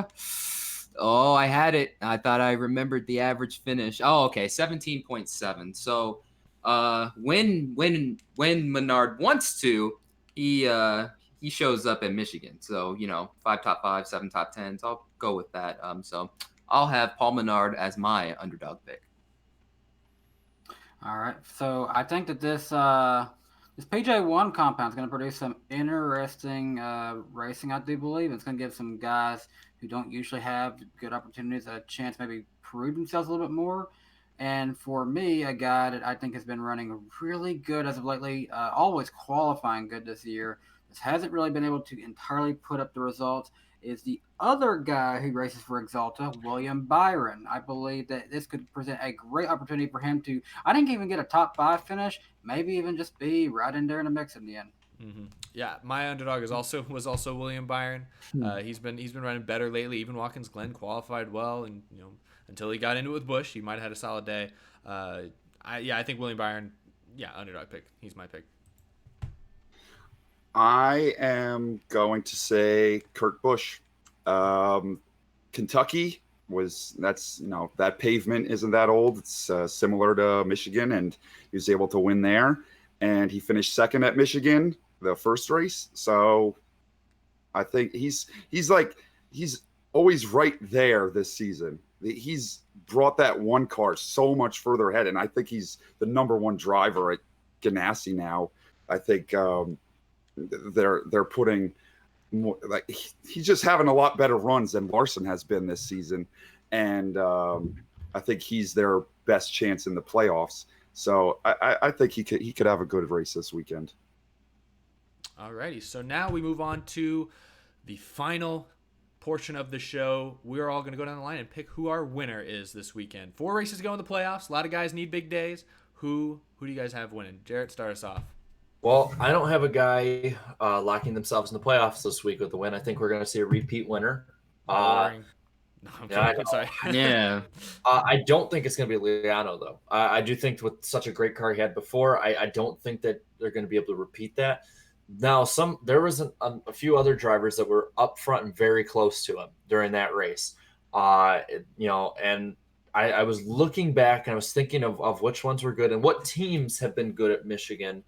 Oh, I had it. I thought I remembered the average finish. Oh, okay, 17.7. So, when Menard wants to, he shows up at Michigan. So 5 top 5, 7 top 10s. I'll go with that. So I'll have Paul Menard as my underdog pick. All right, so I think that this PJ1 compound is going to produce some interesting racing, I do believe. It's going to give some guys who don't usually have good opportunities a chance to maybe prove themselves a little bit more. And for me, a guy that I think has been running really good as of lately, always qualifying good this year, just hasn't really been able to entirely put up the results, is the other guy who races for Exalta, William Byron. I believe that this could present a great opportunity for him to, I think, even get a top 5 finish, maybe even just be right in there in the mix in the end. Mm-hmm. Yeah, my underdog was also William Byron. He's been running better lately. Even Watkins Glen qualified well, and until he got into it with Busch, he might have had a solid day. I think William Byron, underdog pick. He's my pick. I am going to say Kurt Busch. Kentucky that pavement isn't that old. It's similar to Michigan, and he was able to win there. And he finished second at Michigan the first race. So I think he's always right there this season. He's brought that one car so much further ahead, and I think he's the number one driver at Ganassi now. I think they're putting more, like, he's just having a lot better runs than Larson has been this season, and I think he's their best chance in the playoffs. So I think he could have a good race this weekend. Alrighty, so now we move on to the final portion of the show. We're all going to go down the line and pick who our winner is this weekend. 4 races to go in the playoffs. A lot of guys need big days. Who do you guys have winning? Jarrett, start us off. Well, I don't have a guy locking themselves in the playoffs this week with the win. I think we're going to see a repeat winner. Boring. No, I'm sorry. Yeah. I don't think it's going to be Liano, though. I do think with such a great car he had before, I don't think that they're going to be able to repeat that. Now, there was a few other drivers that were up front and very close to him during that race. And I was looking back and I was thinking of which ones were good and what teams have been good at Michigan,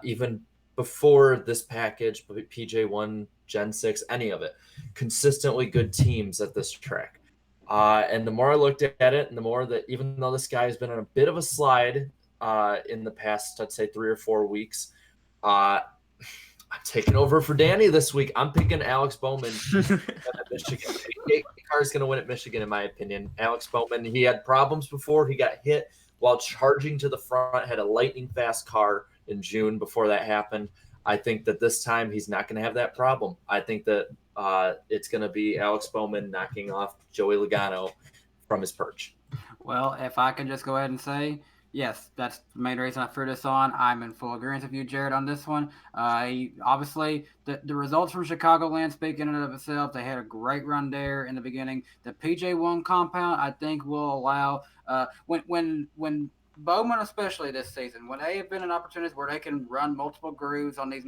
even before this package, PJ1, Gen 6, any of it. Consistently good teams at this track. And the more I looked at it, and the more that even though this guy has been on a bit of a slide in the past, I'd say 3 or 4 weeks, I'm taking over for Danny this week. I'm picking Alex Bowman at Michigan. The car is going to win at Michigan, in my opinion. Alex Bowman, he had problems before. He got hit while charging to the front, had a lightning fast car in June before that happened. I think that this time he's not going to have that problem. I think that it's going to be Alex Bowman knocking off Joey Logano from his perch. Well, if I can just go ahead and say, yes, that's the main reason I threw this on. I'm in full agreement with you, Jared, on this one. Obviously, the results from Chicagoland speak in and of itself. They had a great run there in the beginning. The PJ1 compound, I think, will allow when Bowman, especially this season, when they have been in opportunities where they can run multiple grooves on these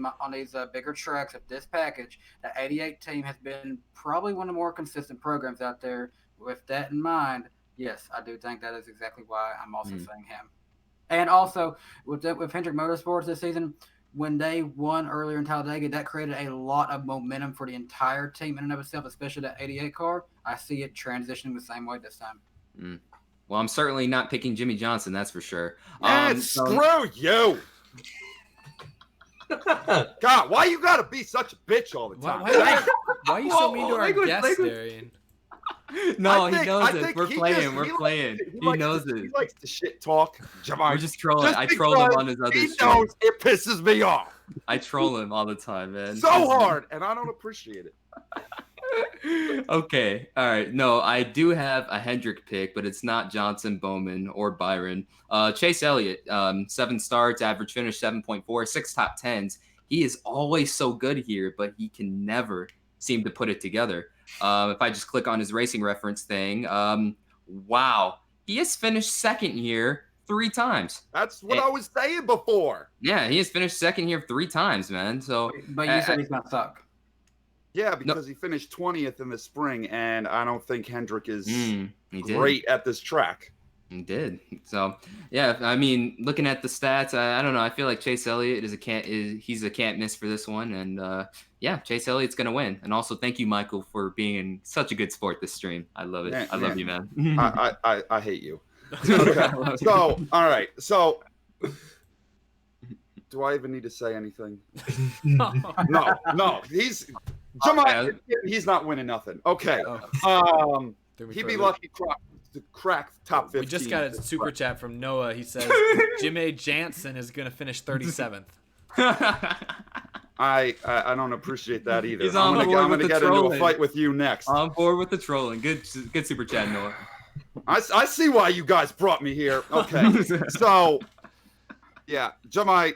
bigger tracks of this package, the 88 team has been probably one of the more consistent programs out there. With that in mind, yes, I do think that is exactly why I'm also saying him. And also, with Hendrick Motorsports this season, when they won earlier in Talladega, that created a lot of momentum for the entire team in and of itself, especially that 88 car. I see it transitioning the same way this time. Well, I'm certainly not picking Jimmie Johnson, that's for sure. Screw you. God, why you gotta be such a bitch all the time? Why are you so mean to our guest, Darian? No, he knows it. We're playing. He knows it. He likes to shit talk. We're just trolling. I troll him on his other He stream. knows it pisses me off. I troll him all the time, man. So hard, and I don't appreciate it. Okay. All right. No, I do have a Hendrick pick, but it's not Johnson, Bowman, or Byron. Chase Elliott, 7 starts, average finish 7.4, 6 top 10s. He is always so good here, but he can never seem to put it together. If I just click on his racing reference thing, wow. He has finished second here 3 times. That's what I was saying before. Yeah, he has finished second here 3 times, man. So, but you said he's going to suck. Yeah, because he finished 20th in the spring, and I don't think Hendrick is great at this track. He did. So, yeah, I mean, looking at the stats, I don't know. I feel like Chase Elliott he's a can't miss for this one. And, yeah, Chase Elliott's going to win. And also, thank you, Michael, for being such a good sport this stream. I love it. I love you, man. I hate you. Okay. So, all right. So, do I even need to say anything? No. He's not winning nothing. Okay. He'd be lucky to crack top 15. We just got a super chat from Noah. He says Jimmie Johnson is going to finish 37th. I don't appreciate that either. He's I'm going to get into a fight with you next. On board with the trolling. Good super chat, Noah. I see why you guys brought me here. Okay. So, yeah, Jimmie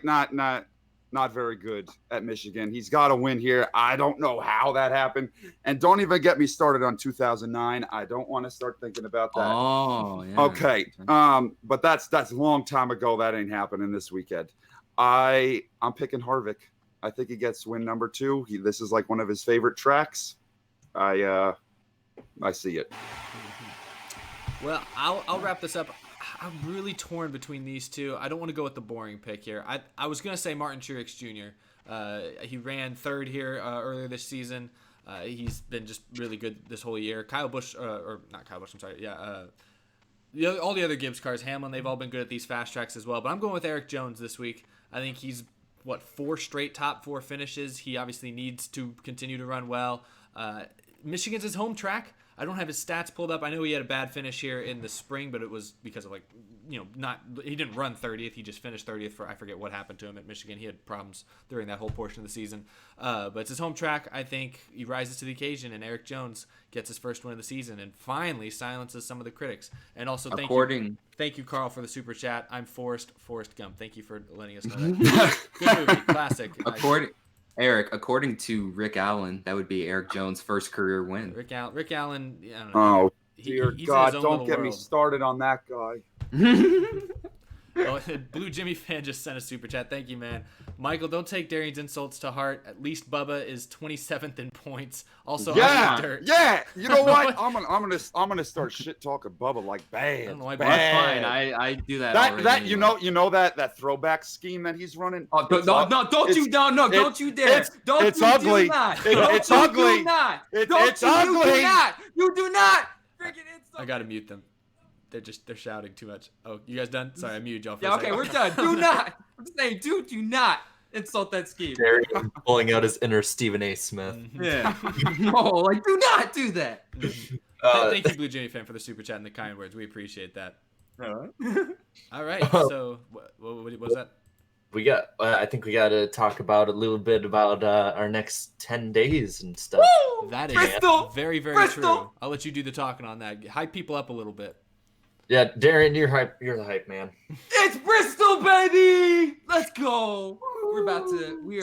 not very good at Michigan. He's got to win here. I don't know how that happened. And don't even get me started on 2009. I don't want to start thinking about that. Oh, yeah. Okay. But that's a long time ago. That ain't happening this weekend. I'm picking Harvick. I think he gets win number 2. This is like one of his favorite tracks. I see it. Well, I'll wrap this up. I'm really torn between these two. I don't want to go with the boring pick here. I was going to say Martin Truex Jr. He ran 3rd here earlier this season. He's been just really good this whole year. Kyle Busch, or not Kyle Busch, I'm sorry. Yeah. All the other Gibbs cars, Hamlin, they've all been good at these fast tracks as well. But I'm going with Eric Jones this week. I think he's, 4 straight top 4 finishes. He obviously needs to continue to run well. Michigan's his home track. I don't have his stats pulled up. I know he had a bad finish here in the spring, but it was because of he didn't run 30th. He just finished 30th for I forget what happened to him at Michigan. He had problems during that whole portion of the season. But it's his home track. I think he rises to the occasion, and Eric Jones gets his first win of the season and finally silences some of the critics. And also thank you, Carl, for the super chat. I'm Forrest Gump. Thank you for letting us know that. Good movie, classic. Eric, according to Rick Allen, that would be Eric Jones' first career win. Rick Allen, I don't know. Oh, dear God, don't get me started on that guy. Well, Blue Jimmy fan just sent a super chat. Thank you, man. Michael, don't take Darian's insults to heart. At least Bubba is 27th in points. Also, yeah. You know what? I'm gonna start shit talking Bubba like bad. That's fine. I do that. Already anyway. you know that throwback scheme that he's running. Oh, don't you dare! It's ugly. It's ugly. It's ugly. You do not. I gotta mute them. They're shouting too much. Oh, you guys done? Sorry, I muted y'all for a Yeah, second. okay, we're done. Do not. I'm saying, dude, do not insult that scheme. Darian pulling out his inner Stephen A. Smith. Yeah. No, do not do that. Thank you, Blue Jimmy fan, for the super chat and the kind words. We appreciate that. All right. So, what was that? I think we got to talk about a little bit about our next 10 days and stuff. Woo! That is Bristol! very, very true. I'll let you do the talking on that. Hype people up a little bit. Yeah, Darian, you're the hype man. It's Bristol, baby! Let's go. We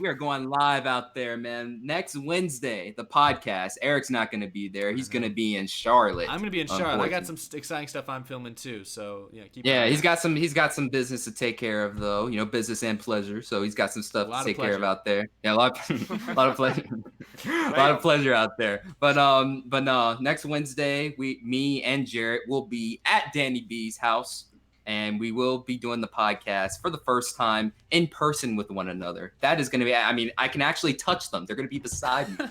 are going live out there, man. Next Wednesday, the podcast. Eric's not going to be there. He's going to be in Charlotte. I'm going to be in Charlotte. I got some exciting stuff I'm filming too. So he's got some business to take care of though. Business and pleasure. So he's got some stuff to take care of out there. Yeah, a lot of pleasure. A lot of pleasure out there. But no, next Wednesday, me and Jarrett will be at Danny B's house. And we will be doing the podcast for the first time in person with one another. That is going to be, I can actually touch them. They're going to be beside me.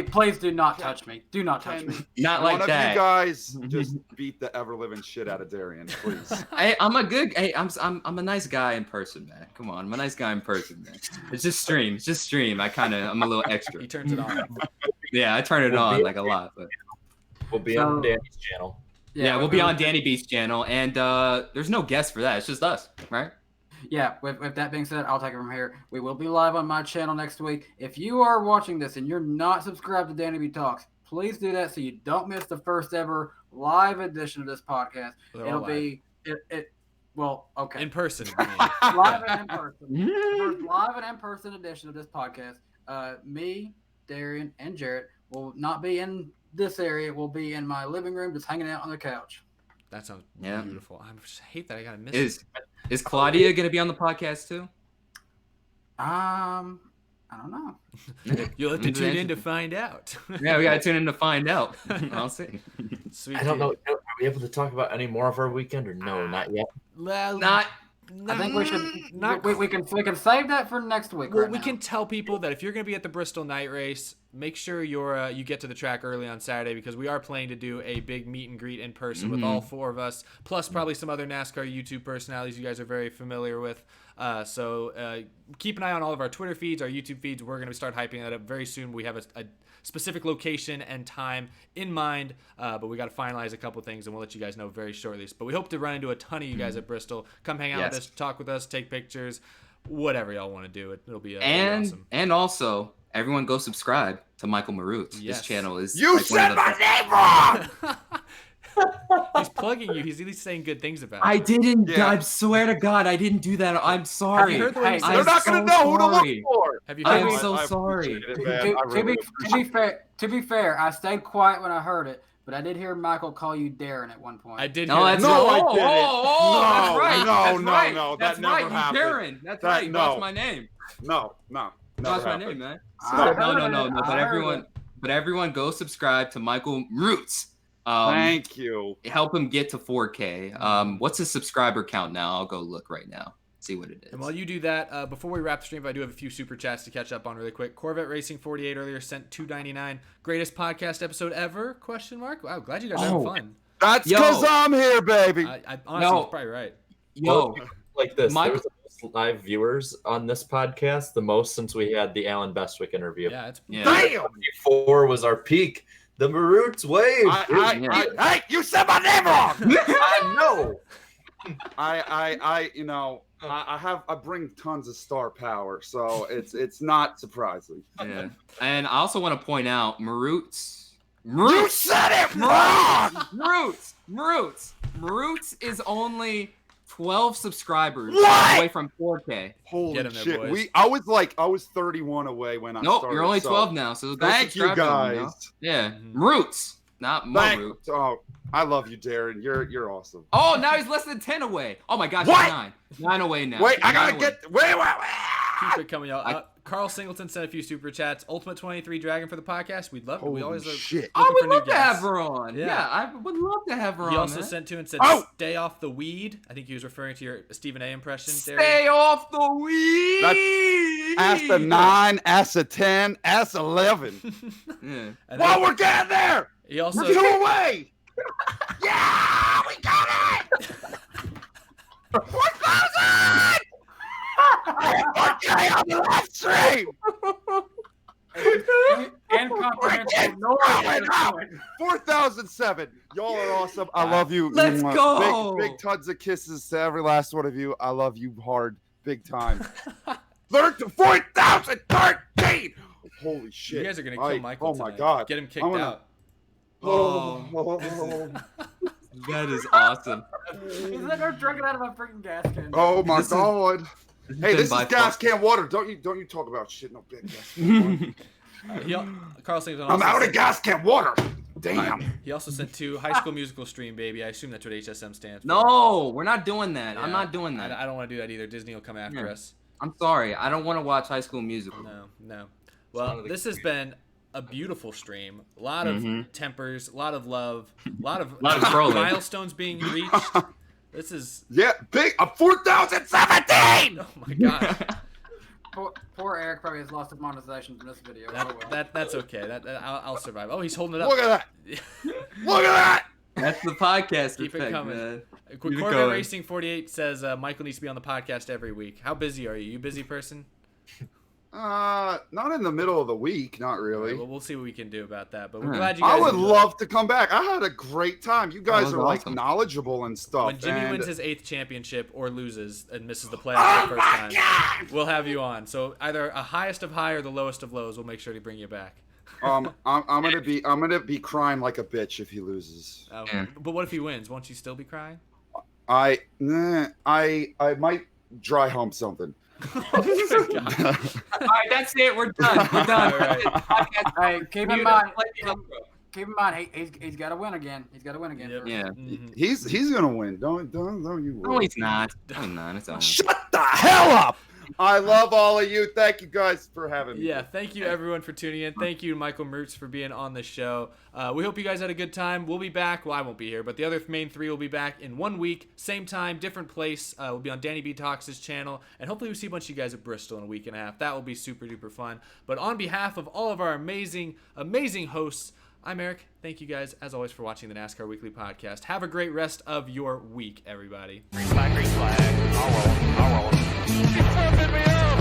Please do not touch me. Do not touch me. Not like that. One of you guys just beat the ever-living shit out of Darian, please. I'm a nice guy in person, man. Come on. I'm a nice guy in person, man. It's just stream. I'm a little extra. He turns it on. Yeah, I turn it on like a lot. But we'll be on Danny's channel. Yeah, we'll be on Danny B's channel, and there's no guest for that. It's just us, right? Yeah, with that being said, I'll take it from here. We will be live on my channel next week. If you are watching this and you're not subscribed to Danny B Talks, please do that so you don't miss the first ever live edition of this podcast. It'll be okay. In person. Live and in person. The first live and in person edition of this podcast. Me, Darian, and Jarrett will not be in this area. Will be in my living room, just hanging out on the couch. That sounds beautiful. I just hate that I gotta miss it. Is Claudia gonna be on the podcast too? I don't know. You'll have to tune in to find out. Yeah, we gotta tune in to find out. I'll see. Sweet. I don't know. Are we able to talk about any more of our weekend or no? Not yet. I think we should. We can save that for next week. Well, we can tell people that if you're going to be at the Bristol night race, make sure you get to the track early on Saturday, because we are planning to do a big meet and greet in person with all four of us, plus probably some other NASCAR YouTube personalities you guys are very familiar with. So keep an eye on all of our Twitter feeds, our YouTube feeds. We're going to start hyping that up very soon. We have a specific location and time in mind, but we got to finalize a couple things, and we'll let you guys know very shortly. But we hope to run into a ton of you guys at Bristol. Come hang out with us, talk with us, take pictures, whatever y'all want to do. It'll be awesome. And also, everyone go subscribe to Michael Mrucz. Yes. His channel is said my name wrong. He's plugging you. He's at least saying good things about it. I didn't. Yeah. I swear to God, I didn't do that. I'm sorry. Have you heard they're not going to know who to look for. I'm so sorry. To be fair, I stayed quiet when I heard it, but I did hear Michael call you Darren at one point. I did. No, I didn't. That's right. No. That's that right. never happened. Darren. That's right. That's my name. No. That's my name, man. No. But everyone, go subscribe to Michael Mrucz. Thank you. Help him get to 4K. What's his subscriber count now? I'll go look right now. See what it is. And while you do that, before we wrap the stream, I do have a few super chats to catch up on really quick. Corvette Racing 48 earlier sent $2.99. Greatest podcast episode ever? ? Wow, glad you guys are having fun. That's because I'm here, baby. I honestly, he's probably right. Like this. There was the most live viewers on this podcast, the most since we had the Alan Bestwick interview. Yeah, Damn. 4 was our peak. The Mrucz wave. Hey, you said my name wrong. I know. I bring tons of star power, so it's not surprising. Yeah. And I also want to point out Mrucz. You said it wrong. Mrucz is only 12 subscribers What? away from 4K. Holy Get him shit! there, boys. I was 31 away when I started. Nope, you're only 12 now. So go thank you subscribe to him, guys. Yeah, Mrucz. Not Mrucz. Oh, I love you, Darren. You're awesome. Oh, now he's less than 10 away. Oh my gosh, What? he's 9. 9 away now. Wait, I gotta Nine get. Wait. Keep it coming, y'all. Carl Singleton sent a few super chats. Ultimate 23 Dragon for the podcast. We'd love it. We always shit. I would for new love to have guests. her on. Yeah, I would love to have her on. He also man. sent to and said, "Stay off the weed." I think he was referring to your Stephen A. impression. Stay off the weed. Ask the 9, ask the 10, ask 11. Yeah. Well, we're getting there. He also We're 2 away. Yeah, we got it. 4,000. Okay, on the live stream. And comprehensive noise. 4,007. Y'all are awesome. I love you. Let's go. Big tons of kisses to every last one of you. I love you hard, big time. 4,013. Holy shit. You guys are gonna kill Michael. Oh my tonight. god. Get him kicked out. That is awesome. Isn't that her drinking out of a freaking gas can? Oh my god. Hey, this is by gas far- can water. Don't you talk about shit. No big gas can water. Carl Singleton. I'm also out of sent- gas can water. Damn. He also sent to High School Musical stream, baby. I assume that's what HSM stands for. No, we're not doing that. Yeah, I'm not doing that. I don't want to do that either. Disney will come after Yeah. us. I'm sorry. I don't want to watch High School Musical. No. Well, this has been a beautiful stream. A lot of tempers, a lot of love, a lot of trolling. milestones being reached. This is big. 4,017. oh my god. Poor Eric probably has lost his monetization from this video. That's okay. I'll survive. Oh, he's holding it up. Look at that. Look at that. That's the podcast Keep effect, it coming. man. Corvette Racing 48 says Michael needs to be on the podcast every week. How busy are you? You a busy person? Not in the middle of the week, not really. Well, we'll see what we can do about that. But we're glad you I guys would enjoyed. love to come back. I had a great time. You guys was are like awesome. knowledgeable and stuff. When Jimmy and wins his 8th championship or loses and misses the playoffs for the first time, we'll have you on. So either a highest of high or the lowest of lows. We'll make sure to bring you back. I'm gonna be crying like a bitch if he loses. But what if he wins? Won't you still be crying? I might dry hump something. All right, that's it. We're done. We're done. All right. Hey, keep in mind, he's got to win again. He's got to win again. Yep. Yeah. He's gonna win. Don't you worry. No, he's not. No, he's not. It's on. Shut the hell up! I love all of you. Thank you guys for having me. Yeah, thank you everyone for tuning in. Thank you, Michael Mrucz, for being on the show. We hope you guys had a good time. We'll be back. Well, I won't be here, but the other main 3 will be back in 1 week, same time, different place. We'll be on Danny B Talks' channel, and hopefully we'll see a bunch of you guys at Bristol in a week and a half. That will be super duper fun. But on behalf of all of our amazing hosts, I'm Eric. Thank you guys, as always, for watching the NASCAR Weekly Podcast. Have a great rest of your week, everybody. Green flag, green flag. I'll roll. He's flipping me out.